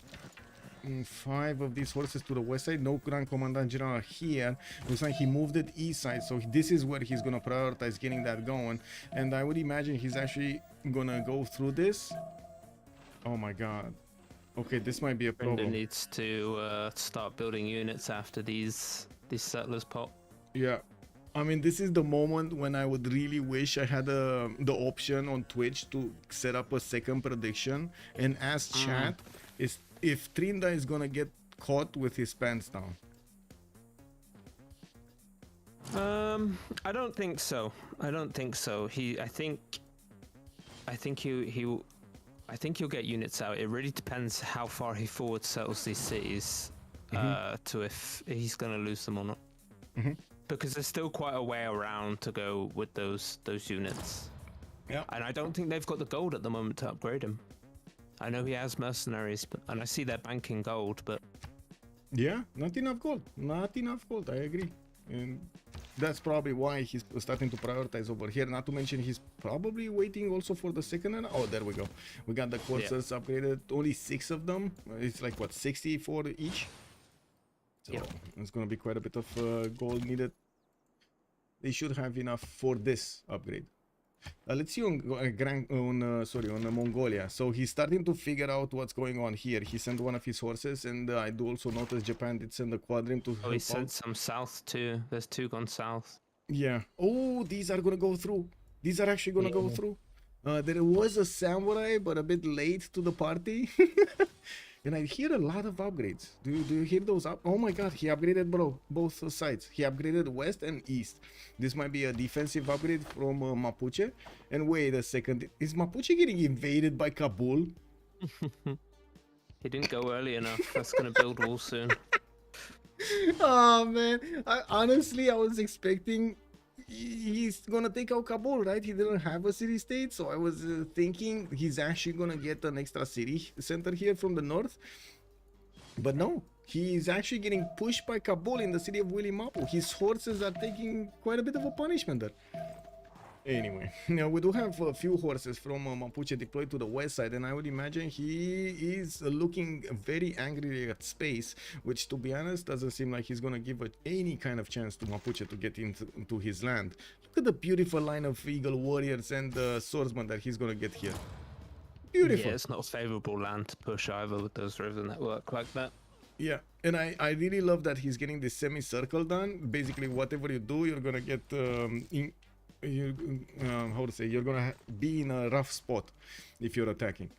5 of these horses to the west side. No Grand Commandant General here. Looks like he moved it east side, so this is where he's gonna prioritize getting that going. And I would imagine he's actually gonna go through this. Oh my god. Okay, this might be a problem. Brendan needs to start building units after these settlers pop. Yeah. I mean, this is the moment when I would really wish I had the option on Twitch to set up a second prediction and ask chat is if Trinda is gonna get caught with his pants down. I don't think so. I think he'll get units out. It really depends how far he forward settles these cities to if he's going to lose them or not. Because there's still quite a way around to go with those units. Yeah. And I don't think they've got the gold at the moment to upgrade him. I know he has mercenaries, and I see they're banking gold, but... Yeah, not enough gold. Not enough gold, I agree. And that's probably why he's starting to prioritize over here. Not to mention he's probably waiting also for the second one. Oh, there we go. We got the coursers upgraded. Only 6 of them. It's like what, 64 each? So it's gonna be quite a bit of gold needed. They should have enough for this upgrade. Let's see on Mongolia. So he's starting to figure out what's going on here. He sent one of his horses, and I do also notice Japan did send a quadrim to help he sent some south too. There's 2 gone south. Yeah. Oh, these are gonna go through. These are actually gonna go through. There was a samurai, but a bit late to the party. And I hear a lot of upgrades. Do you hear those up? Oh my god, he upgraded, bro, both sides. He upgraded west and east. This might be a defensive upgrade from Mapuche. And wait a second, is Mapuche getting invaded by Kabul? He didn't go early enough. That's gonna build wall soon. Oh man, honestly I was expecting he's gonna take out Kabul, right? He didn't have a city state, so I was thinking he's actually gonna get an extra city center here from the north. But no, he's actually getting pushed by Kabul in the city of Willy Mapu. His horses are taking quite a bit of a punishment there. Anyway, now we do have a few horses from Mapuche deployed to the west side, and I would imagine he is looking very angry at space, which to be honest doesn't seem like he's gonna give any kind of chance to Mapuche to get into his land. Look at the beautiful line of eagle warriors and swordsmen that he's gonna get here. Beautiful. Yeah, it's not a favorable land to push either with those river network like that. Yeah, and I really love that he's getting this semicircle done. Basically, whatever you do, you're gonna get how to say, you're gonna be in a rough spot if you're attacking.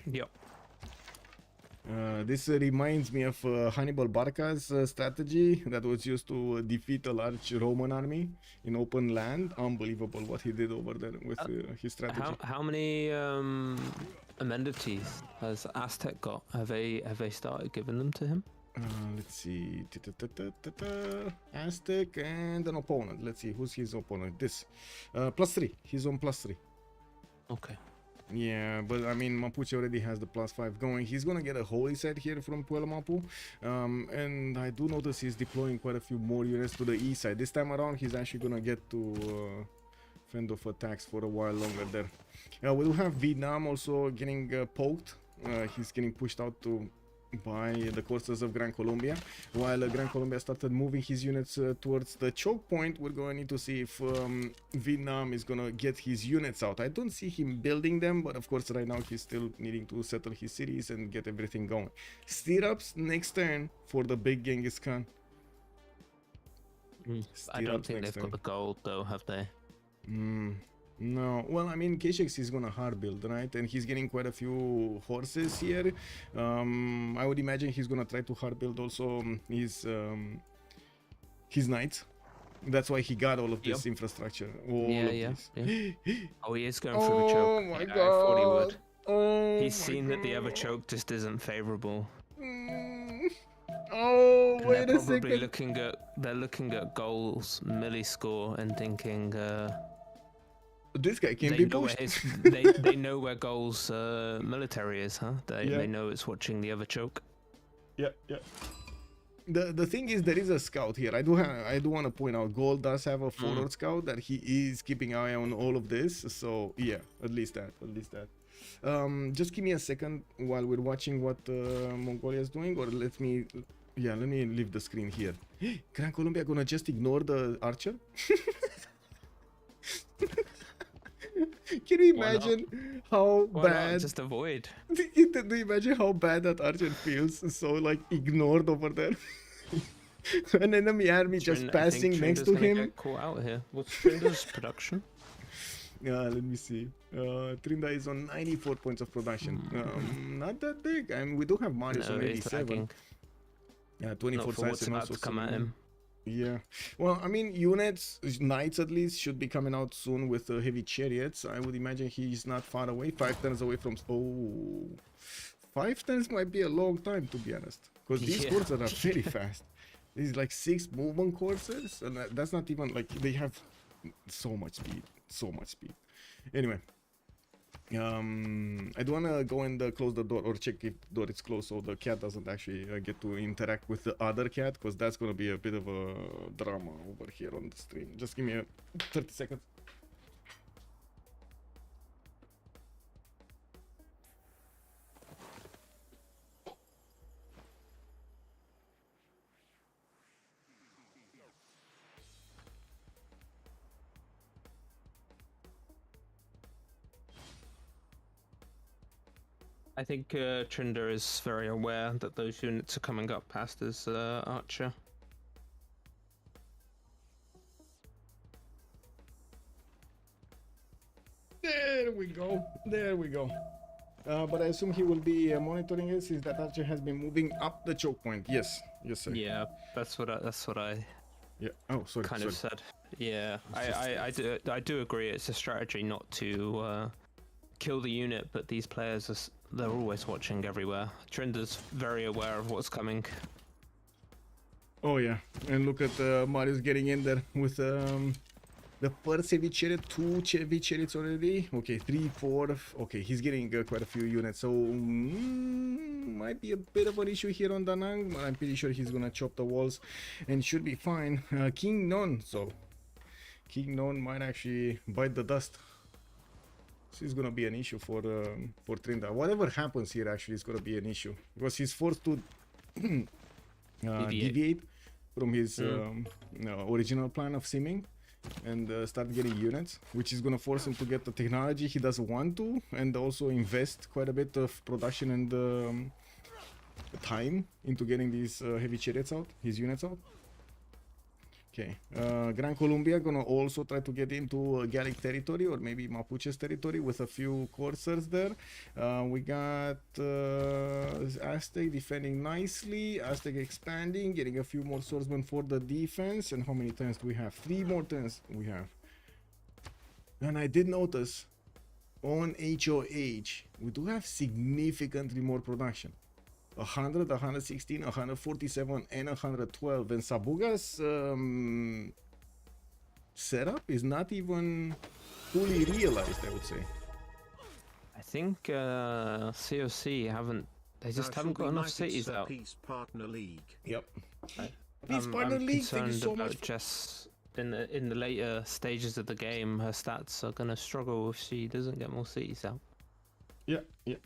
Yep. This reminds me of Hannibal Barca's strategy that was used to defeat a large Roman army in open land. Unbelievable what he did over there with his strategy. How many amenities has Aztec got? Have they started giving them to him? Let's see. Aztec and an opponent. Let's see who's his opponent. This +3. He's on +3. Okay. Yeah, but I mean Mapuche already has the +5 going. He's gonna get a holy site here from Puelo Mapu, and I do notice he's deploying quite a few more units to the east side. This time around he's actually gonna get to fend off attacks for a while longer there. We do have Vietnam also getting poked. He's getting pushed out by the coasters of Gran Colombia. While Gran Colombia started moving his units towards the choke point, we're going to need to see if Vietnam is going to get his units out. I don't see him building them, but of course right now he's still needing to settle his cities and get everything going. Stirrups next turn for the big Genghis Khan. I don't think they've got the gold though, have they? No, well, I mean, K6 is gonna hard build, right? And he's getting quite a few horses here. I would imagine he's gonna try to hard build also his knights. That's why he got all of this infrastructure. Yeah. Oh, he is going through the choke. Oh my god! I thought he would. Oh, he's seen that the other choke just isn't favorable. Oh, and wait they're a second. They're looking at goals, milli score, and thinking. This guy can be pushed. They know where goals military is, huh? They know it's watching the other choke. Yeah. The thing is, there is a scout here. I do want to point out, Gold does have a forward scout that he is keeping eye on all of this. So yeah, at least that. Just give me a second while we're watching what Mongolia is doing, or let me leave the screen here. Gran Colombia gonna just ignore the archer? Can you imagine how bad? Just avoid. Do you imagine how bad that archer feels? So like ignored over there. An enemy army just passing next to him. Get caught out here. What's Trinda's production? Let me see. Trinda is on 94 points of production. Not that big. I mean, we do have Marius on 87. Yeah, 24 sides and also come at him. Yeah, well, I mean, units, knights at least, should be coming out soon with heavy chariots. I would imagine he's not far away, 5 turns away from... Oh, 5 turns might be a long time, to be honest, because these courses are very fast. These like 6 movement courses, and that's not even like they have so much speed. Anyway, I do want to go and close the door, or check if the door is closed so the cat doesn't actually get to interact with the other cat, because that's going to be a bit of a drama over here on the stream. Just give me 30 seconds. I think Trinda is very aware that those units are coming up past his archer. There we go. There we go. But I assume he will be monitoring it since that archer has been moving up the choke point. Yes. Yes, sir. Yeah, that's what I Yeah. Oh, sorry. kind of said. Yeah, I do agree. It's a strategy not to kill the unit, but these players they're always watching everywhere. Trinder's very aware of what's coming. Oh yeah, and look at Marius getting in there with the first heavy chariot, 2 heavy chariots already. Okay, 3, 4. Okay, he's getting quite a few units, so might be a bit of an issue here on Danang, but I'm pretty sure he's gonna chop the walls and should be fine. King Non, so King Non might actually bite the dust. This is gonna be an issue for Trinda. Whatever happens here actually is gonna be an issue because he's forced to deviate from his original plan of simming and start getting units, which is gonna force him to get the technology he doesn't want to, and also invest quite a bit of production and time into getting these heavy chariots out, his units out. Okay, Gran Colombia gonna also try to get into Gallic territory or maybe Mapuche's territory with a few coursers there. We got Aztec defending nicely, Aztec expanding, getting a few more swordsmen for the defense. And how many turns do we have? 3 more turns we have. And I did notice on HOH, we do have significantly more production. 100, 116, 147, and 112. And Sabuga's setup is not even fully realized, I would say. I think COC haven't got enough cities out. Peace Partner League. Yep. Peace Partner I'm League, thank you so about much. Jess in the later stages of the game, her stats are gonna struggle if she doesn't get more cities out. Yeah, yeah.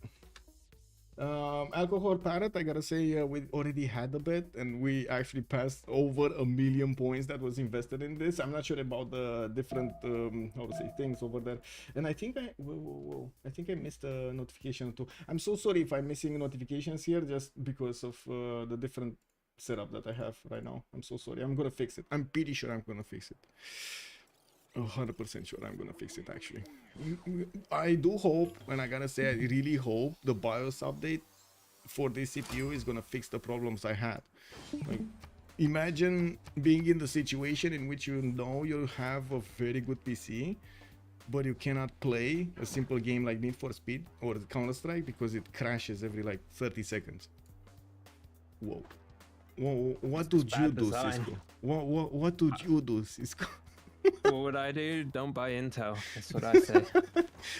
Alcohol Parrot, I gotta say, we already had a bet and we actually passed over 1 million points that was invested in this. I'm not sure about the different things over there, and I think I think I missed a notification too. I'm so sorry if I'm missing notifications here just because of the different setup that I have right now. I'm so sorry. I'm gonna fix it. I'm pretty sure I'm gonna fix it. 100% sure I'm gonna fix it actually. I do hope, and I gotta say I really hope the BIOS update for this CPU is gonna fix the problems I had. Like, imagine being in the situation in which you know you have a very good PC, but you cannot play a simple game like Need for Speed or Counter-Strike because it crashes every like 30 seconds. Whoa. What did you do, Cisco? What did you do, Cisco? What would I do? Don't buy Intel. That's what I say.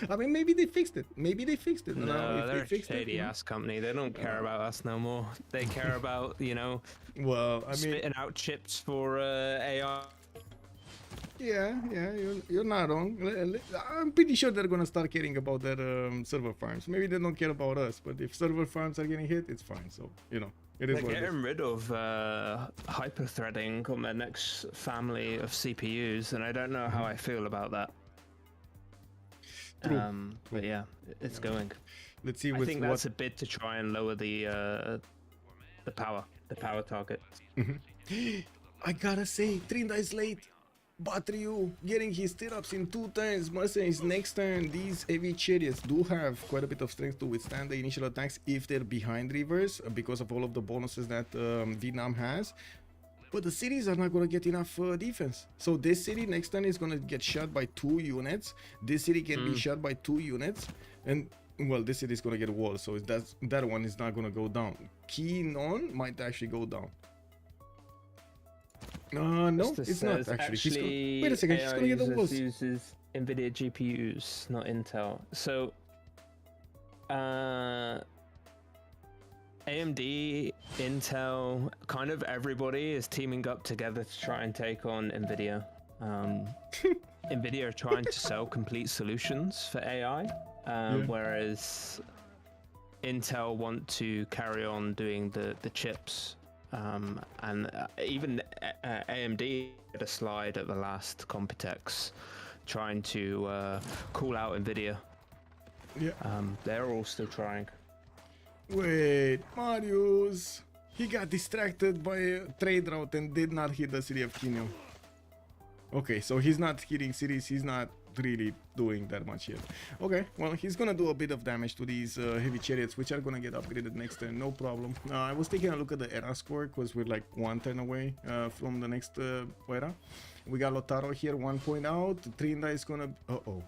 I mean, maybe they fixed it. Maybe they fixed it. No, if they're they fixed a shady ass company. They don't care about us no more. They care about, Well, I mean, spitting out chips for AI. yeah, you're not wrong. I'm pretty sure they're gonna start caring about their server farms. Maybe they don't care about us, but if server farms are getting hit, it's fine. So, it is They're what it is. getting rid of hyper-threading on their next family of CPUs, and I don't know how I feel about that. True. But yeah, it's going. Let's see I with think what. that's a bit to try and lower the power target. I gotta say, Trinda is late. But Ryu getting his stirrups in 2 turns. Mercenaries next turn. These heavy chariots do have quite a bit of strength to withstand the initial attacks if they're behind rivers because of all of the bonuses that Vietnam has. But the cities are not going to get enough defense. So this city next turn is going to get shot by 2 units. This city can be shot by 2 units. And well, this city is going to get walls. So that one is not going to go down. Kinon might actually go down. No, it's not actually. Wait a second, he's gonna get the walls. Uses NVIDIA GPUs, not Intel. So, AMD, Intel, kind of everybody is teaming up together to try and take on NVIDIA. NVIDIA are trying to sell complete solutions for AI, whereas Intel want to carry on doing the chips. And even AMD did a slide at the last Computex trying to call out NVIDIA. Yeah. They're all still trying. Wait, Marius. He got distracted by a trade route and did not hit the city of Kinyo. Okay, so he's not hitting cities, he's not really doing that much here. Okay, well, he's gonna do a bit of damage to these heavy chariots, which are gonna get upgraded next turn, no problem. I was taking a look at the era score because we're like 1 turn away from the next era. We got Lotaro here, 1 point out. Trinda is gonna... Uh-oh.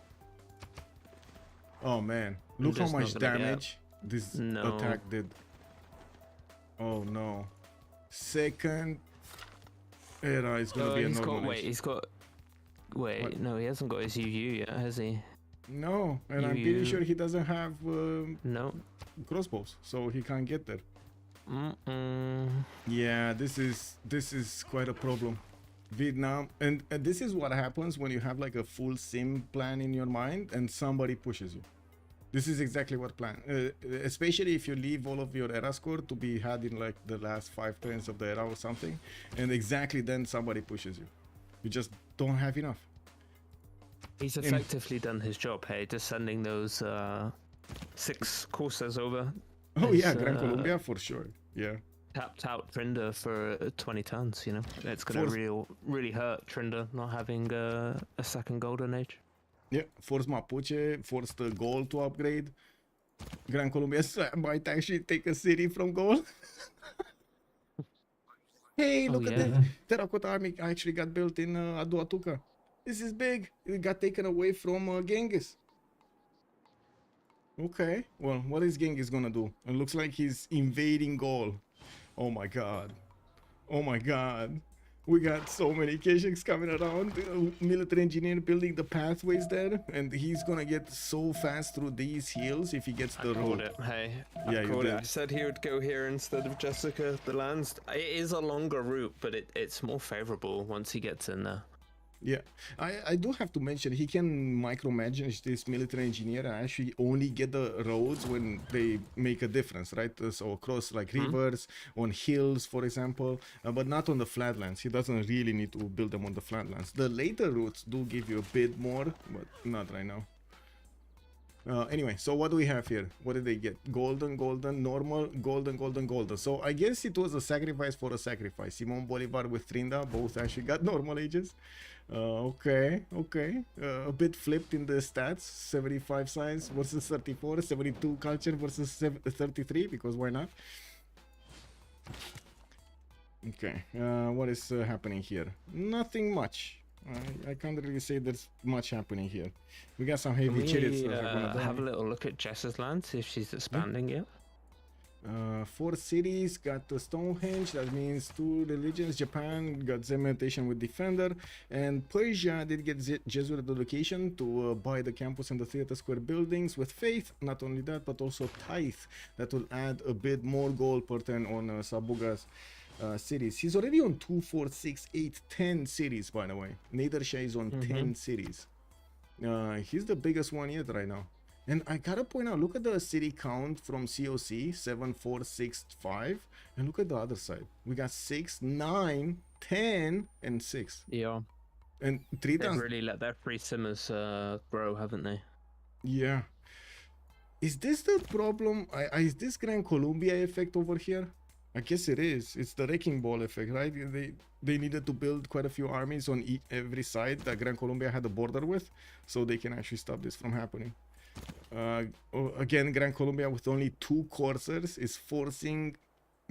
Oh man, look how much damage this attack did. Oh no. Second era is gonna be a normal. Wait, no, he hasn't got his UU yet, has he? No, and I'm pretty sure he doesn't have no crossbows, so he can't get there. Mm-mm. Yeah, this is quite a problem. Vietnam, and this is what happens when you have like a full sim plan in your mind and somebody pushes you. This is exactly what plan, especially if you leave all of your era score to be had in like the last 5 turns of the era or something, and exactly then somebody pushes you. You just don't have enough. He's effectively done his job, hey, just sending those 6 coursers over. Oh yeah, Gran Colombia for sure. Yeah. Tapped out Trinda for 20 tons, you know. It's going to really hurt Trinda not having a second golden age. Yeah, force Mapuche, force the gold to upgrade. Gran Colombia might actually take a city from gold. Hey, look at this. Terracotta Army actually got built in Aduatuca. This is big. It got taken away from Genghis. Okay, well, what is Genghis gonna do? It looks like he's invading Gaul. Oh my god. Oh my god. We got so many Keshiks coming around. Military engineer building the pathways there, and he's gonna get so fast through these hills if he gets the road. Hey, yeah, you did. I said he would go here instead of Jessica. The lands. It is a longer route, but it's more favorable once he gets in there. Yeah, I do have to mention he can micromanage this military engineer and actually only get the roads when they make a difference, right? So across like rivers, on hills, for example, but not on the flatlands. He doesn't really need to build them on the flatlands. The later routes do give you a bit more, but not right now. Anyway, so what do we have here? What did they get? Golden, golden, normal, golden, golden, golden. So I guess it was a sacrifice for a sacrifice. Simon Bolivar with Trinda both actually got normal ages. Okay. A bit flipped in the stats. 75 science versus 34. 72 culture versus 33, because why not? Okay, what is happening here? Nothing much. I can't really say there's much happening here. We got some heavy chariots that are gonna die. Have a little look at Jess's land, see if she's expanding yet. 4 cities got the Stonehenge. That means 2 religions. Japan got Zementation with Defender, and Persia did get Jesuit education to buy the campus and the theater square buildings with faith. Not only that, but also tithe. That will add a bit more gold per turn on Sabuga's cities. He's already on 2, 4, 6, 8, 10 cities, by the way. Nadersha is on 10 cities. He's the biggest one yet right now. And I gotta point out, look at the city count from COC, 7, 4, 6, 5. And look at the other side. We got 6, 9, 10, and 6. Yeah. And 3 times. They've really let their free simmers grow, haven't they? Yeah. Is this the problem? Is this Gran Colombia effect over here? I guess it is. It's the Wrecking Ball effect, right? They needed to build quite a few armies on every side that Gran Colombia had a border with, so they can actually stop this from happening. Again, Gran Colombia with only 2 coursers is forcing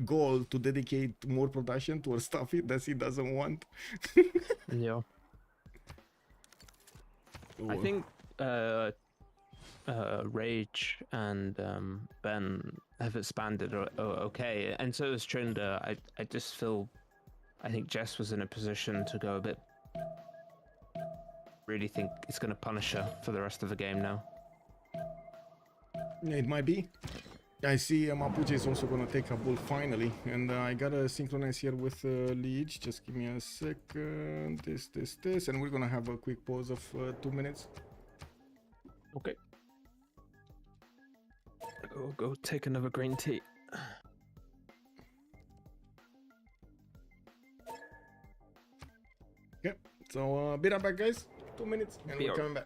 Gaul to dedicate more production towards stuff that he doesn't want. Yeah. I think Rage and Ben have expanded okay, and so has Trinda. I just feel, I think Jess was in a position to go a bit. Really think it's going to punish her for the rest of the game now. It might be. I see Mapuche is also going to take a bull finally, and I gotta synchronize here with Liege. Just give me a second. This, and we're going to have a quick pause of 2 minutes. Okay. Go take another green tea. Okay, so be right back, guys. 2 minutes, and we're coming back.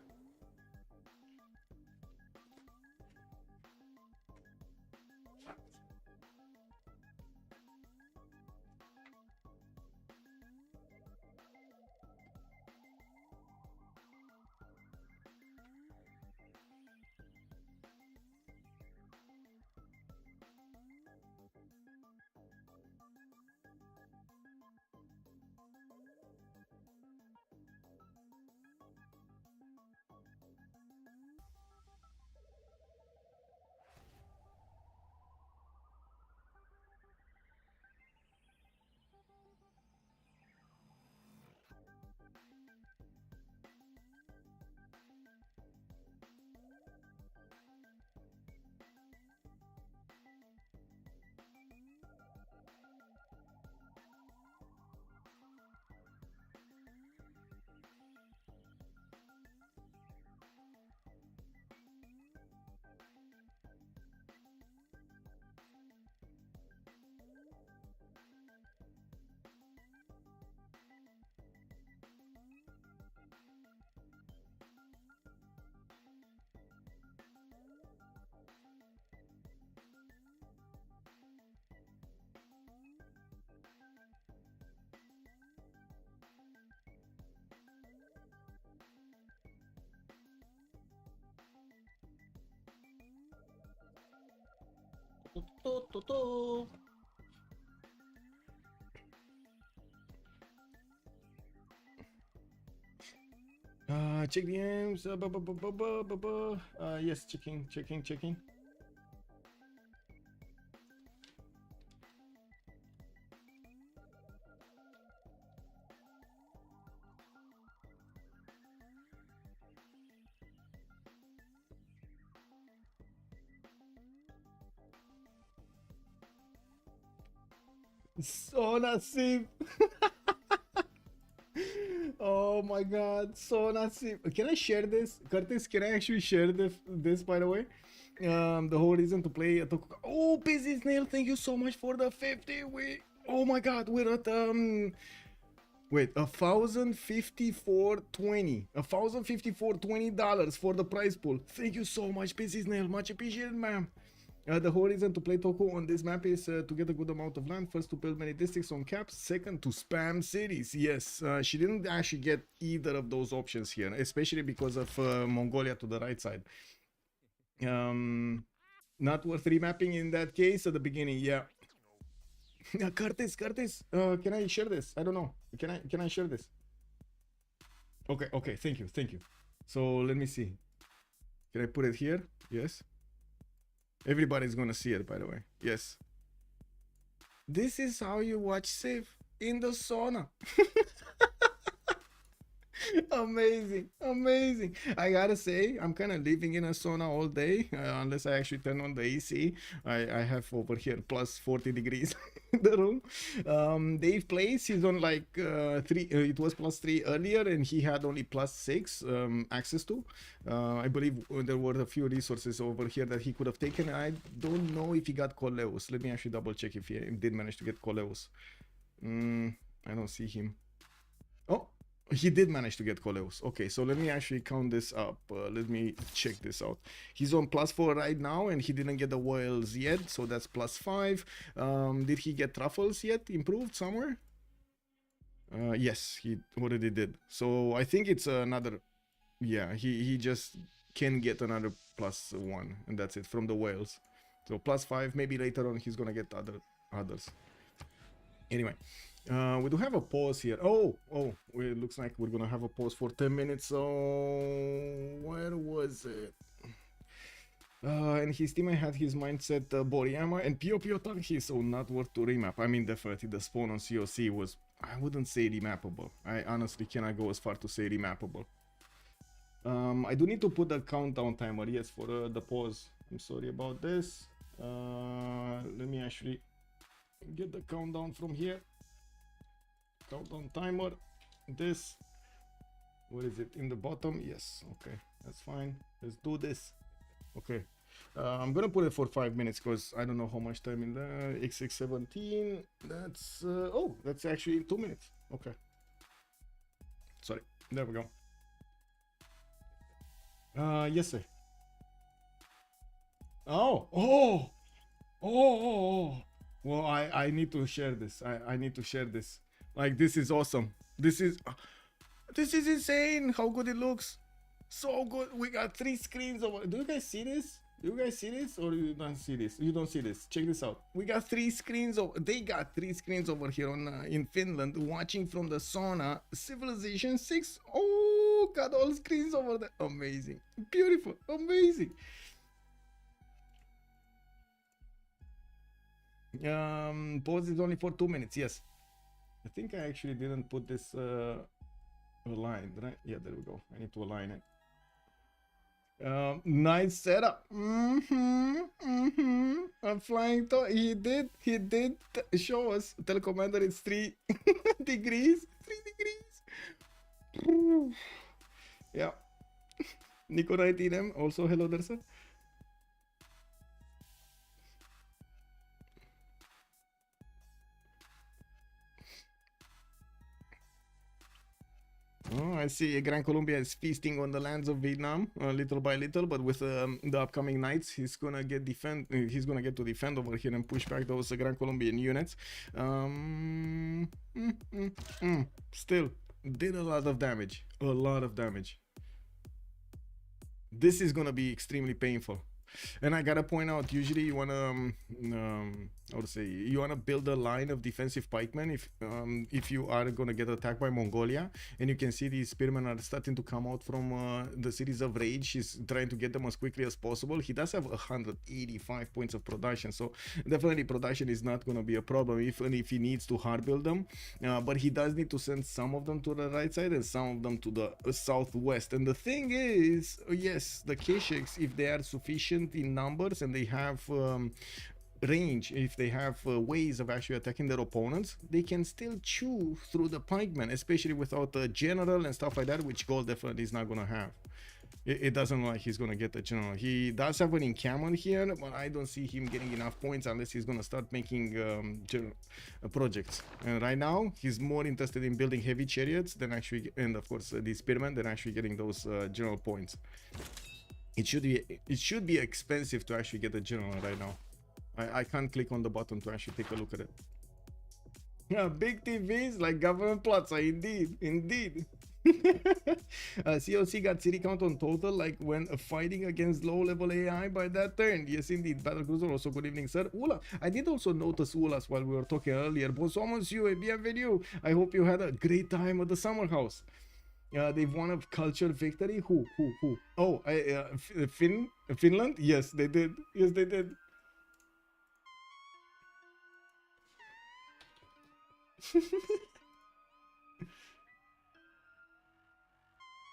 Check the aims. Yes, checking. Sona Civ. Oh my god, Sona Civ. Can I share this? Curtis, can I actually share this by the way? The whole reason to play a Oh, Busy Snail, thank you so much for the 50. Oh my god, we're at wait, $1,054.20. $1,054.20 for the prize pool. Thank you so much, Busy Snail. Much appreciated, ma'am. The whole reason to play Toko on this map is to get a good amount of land. First, to build many districts on caps. Second, to spam cities. Yes, she didn't actually get either of those options here, especially because of Mongolia to the right side. Not worth remapping in that case at the beginning. Yeah. Curtis, can I share this? I don't know. Can I share this? Okay. Thank you. So let me see. Can I put it here? Yes. Everybody's gonna see it, by the way. Yes. This is how you watch Civ in the sauna. Amazing. I gotta say, I'm kind of living in a sauna all day, unless I actually turn on the AC. I have over here plus 40 degrees in the room. Dave plays, he's on like 3, it was plus 3 earlier, and he had only plus 6 access to. I believe there were a few resources over here that he could have taken. I don't know if he got Coleus. Let me actually double check if he did manage to get Coleus. I don't see him. Oh, he did manage to get Coleus. Okay, so let me actually count this up. Let me check this out. He's on plus 4 right now, and he didn't get the whales yet, so that's plus 5. Did he get truffles yet? Improved somewhere? Yes, he already did. So I think it's another. Yeah, he just can get another plus 1, and that's it from the whales. So plus 5. Maybe later on he's gonna get others. Anyway. We do have a pause here. Oh, it looks like we're gonna have a pause for 10 minutes. So where was it? And his teammate had his mindset Boriyama and Pio Tanki, so not worth to remap. I mean, definitely the spawn on COC was, I wouldn't say remappable. I honestly cannot go as far to say remappable. I do need to put a countdown timer, yes, for the pause. I'm sorry about this. Let me actually get the countdown from here. Countdown timer. This, where is it? In the bottom? Yes. Okay, that's fine. Let's do this. Okay, I'm gonna put it for 5 minutes because I don't know how much time in the XX17. That's oh, that's actually 2 minutes. Okay, sorry. There we go. Yes, sir. Oh. Well, I need to share this. I need to share this. Like, this is awesome. This is insane how good it looks. So good. We got 3 screens over. Do you guys see this? Do you guys see this, or you don't see this? You don't see this. Check this out. We got 3 screens over. They got 3 screens over here on in Finland, watching from the sauna. Civilization 6. Oh, got all screens over there. Amazing. Beautiful. Amazing. Pause is only for 2 minutes. Yes. I think I actually didn't put this aligned, right? Yeah, there we go. I need to align it. Nice setup. I'm flying to. He did show us. Tell commander it's 3 degrees. 3 degrees. Yeah. Nico 19M also hello there, sir. Oh, I see Gran Colombia is feasting on the lands of Vietnam little by little, but with the upcoming nights, he's gonna get to defend over here and push back those Gran Colombian units. Still did a lot of damage. This is gonna be extremely painful. And I gotta point out, usually you wanna how to say, you wanna build a line of defensive pikemen if you are gonna get attacked by Mongolia. And you can see these spearmen are starting to come out from the cities of rage. He's trying to get them as quickly as possible. He does have 185 points of production, so definitely production is not gonna be a problem even if he needs to hard build them. But he does need to send some of them to the right side and some of them to the southwest. And the thing is, yes, the Keshiks, if they are sufficient in numbers and they have range, if they have ways of actually attacking their opponents, they can still chew through the pikemen, especially without a general and stuff like that, which Gold definitely is not gonna have. It doesn't look like he's gonna get the general. He does have an encampment here, but I don't see him getting enough points unless he's gonna start making projects. And right now he's more interested in building heavy chariots than actually, and of course these spearmen, than actually getting those general points. It should be expensive to actually get a general right now. I can't click on the button to actually take a look at it. Yeah, big TVs like government plots. Indeed. COC got city count on total, like when fighting against low-level AI by that turn. Yes, indeed. Battlecruiser also, good evening, sir. Ula, I did also notice Ulas while we were talking earlier. Bonsoir, monsieur, et bienvenue. I hope you had a great time at the summer house. They've won a culture victory. Who? Oh, Finland? Yes, they did. Yes, they did.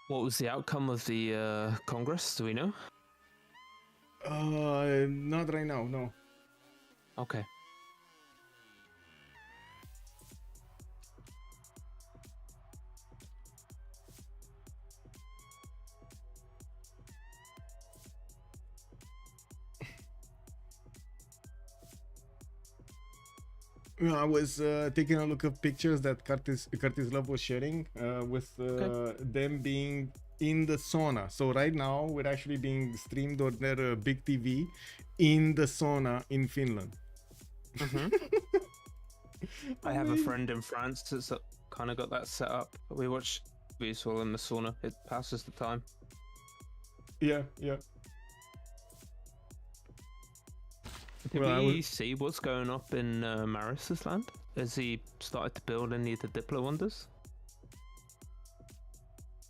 What was the outcome of the Congress? Do we know? Not right now, no. Okay. I was taking a look at pictures that Curtis Love was sharing with them being in the sauna. So right now we're actually being streamed on their big TV in the sauna in Finland. I have a friend in France that's kind of got that set up. We watch movies while in the sauna. It passes the time. Yeah. Did we see what's going up in Maris's land? Has he started to build any of the Diplo wonders?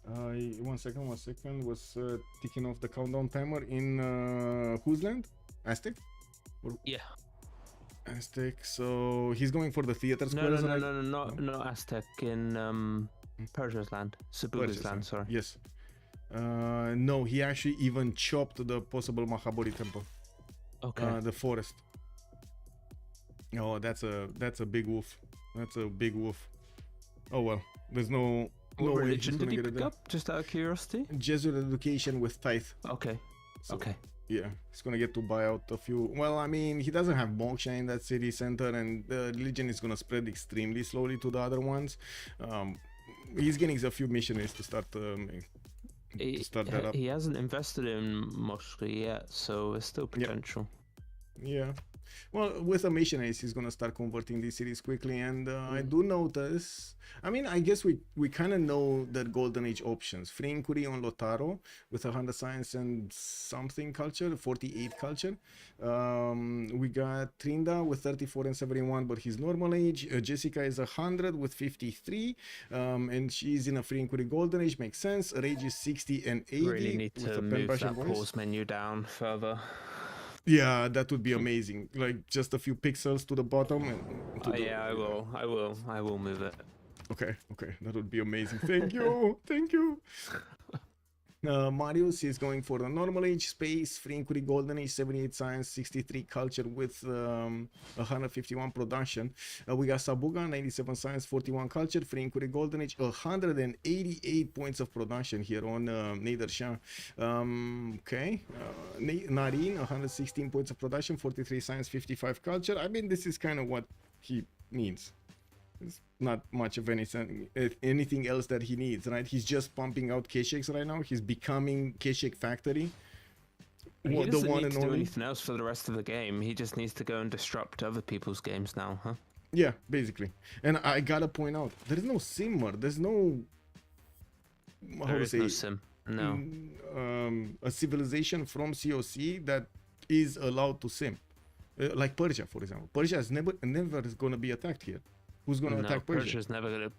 1 second. Was ticking off the countdown timer in whose land? Aztec? Yeah. Aztec. So he's going for the theater squares. No, not Aztec. In Persia's land, Sabuga's land. Sorry. Yes. No, he actually even chopped the possible Mahabodhi temple. Okay. The forest. Oh, that's a big wolf. That's a big wolf. Oh well, there's no What way he's religion gonna did he get it pick done. up? Just out of curiosity. Jesuit education with tithe. Okay. So, Okay. Yeah, he's gonna get to buy out a few. Well, I mean, he doesn't have moksha in that city center, and the religion is gonna spread extremely slowly to the other ones. He's getting a few missionaries to start that up. He hasn't invested in Moscow yet, so there's still potential. Yeah. Well, with the missionaries, he's gonna start converting these cities quickly, and I do notice. I mean, I guess we kind of know that Golden Age options. Free inquiry on Lotaro with 100 science and something culture, 48 culture. We got Trinda with 34 and 71, but his normal age. Jessica is 100 with 53, and she's in a free inquiry Golden Age. Makes sense. Rage is 60 and 80. Really need with to a move Penpasha that voice. pause menu down further. Yeah, that would be amazing. Like just a few pixels to the bottom. And to Yeah, I will move it. Okay, that would be amazing. Thank you. Marius is going for the normal age, space, free inquiry, golden age, 78 science, 63 culture with 151 production. We got Sabuga, 97 science, 41 culture, free inquiry, golden age, 188 points of production here on Nader okay. Nareen, 116 points of production, 43 science, 55 culture. I mean, this is kind of what he needs. It's not much of anything else that he needs, right? He's just pumping out Keshiks right now. He's becoming Keshik factory. He doesn't need to do anything else for the rest of the game. He just needs to go and disrupt other people's games now, huh? Yeah, basically. And I gotta point out, there is no simmer. There's no... There is no sim. No. A civilization from COC that is allowed to sim. Like Persia, for example. Persia is never going to be attacked here. Who's going to attack Persia?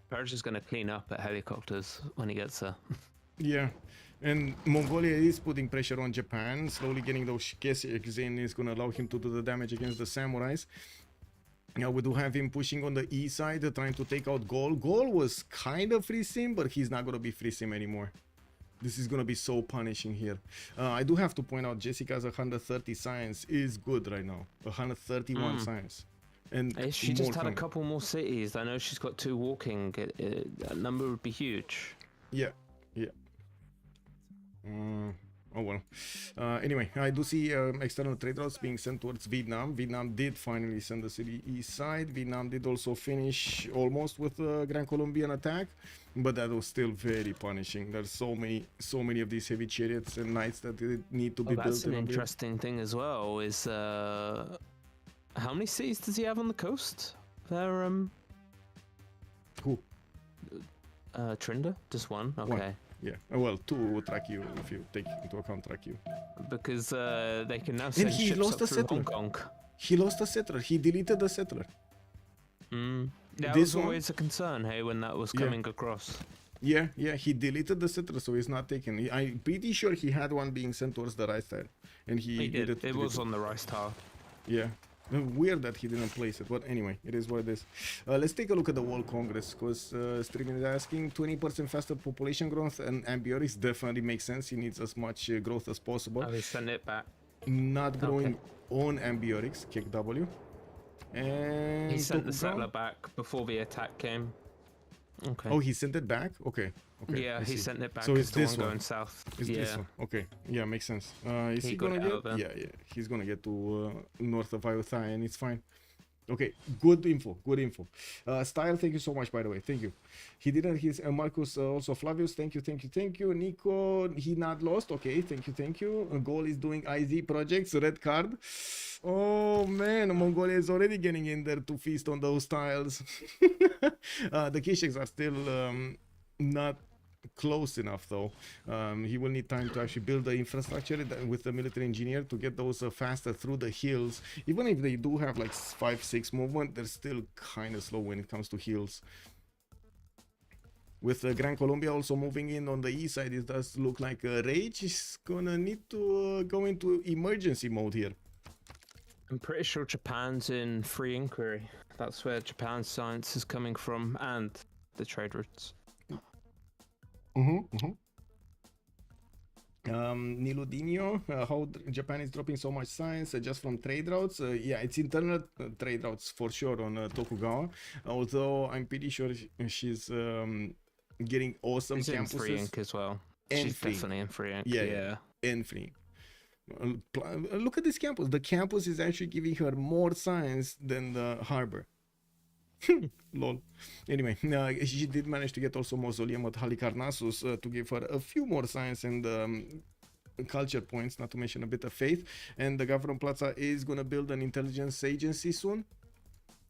Persia's gonna clean up at helicopters when he gets there. Yeah, and Mongolia is putting pressure on Japan, slowly getting those Shikeseks in is going to allow him to do the damage against the samurais. Yeah, we do have him pushing on the east side, trying to take out Gaul. Gaul was kind of free sim, but he's not going to be free sim anymore. This is going to be so punishing here. I do have to point out Jessica's 130 science is good right now. 131 science. And she just had a couple more cities. I know she's got 2 walking. That number would be huge. Yeah, yeah. Oh well. Anyway, I do see external trade routes being sent towards Vietnam. Vietnam did finally send the city east side. Vietnam did also finish almost with the Grand Colombian attack, but that was still very punishing. There's so many of these heavy chariots and knights that need to be built. That's an interesting thing as well. Is how many cities does he have on the coast? There, Who? Trinder, just one. Okay. One. Yeah, well, 2 will track you if you take into account track you. Because they can now send he ships lost up a through settler. Hong Kong. He lost a settler. He deleted the settler. That This was one? always a concern, hey, when that was coming across. Yeah, he deleted the settler, so he's not taken. I'm pretty sure he had one being sent towards the right side, and he did. It was on the right star. Yeah. Weird that he didn't place it, but anyway, it is what it is. Let's take a look at the World Congress, because Streaming is asking 20% faster population growth, and Ambiorix definitely makes sense. He needs as much growth as possible. Oh, he sent it back. Not growing on Ambiorix, kick W. And he sent the settler back before the attack came. Okay. Oh, he sent it back? Okay. Yeah, he sent it back. So it's this one going south. It's this one. Okay. Yeah, makes sense. Is he gonna get? Yeah. He's gonna get to north of Iotha, and it's fine. Okay, good info. Style, thank you so much, by the way. Thank you. He didn't. His Marcus also Flavius. Thank you. Nico, he not lost. Okay, thank you. Goal is doing IZ projects. Red card. Oh man, Mongolia is already getting in there to feast on those tiles. The Kisheks are still not close enough though. He will need time to actually build the infrastructure with the military engineer to get those faster through the hills. Even if they do have like 5-6 movement, they're still kind of slow when it comes to hills. With Gran Colombia also moving in on the east side, it does look like Rage is gonna need to go into emergency mode here. I'm pretty sure Japan's in free inquiry. That's where Japan's science is coming from, and the trade routes. Niludinho, how Japan is dropping so much science just from trade routes? Yeah, it's internal trade routes for sure on Tokugawa. Although I'm pretty sure she's getting awesome She's campuses. in free ink as well. And She's free. definitely in free ink. Yeah, and free. Look at this campus. The campus is actually giving her more science than the harbor. Lol. Anyway, she did manage to get also mausoleum at Halicarnassus to give her a few more science and culture points, not to mention a bit of faith. And the Gavron Plaza is gonna build an intelligence agency soon.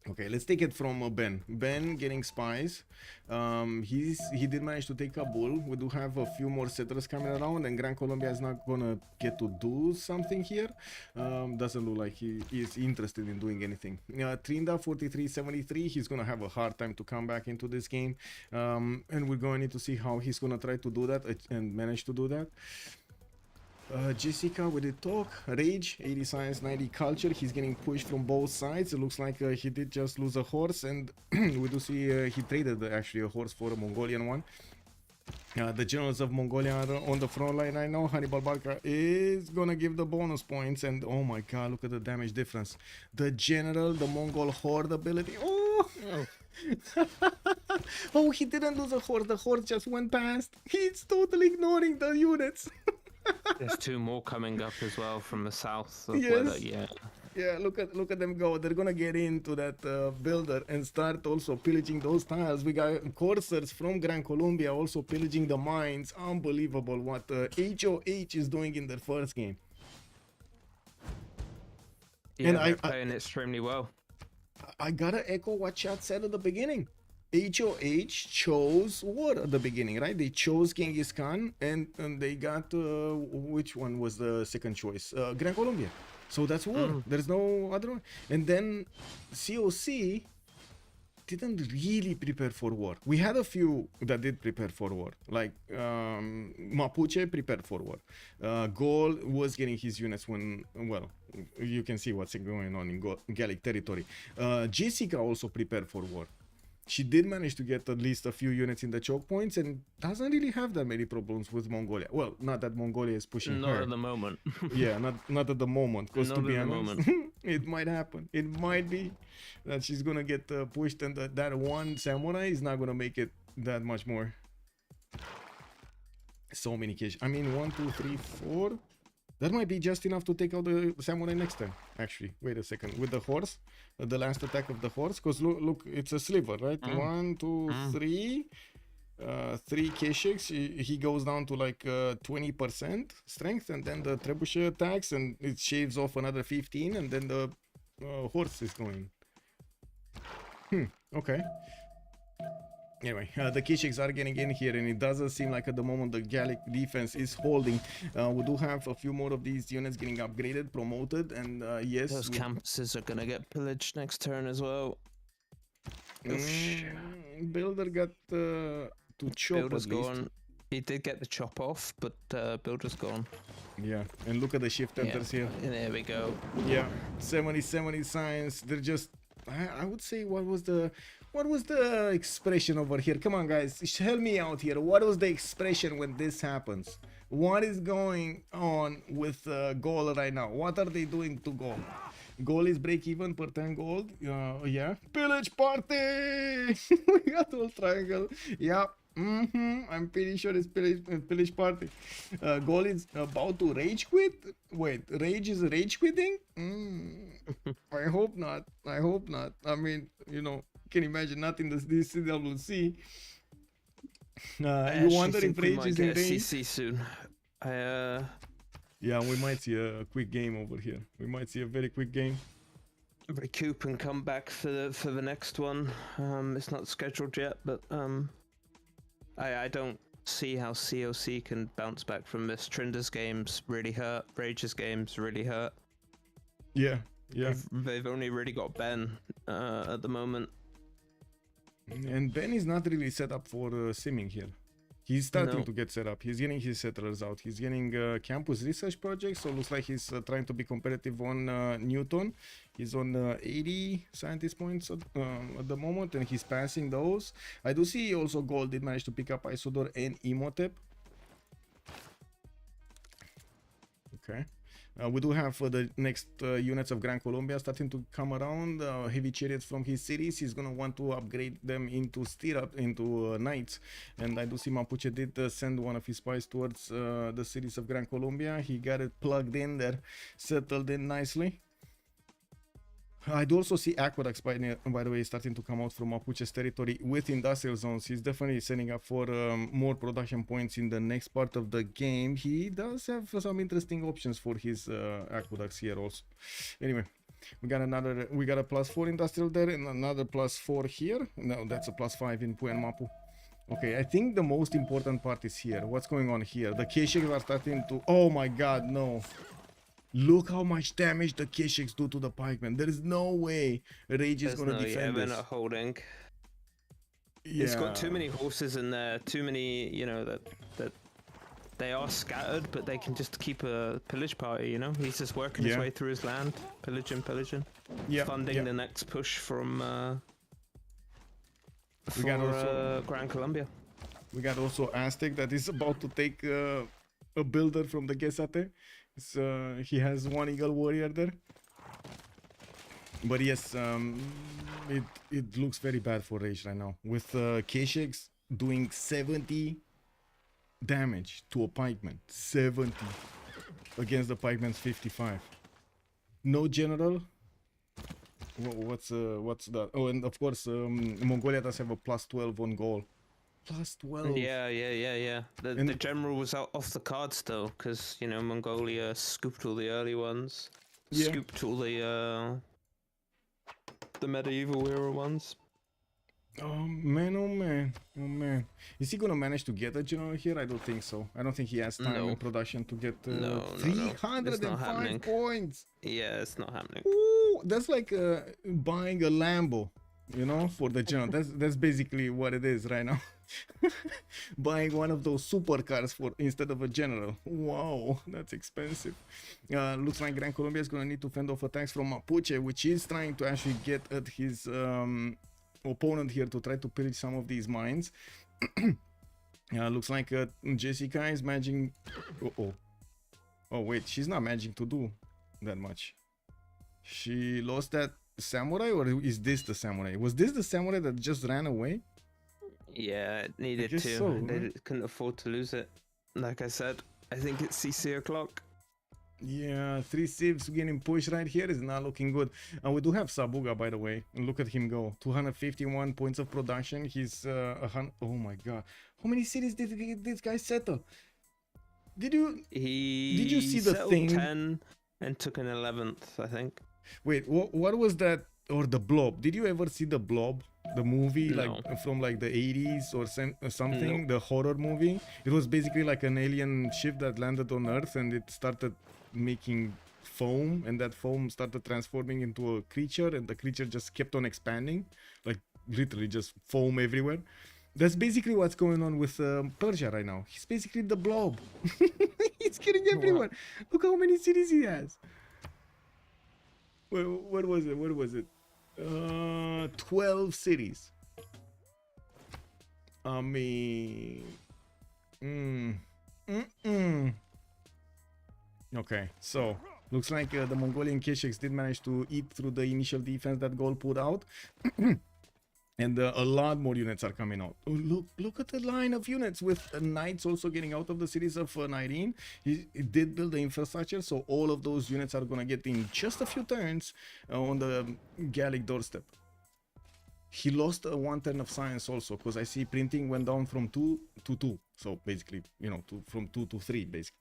Okay, let's take it from Ben. Ben getting spies. He did manage to take Kabul. We do have a few more settlers coming around, and Gran Colombia is not gonna get to do something here. Doesn't look like he is interested in doing anything. Trinda 4373. He's gonna have a hard time to come back into this game, and we're going to need to see how he's gonna try to do that and manage to do that. Jessica with the talk. Rage 80 science 90 culture. He's getting pushed from both sides. It looks like he did just lose a horse, and we do see he traded actually a horse for a Mongolian one. The generals of Mongolia are on the front line right now. Hannibal Barca is gonna give the bonus points, and oh my god, look at the damage difference. The general, the Mongol horde ability. Oh, he didn't lose a horse. The horse just went past. He's totally ignoring the units. There's 2 more coming up as well from the south. Yes. Yeah, look at them go. They're gonna get into that builder and start also pillaging those tiles. We got coursers from Gran Colombia also pillaging the mines. Unbelievable what HOH is doing in their first game. Yeah, and they're playing extremely well. I gotta echo what chat said at the beginning. HOH chose war at the beginning, right? They chose Genghis Khan, and they got which one was the second choice? Gran Colombia. So that's war. There's no other one. And then COC didn't really prepare for war. We had a few that did prepare for war, like Mapuche prepared for war. Gaul was getting his units when, well, you can see what's going on in Gallic territory. Jessica also prepared for war. She did manage to get at least a few units in the choke points and doesn't really have that many problems with Mongolia. Well, not that Mongolia is pushing her. Not at the moment. Yeah, not at the moment. Because to be Not at the honest, it might happen. It might be that she's gonna get pushed, and that one samurai is not gonna make it that much more. So many cash. I mean, 1, 2, 3, 4. That might be just enough to take out the samurai next time. Actually, wait a second. With the horse, the last attack of the horse, because look, it's a sliver, right? 1, 2, 3. 3 Keshiks, he goes down to like 20% strength, and then the trebuchet attacks and it shaves off another 15, and then the horse is going. Okay. Anyway, the Keshiks are getting in here, and it doesn't seem like at the moment the Gallic defense is holding. We do have a few more of these units getting upgraded, promoted, and yes. Those campuses are gonna get pillaged next turn as well. Builder got to chop. Builder's gone. He did get the chop off, but Builder's gone. Yeah, and look at the shift enters here. And there we go. Yeah, 70 science. They're just, I would say, what was the expression over here? Come on, guys, help me out here. What was the expression when this happens? What is going on with Gaul right now? What are they doing to Gaul? Gaul is break even per 10 gold. Yeah. Pillage party! We got all triangle. Yeah. I'm pretty sure it's pillage party. Gaul is about to rage quit. Wait, rage is rage quitting? I hope not. I hope not. I mean, you know, can imagine not in this CWC. You wonder if rage is in rage? CC soon. Yeah, we might see a quick game over here. We might see a very quick game. Recoup and come back for the next one. It's not scheduled yet, but I don't see how COC can bounce back from this. Trinder's games really hurt. Rage's games really hurt. Yeah. They've only really got Ben at the moment. And Ben is not really set up for simming here. He's starting to get set up. He's getting his settlers out. He's getting campus research projects. So it looks like he's trying to be competitive on Newton. He's on 80 scientist points at the moment, and he's passing those. I do see also Gold did manage to pick up Isodor and Imhotep. Okay. We do have the next units of Grand Colombia starting to come around. Heavy chariots from his cities. He's gonna want to upgrade them into stirrup, into knights. And I do see Mapuche did send one of his spies towards the cities of Grand Colombia. He got it plugged in there, settled in nicely. I do also see aqueducts, by the way, starting to come out from Mapuche's territory with industrial zones. He's definitely setting up for more production points in the next part of the game. He does have some interesting options for his aqueducts here also. Anyway, we got a +4 industrial there and another +4 here. No, that's a +5 in Puen Mapu. Okay, I think the most important part is here. What's going on here? The Keshiks are starting to... Oh my god, no. Look how much damage the Keshiks do to the pikemen. There is no way Rage is gonna defend this. We're not holding. Yeah. It's got too many horses in there, too many, you know, that they are scattered, but they can just keep a pillage party, you know? He's just working his way through his land, pillaging. Funding the next push from Grand Colombia. We got also Aztec that is about to take a builder from the Gesate. He has one Eagle Warrior there. But yes, it looks very bad for Rage right now. With Keshiks doing 70 damage to a pikeman. 70 against the pikeman's 55. No general. What's that? Oh, and of course, Mongolia does have a +12 on goal. +12. Yeah. The general was off the cards though, because you know Mongolia scooped all the early ones, scooped all the medieval era ones. Oh man, oh man, oh man. Is he gonna manage to get a general here? I don't think so. I don't think he has time No. in production to get No. It's not 305 happening. points. Yeah, it's not happening. Ooh, that's like buying a Lambo, you know, for the general. That's basically what it is right now. Buying one of those supercars for instead of a general. Wow, that's expensive. Looks like Gran Colombia is gonna need to fend off attacks from Mapuche, which is trying to actually get at his opponent here to try to pillage some of these mines. Looks like Jessica is managing. Oh wait, she's not managing to do that much. She lost that samurai, or is this the samurai? Was this the samurai that just ran away? Yeah, it needed guess to. so, They right? couldn't afford to lose it. Like I said, I think it's CC o'clock. Yeah, 3 Civs getting pushed right here is not looking good. We do have Sabuga, by the way. Look at him go. 251 points of production. He's oh my god. How many cities did this guy settle? Did you see the settled thing? 10 and took an 11th, I think. Wait, what was that? Or the Blob? Did you ever see the Blob? The movie, No. like from like the 80s or something, Nope. the horror movie. It was basically like an alien ship that landed on Earth, and it started making foam, and that foam started transforming into a creature, and the creature just kept on expanding, like literally just foam everywhere. That's basically what's going on with Persia right now. He's basically the Blob. He's killing everyone. Look how many cities he has. What was it? What was it? 12 cities. I mean, okay, so looks like the Mongolian Keshex did manage to eat through the initial defense that Gol put out. And a lot more units are coming out. Oh, look at the line of units with knights also getting out of the cities of Nairin. He did build the infrastructure, so all of those units are gonna get in just a few turns on the Gallic doorstep. He lost 1 turn of science also, because I see printing went down from 2 to 2. So basically, you know, from 2 to 3 basically.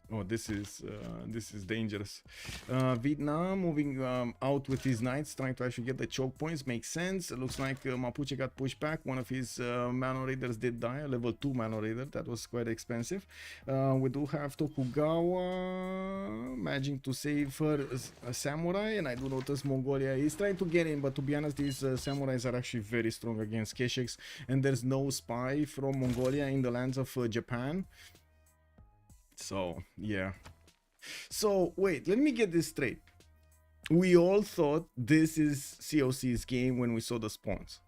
Oh, this is dangerous. Vietnam moving out with his knights, trying to actually get the choke points. Makes sense. It looks like Mapuche got pushed back. One of his Mano Raiders did die, a level 2 Mano Raider. That was quite expensive. We do have Tokugawa managing to save her a samurai, and I do notice Mongolia is trying to get in, but to be honest, these samurais are actually very strong against Keshex, and there's no spy from Mongolia in the lands of Japan. So, yeah. So, wait, let me get this straight. We all thought this is COC's game when we saw the spawns.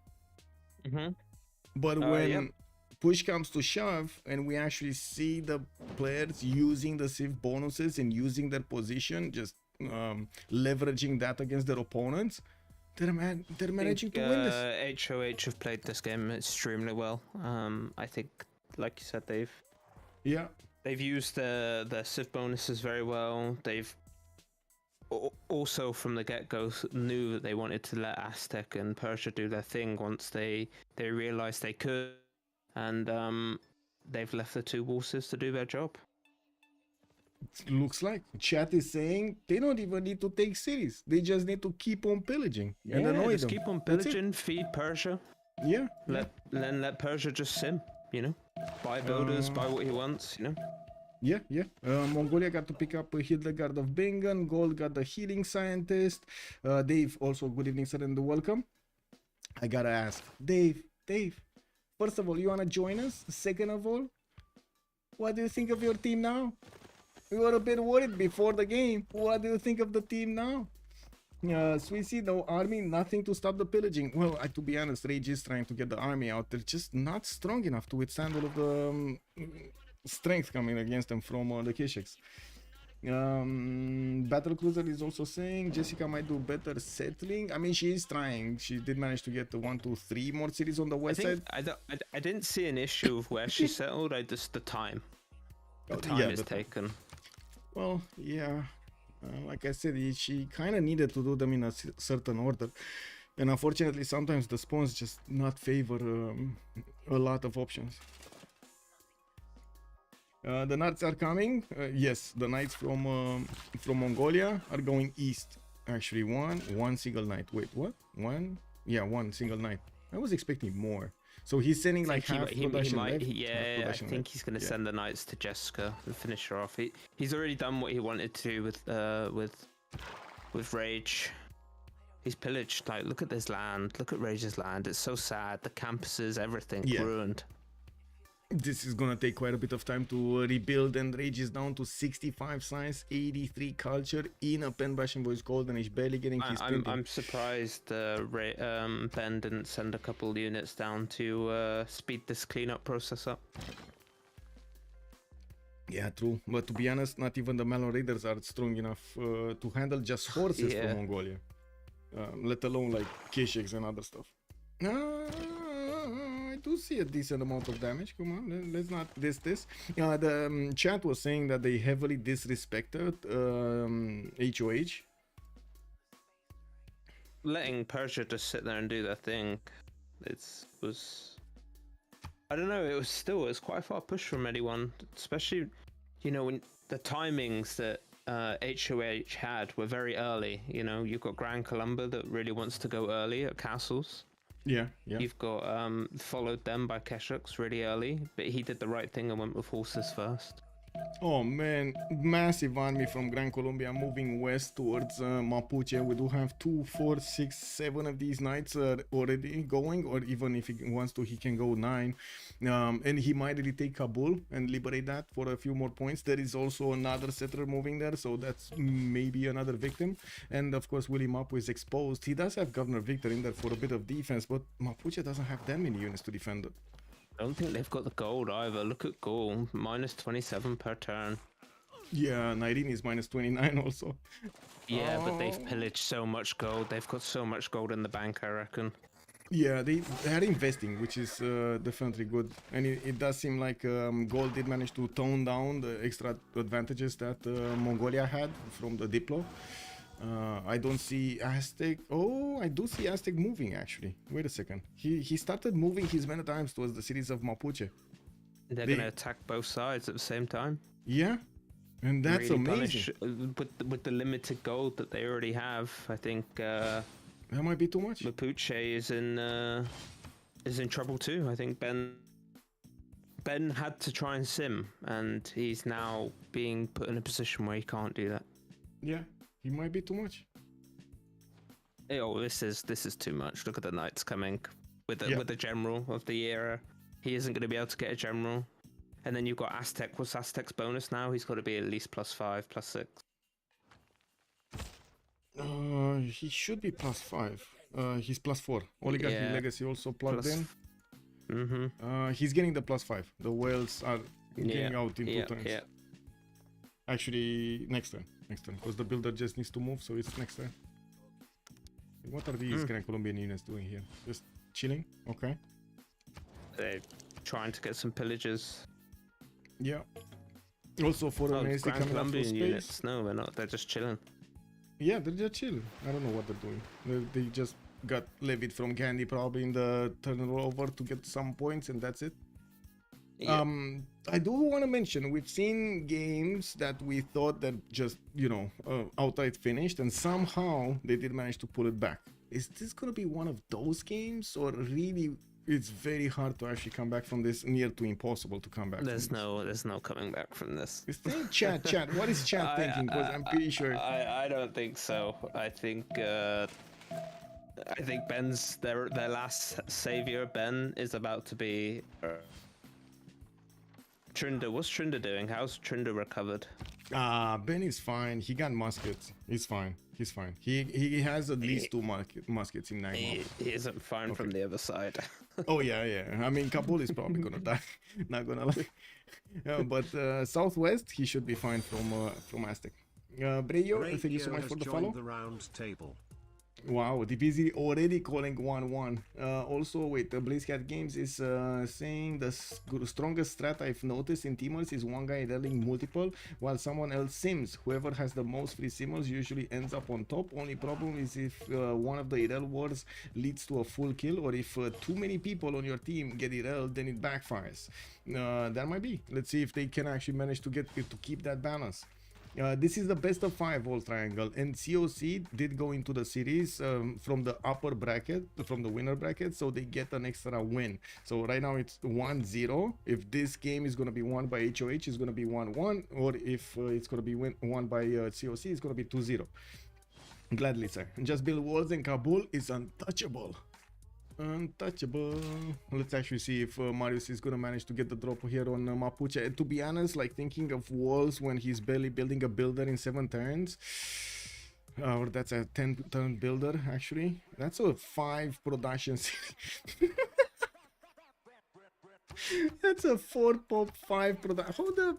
But when push comes to shove and we actually see the players using the Civ bonuses and using their position, just leveraging that against their opponents, they're managing to win this. HOH have played this game extremely well. I think, like you said, they've used the Civ bonuses very well. They've also from the get-go knew that they wanted to let Aztec and Persia do their thing once they realized they could, and they've left the 2 Warses to do their job. Looks like chat is saying they don't even need to take cities. They just need to keep on pillaging and annoy just them. keep on pillaging, feed Persia. Yeah. Let Persia just sim, you know, buy builders, buy what he wants, you know. Yeah. Mongolia got to pick up Hildegard of Bingen. Gold got the healing scientist. Dave also, good evening, sir, and welcome. I gotta ask, Dave. First of all, you wanna join us? Second of all, what do you think of your team now? We were a bit worried before the game. What do you think of the team now? Swissy, no army, nothing to stop the pillaging. Well, to be honest, Rage is trying to get the army out. They're just not strong enough to withstand all of the strength coming against them from the Keshex. Battlecruiser is also saying Jessica might do better settling. I mean, she is trying. She did manage to get 1, 2, 3 more cities on the west side. I didn't see an issue of where she settled. I just the time. The time is taken. Well, yeah. Like I said, she kind of needed to do them in a certain order. And unfortunately, sometimes the spawns just not favor a lot of options. The knights are coming. Yes, the knights from Mongolia are going east. Actually, one single night. Wait, what? One? Yeah, one single night. I was expecting more. So he's sending like half production left. I think he's going to send the knights to Jessica and finish her off. He's already done what he wanted to with Rage. He's pillaged. Like, look at this land. Look at Rage's land. It's so sad. The campuses, everything ruined. This is gonna take quite a bit of time to rebuild, and Rage is down to 65 science, 83 culture in a pen bashing voice gold, and he's barely getting his I'm surprised Ben didn't send a couple units down to speed this cleanup process up. Yeah, true. But to be honest, not even the Melon Raiders are strong enough to handle just horses from Mongolia, let alone like Kesheks and other stuff. I do see a decent amount of damage. Come on, let's not diss this. The chat was saying that they heavily disrespected HOH. Letting Persia just sit there and do their thing, I don't know. It was quite a far push from anyone, especially when the timings that HOH had were very early. You've got Grand Columba that really wants to go early at castles. Yeah. You've got followed them by Keshaks really early, but he did the right thing and went with horses first. Oh man, massive army from Gran Colombia moving west towards Mapuche. We do have 2, 4, 6, 7 of these knights already going, or even if he wants to, he can go 9. And he might really take Kabul and liberate that for a few more points. There is also another settler moving there, so that's maybe another victim. And of course, Willy Mapu is exposed. He does have Governor Victor in there for a bit of defense, but Mapuche doesn't have that many units to defend it. I don't think they've got the gold either. Look at gold, minus 27 per turn. Yeah, Nairin is minus 29 also. Yeah, but they've pillaged so much gold. They've got so much gold in the bank, I reckon. Yeah, they are investing, which is definitely good. And it does seem like gold did manage to tone down the extra advantages that Mongolia had from the Diplo. I don't see Aztec. Oh, I do see Aztec moving actually. Wait a second. He started moving his men at arms towards the cities of Mapuche. They're going to attack both sides at the same time. Yeah, and that's really amazing. With the limited gold that they already have, I think that might be too much. Mapuche is in trouble too. I think Ben had to try and sim, and he's now being put in a position where he can't do that. Yeah. He might be too much. Oh, this is too much. Look at the knights coming with the general of the era. He isn't going to be able to get a general. And then you've got Aztec. What's Aztec's bonus now? He's got to be at least +5, +6. He should be +5. He's +4. Oligarchy Legacy also plugged in. Mm-hmm. He's getting the +5. The whales are getting out in 2 turns. Yeah. Actually, next turn, because the builder just needs to move, so it's next turn. What are these Gran Colombian units doing here? Just chilling? Okay. They're trying to get some pillages. Yeah. Also for an AC Gran coming up for Colombian space. units. No, they're not. They're just chilling. Yeah, they're just chilling. I don't know what they're doing. They just got levied from Gandhi probably in the turnover to get some points, and that's it. Yeah. I do want to mention, we've seen games that we thought that just, outright finished, and somehow they did manage to pull it back. Is this going to be one of those games, or really it's very hard to actually come back from this, near to impossible to come back? There's no coming back from this. Chat. What is chat thinking? Because I'm pretty sure. I don't think so. I think Ben's their last savior. Ben is about to be. Trinder, what's Trinder doing? How's Trinder recovered? Ben is fine. He got muskets. He's fine. He has at least 2 muskets in 9 months. He isn't fine from the other side. Oh yeah. I mean, Kabul is probably gonna die. Not gonna lie. But southwest, he should be fine from Aztec. Breyo, thank you so much for the follow. The round table. Wow, DPZ already calling 1-1. Also, wait, BlazeCat Games is saying the strongest strat I've noticed in teamers is one guy rolling multiple while someone else sims. Whoever has the most free simmers usually ends up on top. Only problem is if one of the Irel wars leads to a full kill, or if too many people on your team get Irel, then it backfires. That might be. Let's see if they can actually manage to keep that balance. This is the best of 5 whole triangle, and COC did go into the series from the upper bracket, from the winner bracket, so they get an extra win. So right now it's 1-0. If this game is going to be won by HOH, it's going to be 1-1, or if it's going to be won by COC, it's going to be 2-0. Gladly, sir. Just build walls, and Kabul is untouchable. Untouchable. Let's actually see if Marius is gonna manage to get the drop here on Mapuche. To be honest, like thinking of walls when he's barely building a builder in 7 turns, or that's a 10-turn builder actually. That's a 5 production city. That's a 4 pop 5 production.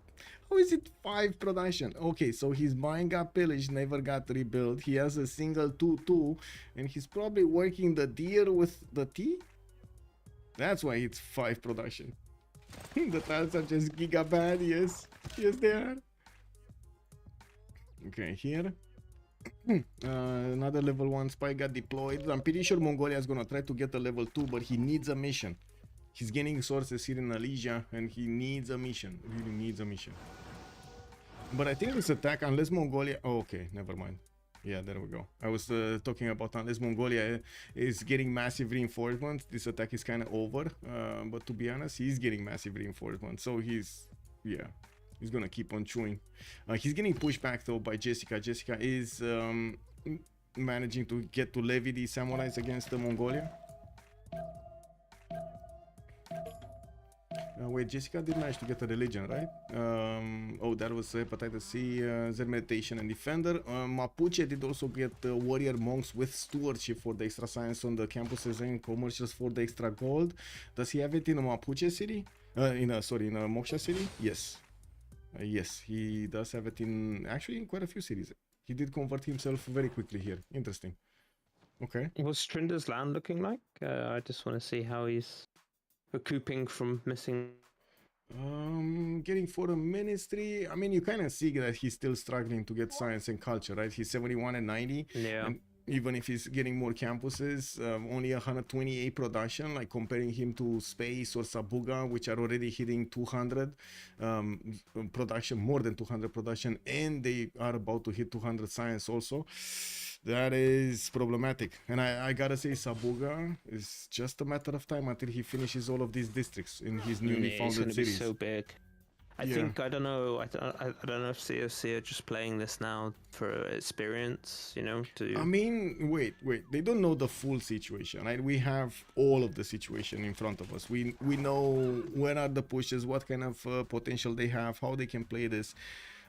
How is it 5 production? Okay, so his mine got pillaged, never got rebuilt. He has a single 2-2, and he's probably working the deer with the T. That's why it's 5 production. The tiles are just giga bad. Yes, yes they are. Okay, here. Another level 1 spy got deployed. I'm pretty sure Mongolia is gonna try to get a level 2, but he needs a mission. He's gaining sources here in Alesia, and he needs a mission. Really needs a mission. But I think this attack, unless Mongolia... Oh, okay, never mind. Yeah, there we go. I was talking about unless Mongolia is getting massive reinforcements, this attack is kind of over. But to be honest, he's getting massive reinforcements. So he's... Yeah, he's gonna keep on chewing. He's getting pushed back, though, by Jessica. Jessica is managing to get to levy these samurais against the Mongolia. Wait, Jessica did manage to get a religion, right? Oh, that was Hepatitis C, Zen Meditation and Defender. Mapuche did also get Warrior Monks with Stewardship for the extra science on the campuses and commercials for the extra gold. Does he have it in a Mapuche city? In a Moksha city? Yes. Yes, he does have it actually in quite a few cities. He did convert himself very quickly here. Interesting. Okay. What's Trinder's land looking like? I just want to see how he's recouping from missing. Getting for a ministry. I mean, you kind of see that he's still struggling to get science and culture, right? He's 71 and 90. Yeah. And even if he's getting more campuses, only 128 production, like comparing him to Space or Sabuga, which are already hitting 200 production, more than 200 production, and they are about to hit 200 science also. That is problematic. And I gotta say, Sabuga is just a matter of time until he finishes all of these districts in his newly founded cities. So big. I think I don't know if COC are just playing this now for experience, you know. I mean, wait. They don't know the full situation, right? We have all of the situation in front of us. We know where are the pushes, what kind of potential they have, how they can play this.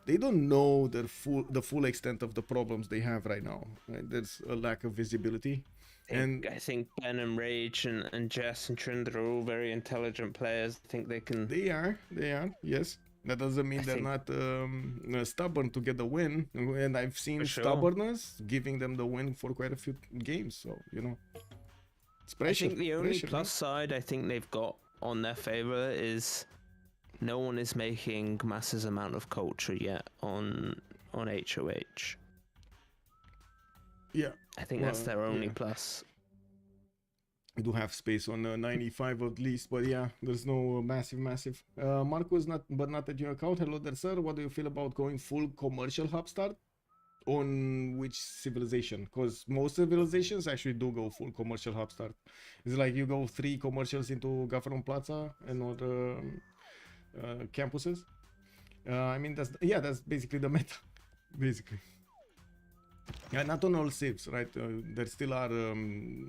They don't know the full extent of the problems they have right now. Right? There's a lack of visibility. I think Ben and Rage and Jess and Trinder are all very intelligent players. I think they can... They are, yes. That doesn't mean they're not stubborn to get the win. And I've seen stubbornness giving them the win for quite a few games. So, you know, it's pressure. I think the only plus side I think they've got on their favor is no one is making massive amount of culture yet on HOH. Yeah. I think that's their only plus. We do have space on 95 at least, but yeah, there's no massive. Marcus, not at your account. Hello there, sir. What do you feel about going full commercial hub start? On which civilization? Because most civilizations actually do go full commercial hub start. It's like you go 3 commercials into Gafron Plaza and other campuses. I mean, that's basically the meta, basically. Yeah, not on all civs, right? There still are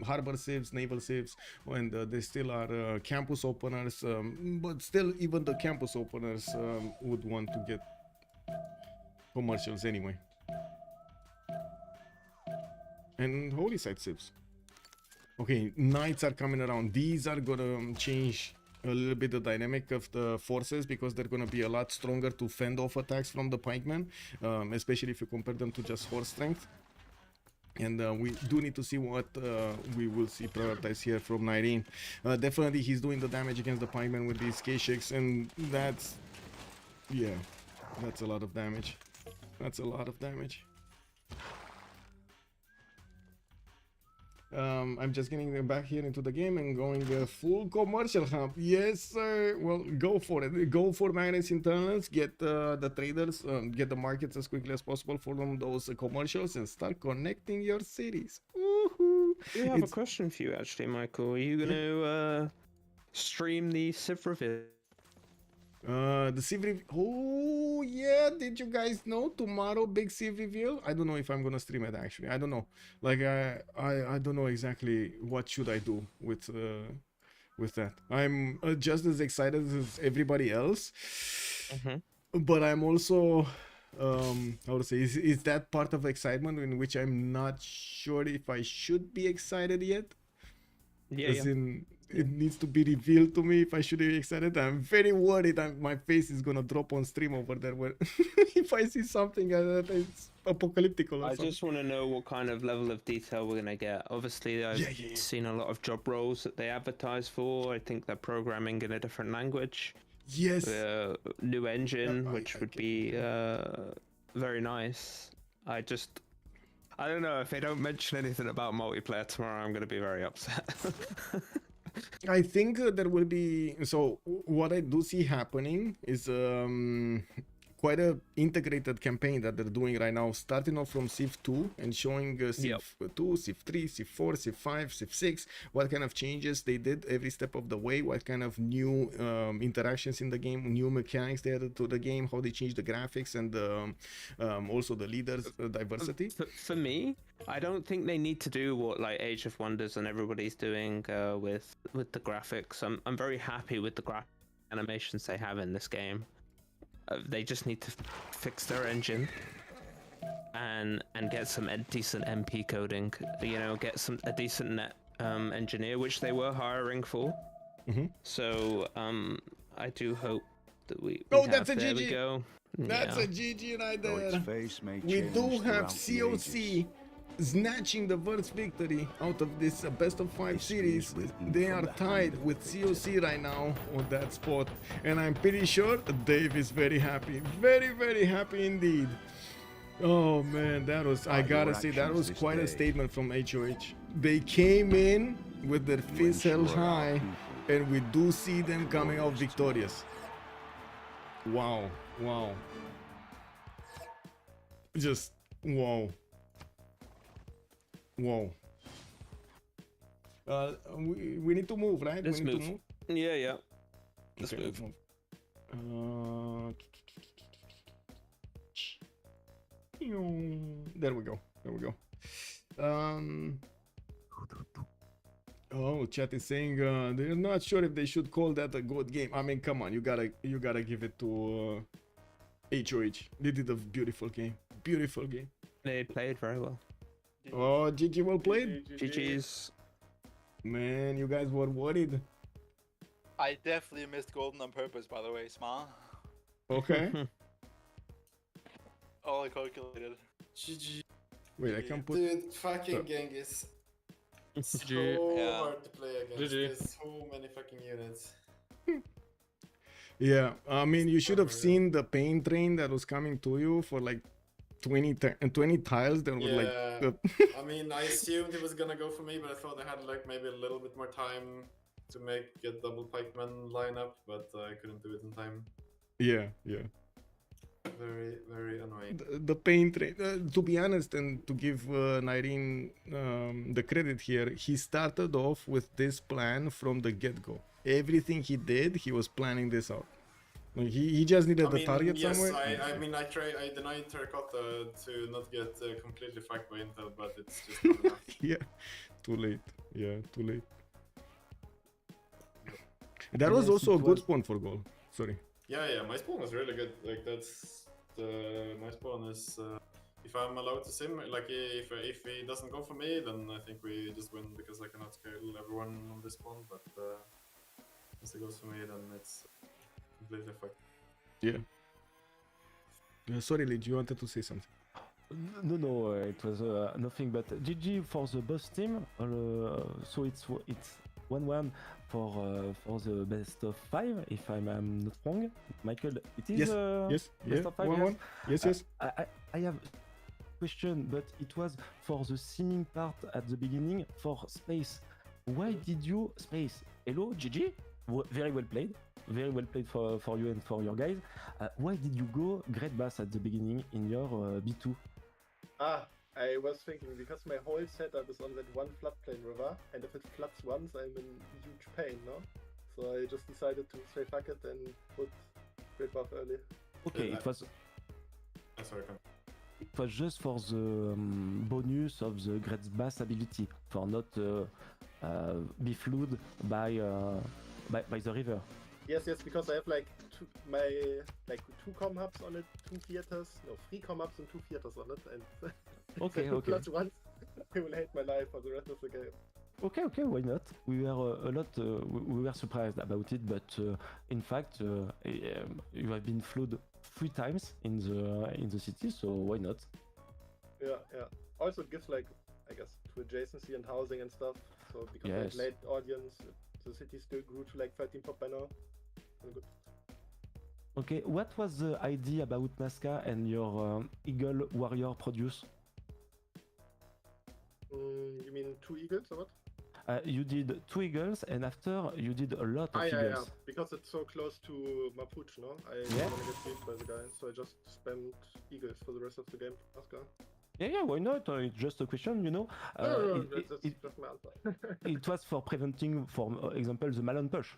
harbor civs, naval civs, and there still are campus openers. But still, even the campus openers would want to get commercials anyway. And holy site civs. Okay, knights are coming around. These are gonna change a little bit the dynamic of the forces because they're gonna be a lot stronger to fend off attacks from the pikemen, especially if you compare them to just horse strength. And we do need to see what we will see prioritized here from Nyreen. Definitely he's doing the damage against the pikemen with these K-Shakes, and that's a lot of damage. I'm just getting them back here into the game and going full commercial hub. Yes, sir. Well, go for it. Go for magnets internals. Get the traders, get the markets as quickly as possible for them those commercials and start connecting your cities. Woohoo! We have a question for you, actually, Michael. Are you going to stream the Civ reveal? The Civ reveal. Oh yeah, did you guys know tomorrow big Civ reveal? I don't know if I'm gonna stream it actually. I don't know. Like I don't know exactly what should I do with that. I'm just as excited as everybody else, but I'm also how to say is that part of excitement in which I'm not sure if I should be excited yet. As in, it needs to be revealed to me if I should be excited. I'm very worried my face is gonna drop on stream over there where if I see something that is apocalyptic or something. I just want to know what kind of level of detail we're gonna get. Obviously, I've seen a lot of job roles that they advertise for. I think they're programming in a different language. Yes. New engine, which would be very nice. I don't know, if they don't mention anything about multiplayer tomorrow, I'm going to be very upset. I think there will be, so what I do see happening is quite a integrated campaign that they're doing right now, starting off from Civ 2 and showing Civ 2, Civ 3, Civ 4, Civ 5, Civ 6, what kind of changes they did every step of the way, what kind of new interactions in the game, new mechanics they added to the game, how they changed the graphics and also the leaders diversity. For me, I don't think they need to do what like Age of Wonders and everybody's doing with the graphics. I'm very happy with the graphic animations they have in this game. They just need to fix their engine and get some decent MP coding. You know, get a decent net engineer, which they were hiring for. So I do hope that we that's a there GG. We go. That's a GG right there. We do have COC snatching the first victory out of this best of 5 series. They are tied with COC right now on that spot, and I'm pretty sure Dave is very happy, very happy indeed. Oh man, that was, I gotta say, that was quite a statement from HOH. They came in with their fists held high, and we do see them coming out victorious. Wow, just wow. We need to move, right? Let's we need move. to move. Yeah. Let's Okay, move. There we go. Oh, chat is saying they're not sure if they should call that a good game. I mean, come on, you gotta give it to HOH. They did a beautiful game. They played very well. Oh, GG, well played. GG's. Man, you guys were worried. I definitely missed golden on purpose, by the way, Smile. Okay. All I calculated. GG. Wait, I can put. Dude, fucking Genghis. So hard to play against. There's so many fucking units. Yeah, I mean, you should have seen the pain train that was coming to you for like 20 tiles that were like I mean, I assumed it was gonna go for me, but I thought I had like maybe a little bit more time to make a double pikeman lineup, but I couldn't do it in time. Yeah. Very annoying. The pain train, to be honest, and to give Nyreen the credit here, he started off with this plan from the get-go. Everything he did, he was planning this out. He just needed the target somewhere. I mean, I denied Terracotta to not get completely fucked by Intel, but it's just not enough. Yeah, too late. That was also a good spawn for goal. Sorry. Yeah, my spawn was really good. Like that's my spawn is. If I'm allowed to sim, like if he doesn't go for me, then I think we just win because I cannot scale everyone on this spawn. But once it goes for me, then it's completely fucked. Yeah. Sorry, Lid, you wanted to say something. No, it was nothing but GG for the boss team. So it's 1-1 for the best of 5, if I'm not wrong. Michael, it is yes, best of 5. 1-1. Yes. I have question, but it was for the simming part at the beginning for space. Why did you space? Hello, GG. Very well played. Very well played for you and for your guys. Why did you go Great Bass at the beginning in your B2? I was thinking because my whole setup is on that one floodplain river, and if it floods once, I'm in huge pain, no? So I just decided to say fuck it and put Great Buff early. Okay, it was. Sorry, come. It was just for the bonus of the Great Bass ability, for not be flooded by the river. Yes, because I have like two com hubs on it, 2 theaters, no, 3 com hubs and 2 theaters on it, and Okay, if it okay. floods once, I will hate my life for the rest of the game. Okay, why not? We were we were surprised about it, but in fact, you have been flooded 3 times in the city, so why not? Yeah. Also, it gives like, I guess, to adjacency and housing and stuff. So because I Yes. had late audience, the city still grew to like 13 pop by now. Good. Okay, what was the idea about Nazca and your Eagle Warrior produce? You mean 2 eagles or what? You did 2 eagles, and after you did a lot of Yeah. eagles. Because it's so close to Mapuche, no? I Yeah. don't want to get beat by the guy, so I just spammed eagles for the rest of the game. Oscar. Yeah, why not? It's just a question, you know. No, that's just my answer. It was for preventing, for example, the Malone push.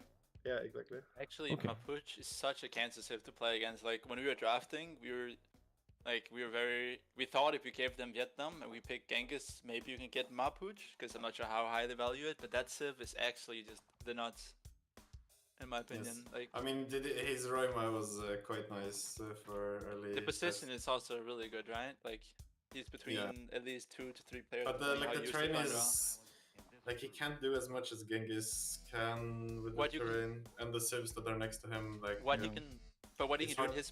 Yeah, exactly. Actually, Okay. Mapuche is such a cancer sieve to play against. Like when we were drafting, we thought if we gave them Vietnam and we picked Genghis, maybe you can get Mapuche, because I'm not sure how high they value it. But that civ is actually just the nuts, in my opinion. Yes. Like I mean, his Roima was quite nice for early. the position is also really good, right? Like he's between at least 2 to 3 players. But depending how the used terrain to run draw. is like he can't do as much as Genghis can with What the you can- terrain and the civs that are next to him. Like What you he know. can, but what he It's can do in hard- his,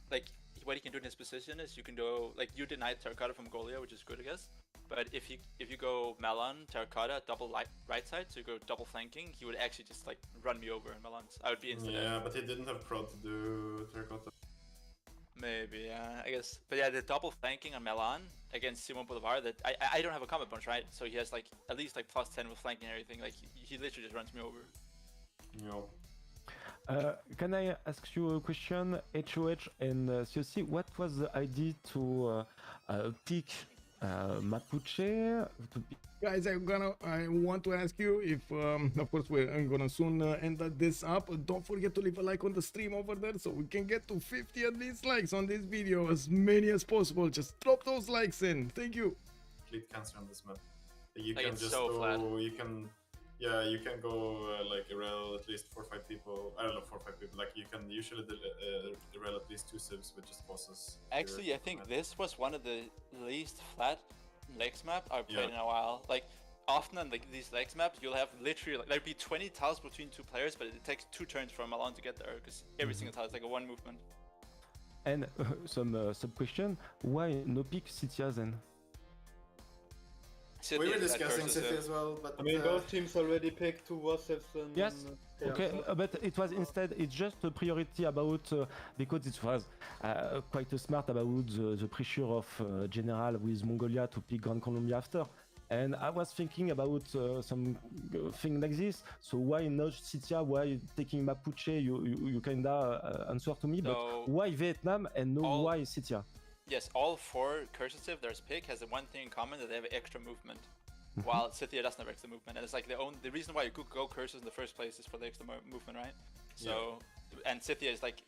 like what he can do in his position is you can go like you denied Terracotta from Golia, which is good, I guess. But if you go Malon, Terracotta, double right side, so you go double flanking, he would actually just like run me over in Malon's. I would be instant. Yeah, but he didn't have pro to do Terracotta. Maybe, yeah, I guess. But yeah, the double flanking on Milan against Simon Boulevard, that I don't have a combat bonus, right? So he has like at least like +10 with flanking and everything. Like he literally just runs me over. No. Can I ask you a question? HOH and COC, what was the idea to pick Mapuche? Guys, I want to ask you if, of course, we're gonna soon end this up. Don't forget to leave a like on the stream over there so we can get to 50 at least likes on this video, as many as possible. Just drop those likes in. Thank you. Complete cancer on this map. You Like, can it's just so go. flat. You can go like Irel at least 4 or 5 people. I don't know 4 or 5 people. Like you can usually Irel at least 2 civs, which just bosses. Actually, I think this was one of the least flat legs map I've played in a while. Like often on like these legs maps, you'll have literally like there'd be 20 tiles between 2 players, but it takes 2 turns for Milan to get there because every single tile is like a 1 movement. And some sub question: why no pick Citia then? We were City is that discussing curses City it. as well, but I mean, both teams already picked 2 Warships and... Yes. yeah, Okay, so- but it was instead, it's just a priority about, because it was quite smart about the pressure of General with Mongolia to pick Grand Colombia after. And I was thinking about some thing like this. So why not Citia? Why taking Mapuche? You kinda answer to me, but So- why Vietnam and no All- why Citia? Yes, all 4 cursive there's pick has the one thing in common that they have extra movement, while City doesn't have extra movement, and it's like the reason why you could go curses in the first place is for the extra movement, right? So, and Scythia is like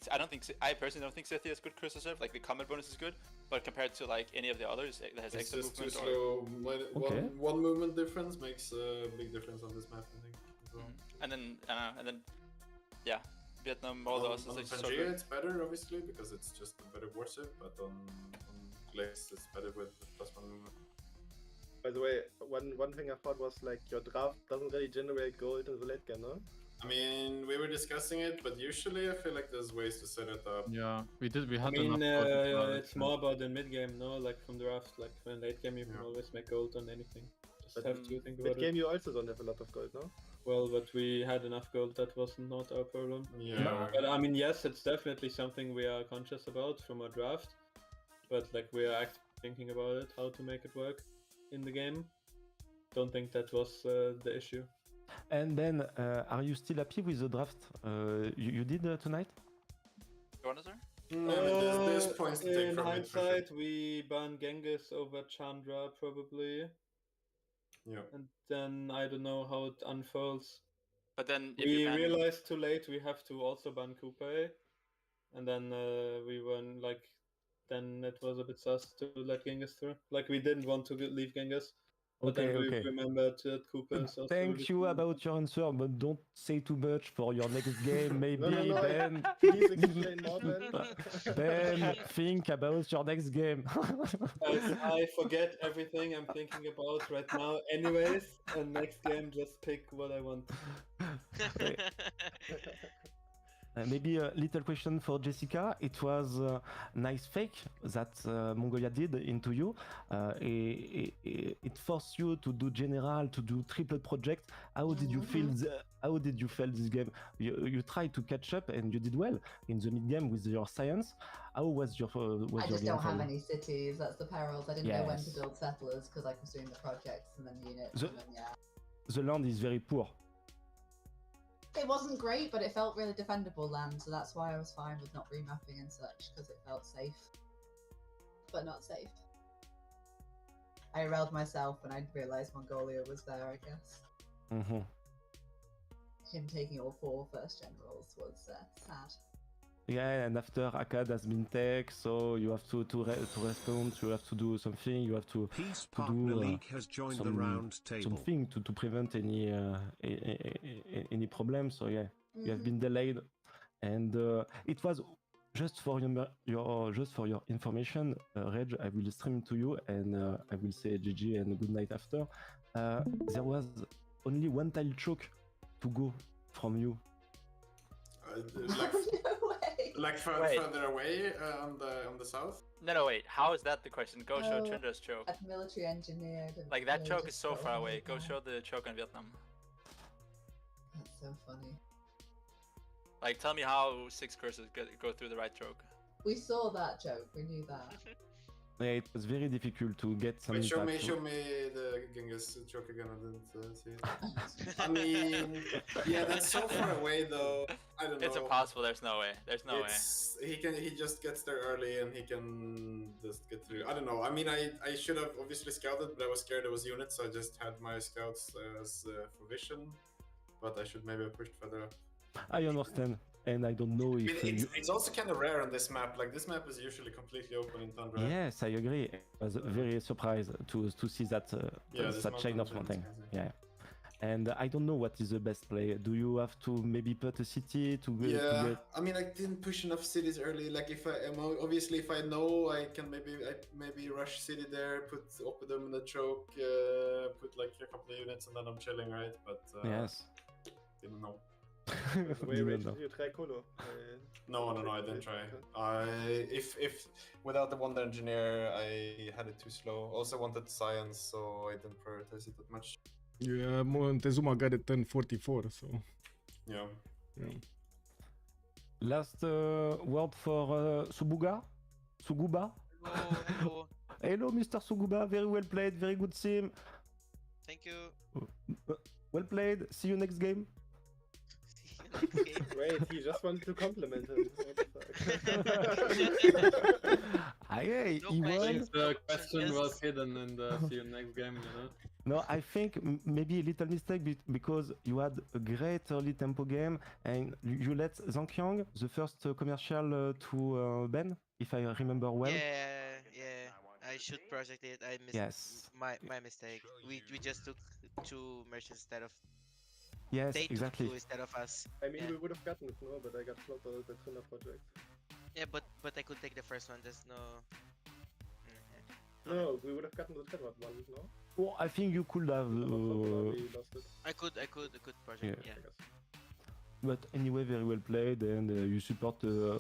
I personally don't think Scythia is good cursive. Like the combat bonus is good, but compared to like any of the others, it has it's extra just too movement. slow. Okay. One movement difference makes a big difference on this map, I think. As well. And then, yeah, Vietnam Moldova is on like so Pangaea, good. it's better, obviously, because it's just a better warship, but on Lex, it's better with +1 movement. By the way, one thing I thought was like your draft doesn't really generate gold in the late game, no? I mean, we were discussing it, but usually I feel like there's ways to set it up. Yeah, we did. We I had mean, enough gold for it, it's more about the mid game, no? Like from draft, like when late game you can always make gold on anything. Just But have to think Mid about game it. you also don't have a lot of gold, no? Well, but we had enough gold, that was not our problem. Yeah. But I mean, yes, it's definitely something we are conscious about from our draft. But like we are thinking about it, how to make it work in the game. Don't think that was the issue. And then, are you still happy with the draft you did tonight? You want to, sir? There's points to take In from it. For sure. hindsight, we ban Genghis over Chandra probably, Yeah. and then I don't know how it unfolds. But then if We you ban, realized too late we have to also ban Coupe, and then we were like, then it was a bit sus to let Genghis through. Like we didn't want to leave Genghis, but then we remembered that Coupe is also Thank you about your answer, but don't say too much for your next game. Maybe No, Ben. Please explain more, Ben. Ben, think about your next game. Guys, I forget everything I'm thinking about right now. Anyways, and next game just pick what I want. Maybe a little question for Jessica. It was a nice fake that Mongolia did into you. It forced you to do general, to do triplet project. How did you feel? How did you feel this game? You tried to catch up and you did well in the mid game with your science. How was your? I just don't have any cities. That's the perils. I didn't know when to build settlers because I was doing the projects and then units. And then, the land is very poor. It wasn't great, but it felt really defendable land, so that's why I was fine with not remapping and such, because it felt safe. But not safe. I railed myself when I realised Mongolia was there, I guess. Him taking all 4 first generals was sad. Yeah, and after Akkad has been tech, so you have to respond, you have to do something, you have to do League has joined the round table. something to prevent any problem. So yeah, you have been delayed, and it was just for your information, Reg. I will stream to you, and I will say GG and good night after. There was only 1 tile choke to go from you. Like further away on the south? No, wait. How is that the question? Go show Chandra's choke. At military engineer. Like that choke is so far away. Go show the choke in Vietnam. That's so funny. Like, tell me how 6 curses go through the right choke. We saw that joke. We knew that. Yeah, it was very difficult to get some. Wait, show me the Genghis choke again. I didn't see it. I mean, yeah, that's so far away though. I don't know. It's impossible. There's no way. There's no way. He just gets there early and he can just get through. I don't know. I mean, I should have obviously scouted, but I was scared it was units, so I just had my scouts as for vision. But I should maybe have pushed further up. I understand. And I don't know if it's also kind of rare on this map. Like this map is usually completely open in Tundra. Yes, I agree. I was very surprised to see that that chain of mountain. Yeah, and I don't know what is the best play. Do you have to maybe put a city to get? Yeah, I mean, I didn't push enough cities early. Like if I know I can maybe rush city there, put Oppidum in the choke, put like a couple of units, and then I'm chilling, right? But yes, didn't know. Wait, did you try Kolo? No, I didn't try. If without the Wonder Engineer, I had it too slow. Also wanted science, so I didn't prioritize it that much. Yeah, Montezuma got it 1044, so. Yeah. Last word for Suguba. Hello. Hello, Mr. Suguba. Very well played. Very good sim. Thank you. Well played. See you next game. Wait, he just wanted to compliment him. Hey, he won. The question was hidden in the see you next game, you know? No, I think maybe a little mistake because you had a great early tempo game and you let Zhangqiang, the first commercial to Ben, if I remember well. Yeah. I should project it. I missed. Yes. My mistake. We just took 2 merchants instead of. Yes, they exactly. took 2 instead of us. I mean, we would have gotten it, no, but I got flopped out of the Trinner project. Yeah, but I could take the first one. There's no. No, we would have gotten the Trinner one, no? Well, I think you could have. We lost it. I could project. Yeah. But anyway, very well played, and you support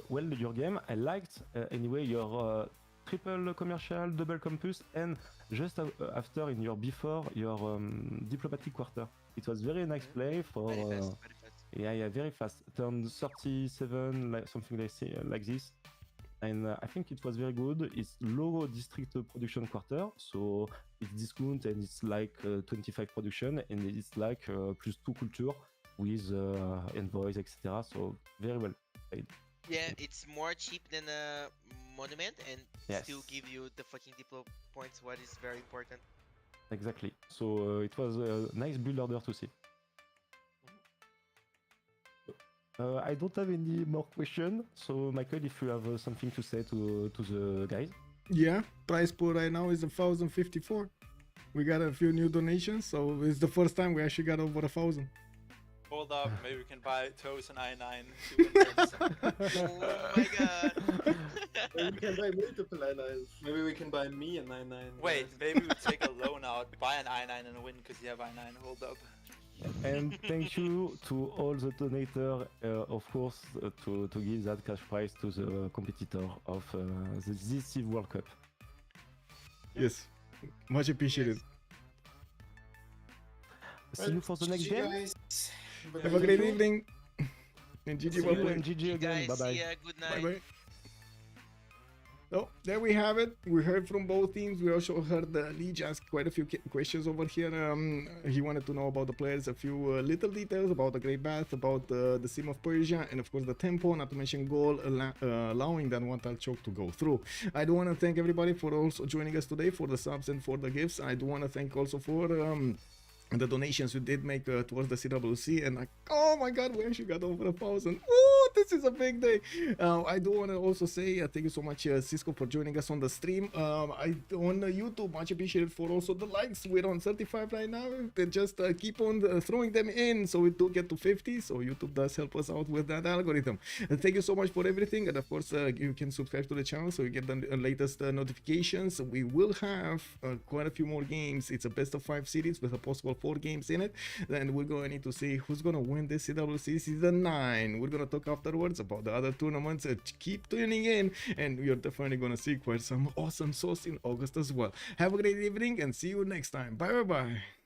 well your game. I liked anyway your triple commercial, double campus, and just after in your before your diplomatic quarter. It was very nice play for. Very fast. Yeah, very fast. Turn 37, like something like this. and I think it was very good. It's low district production quarter, so it's discount and it's like 25 production, and it's like plus 2 culture with envoys, etc. So very well played. Yeah, it's more cheap than a monument and Yes. still give you the fucking diplo points, what is very important. Exactly. So it was a nice build order to see. I don't have any more questions. So Michael, if you have something to say to the guys. Yeah, price pool right now is 1,054. We got a few new donations, so it's the first time we actually got over 1,000. Hold up, maybe we can buy Toes and I9 to win this. Oh my god. Maybe we can buy multiple I9s. Maybe we can buy me a 9-9. Wait, maybe we take a loan out, buy an I9 and win because you have I9. Hold up. And thank you to all the donators, of course, to give that cash prize to the competitor of this Civ World Cup. Yes, much appreciated. See you for the next game. Have a great evening. And GG, See well you played. and GG You again. guys, Bye bye. see ya, good night. Bye bye. So there we have it. We heard from both teams. We also heard Leech ask quite a few questions over here. He wanted to know about the players, a few little details about the Great Bath, about the Sim of Persia, and of course the tempo, not to mention goal, allowing that one-tile choke to go through. I do want to thank everybody for also joining us today, for the subs and for the gifts. I do want to thank also for the donations we did make towards the CWC, and like, oh my god, we actually got over 1,000. Ooh, this is a big day. I do want to also say thank you so much, Cisco, for joining us on the stream. On YouTube, much appreciated for also the likes. We're on 35 right now. They just keep on throwing them in so we do get to 50. So YouTube does help us out with that algorithm. Thank you so much for everything, and of course you can subscribe to the channel so you get the latest notifications. We will have quite a few more games. It's a best of 5 series with a possible 4 games in it. Then we're going to need to see who's going to win this CWC season 9. We're going to talk afterwards about the other tournaments. Keep tuning in, and you're definitely going to see quite some awesome sauce in August as well. Have a great evening and see you next time. Bye bye bye.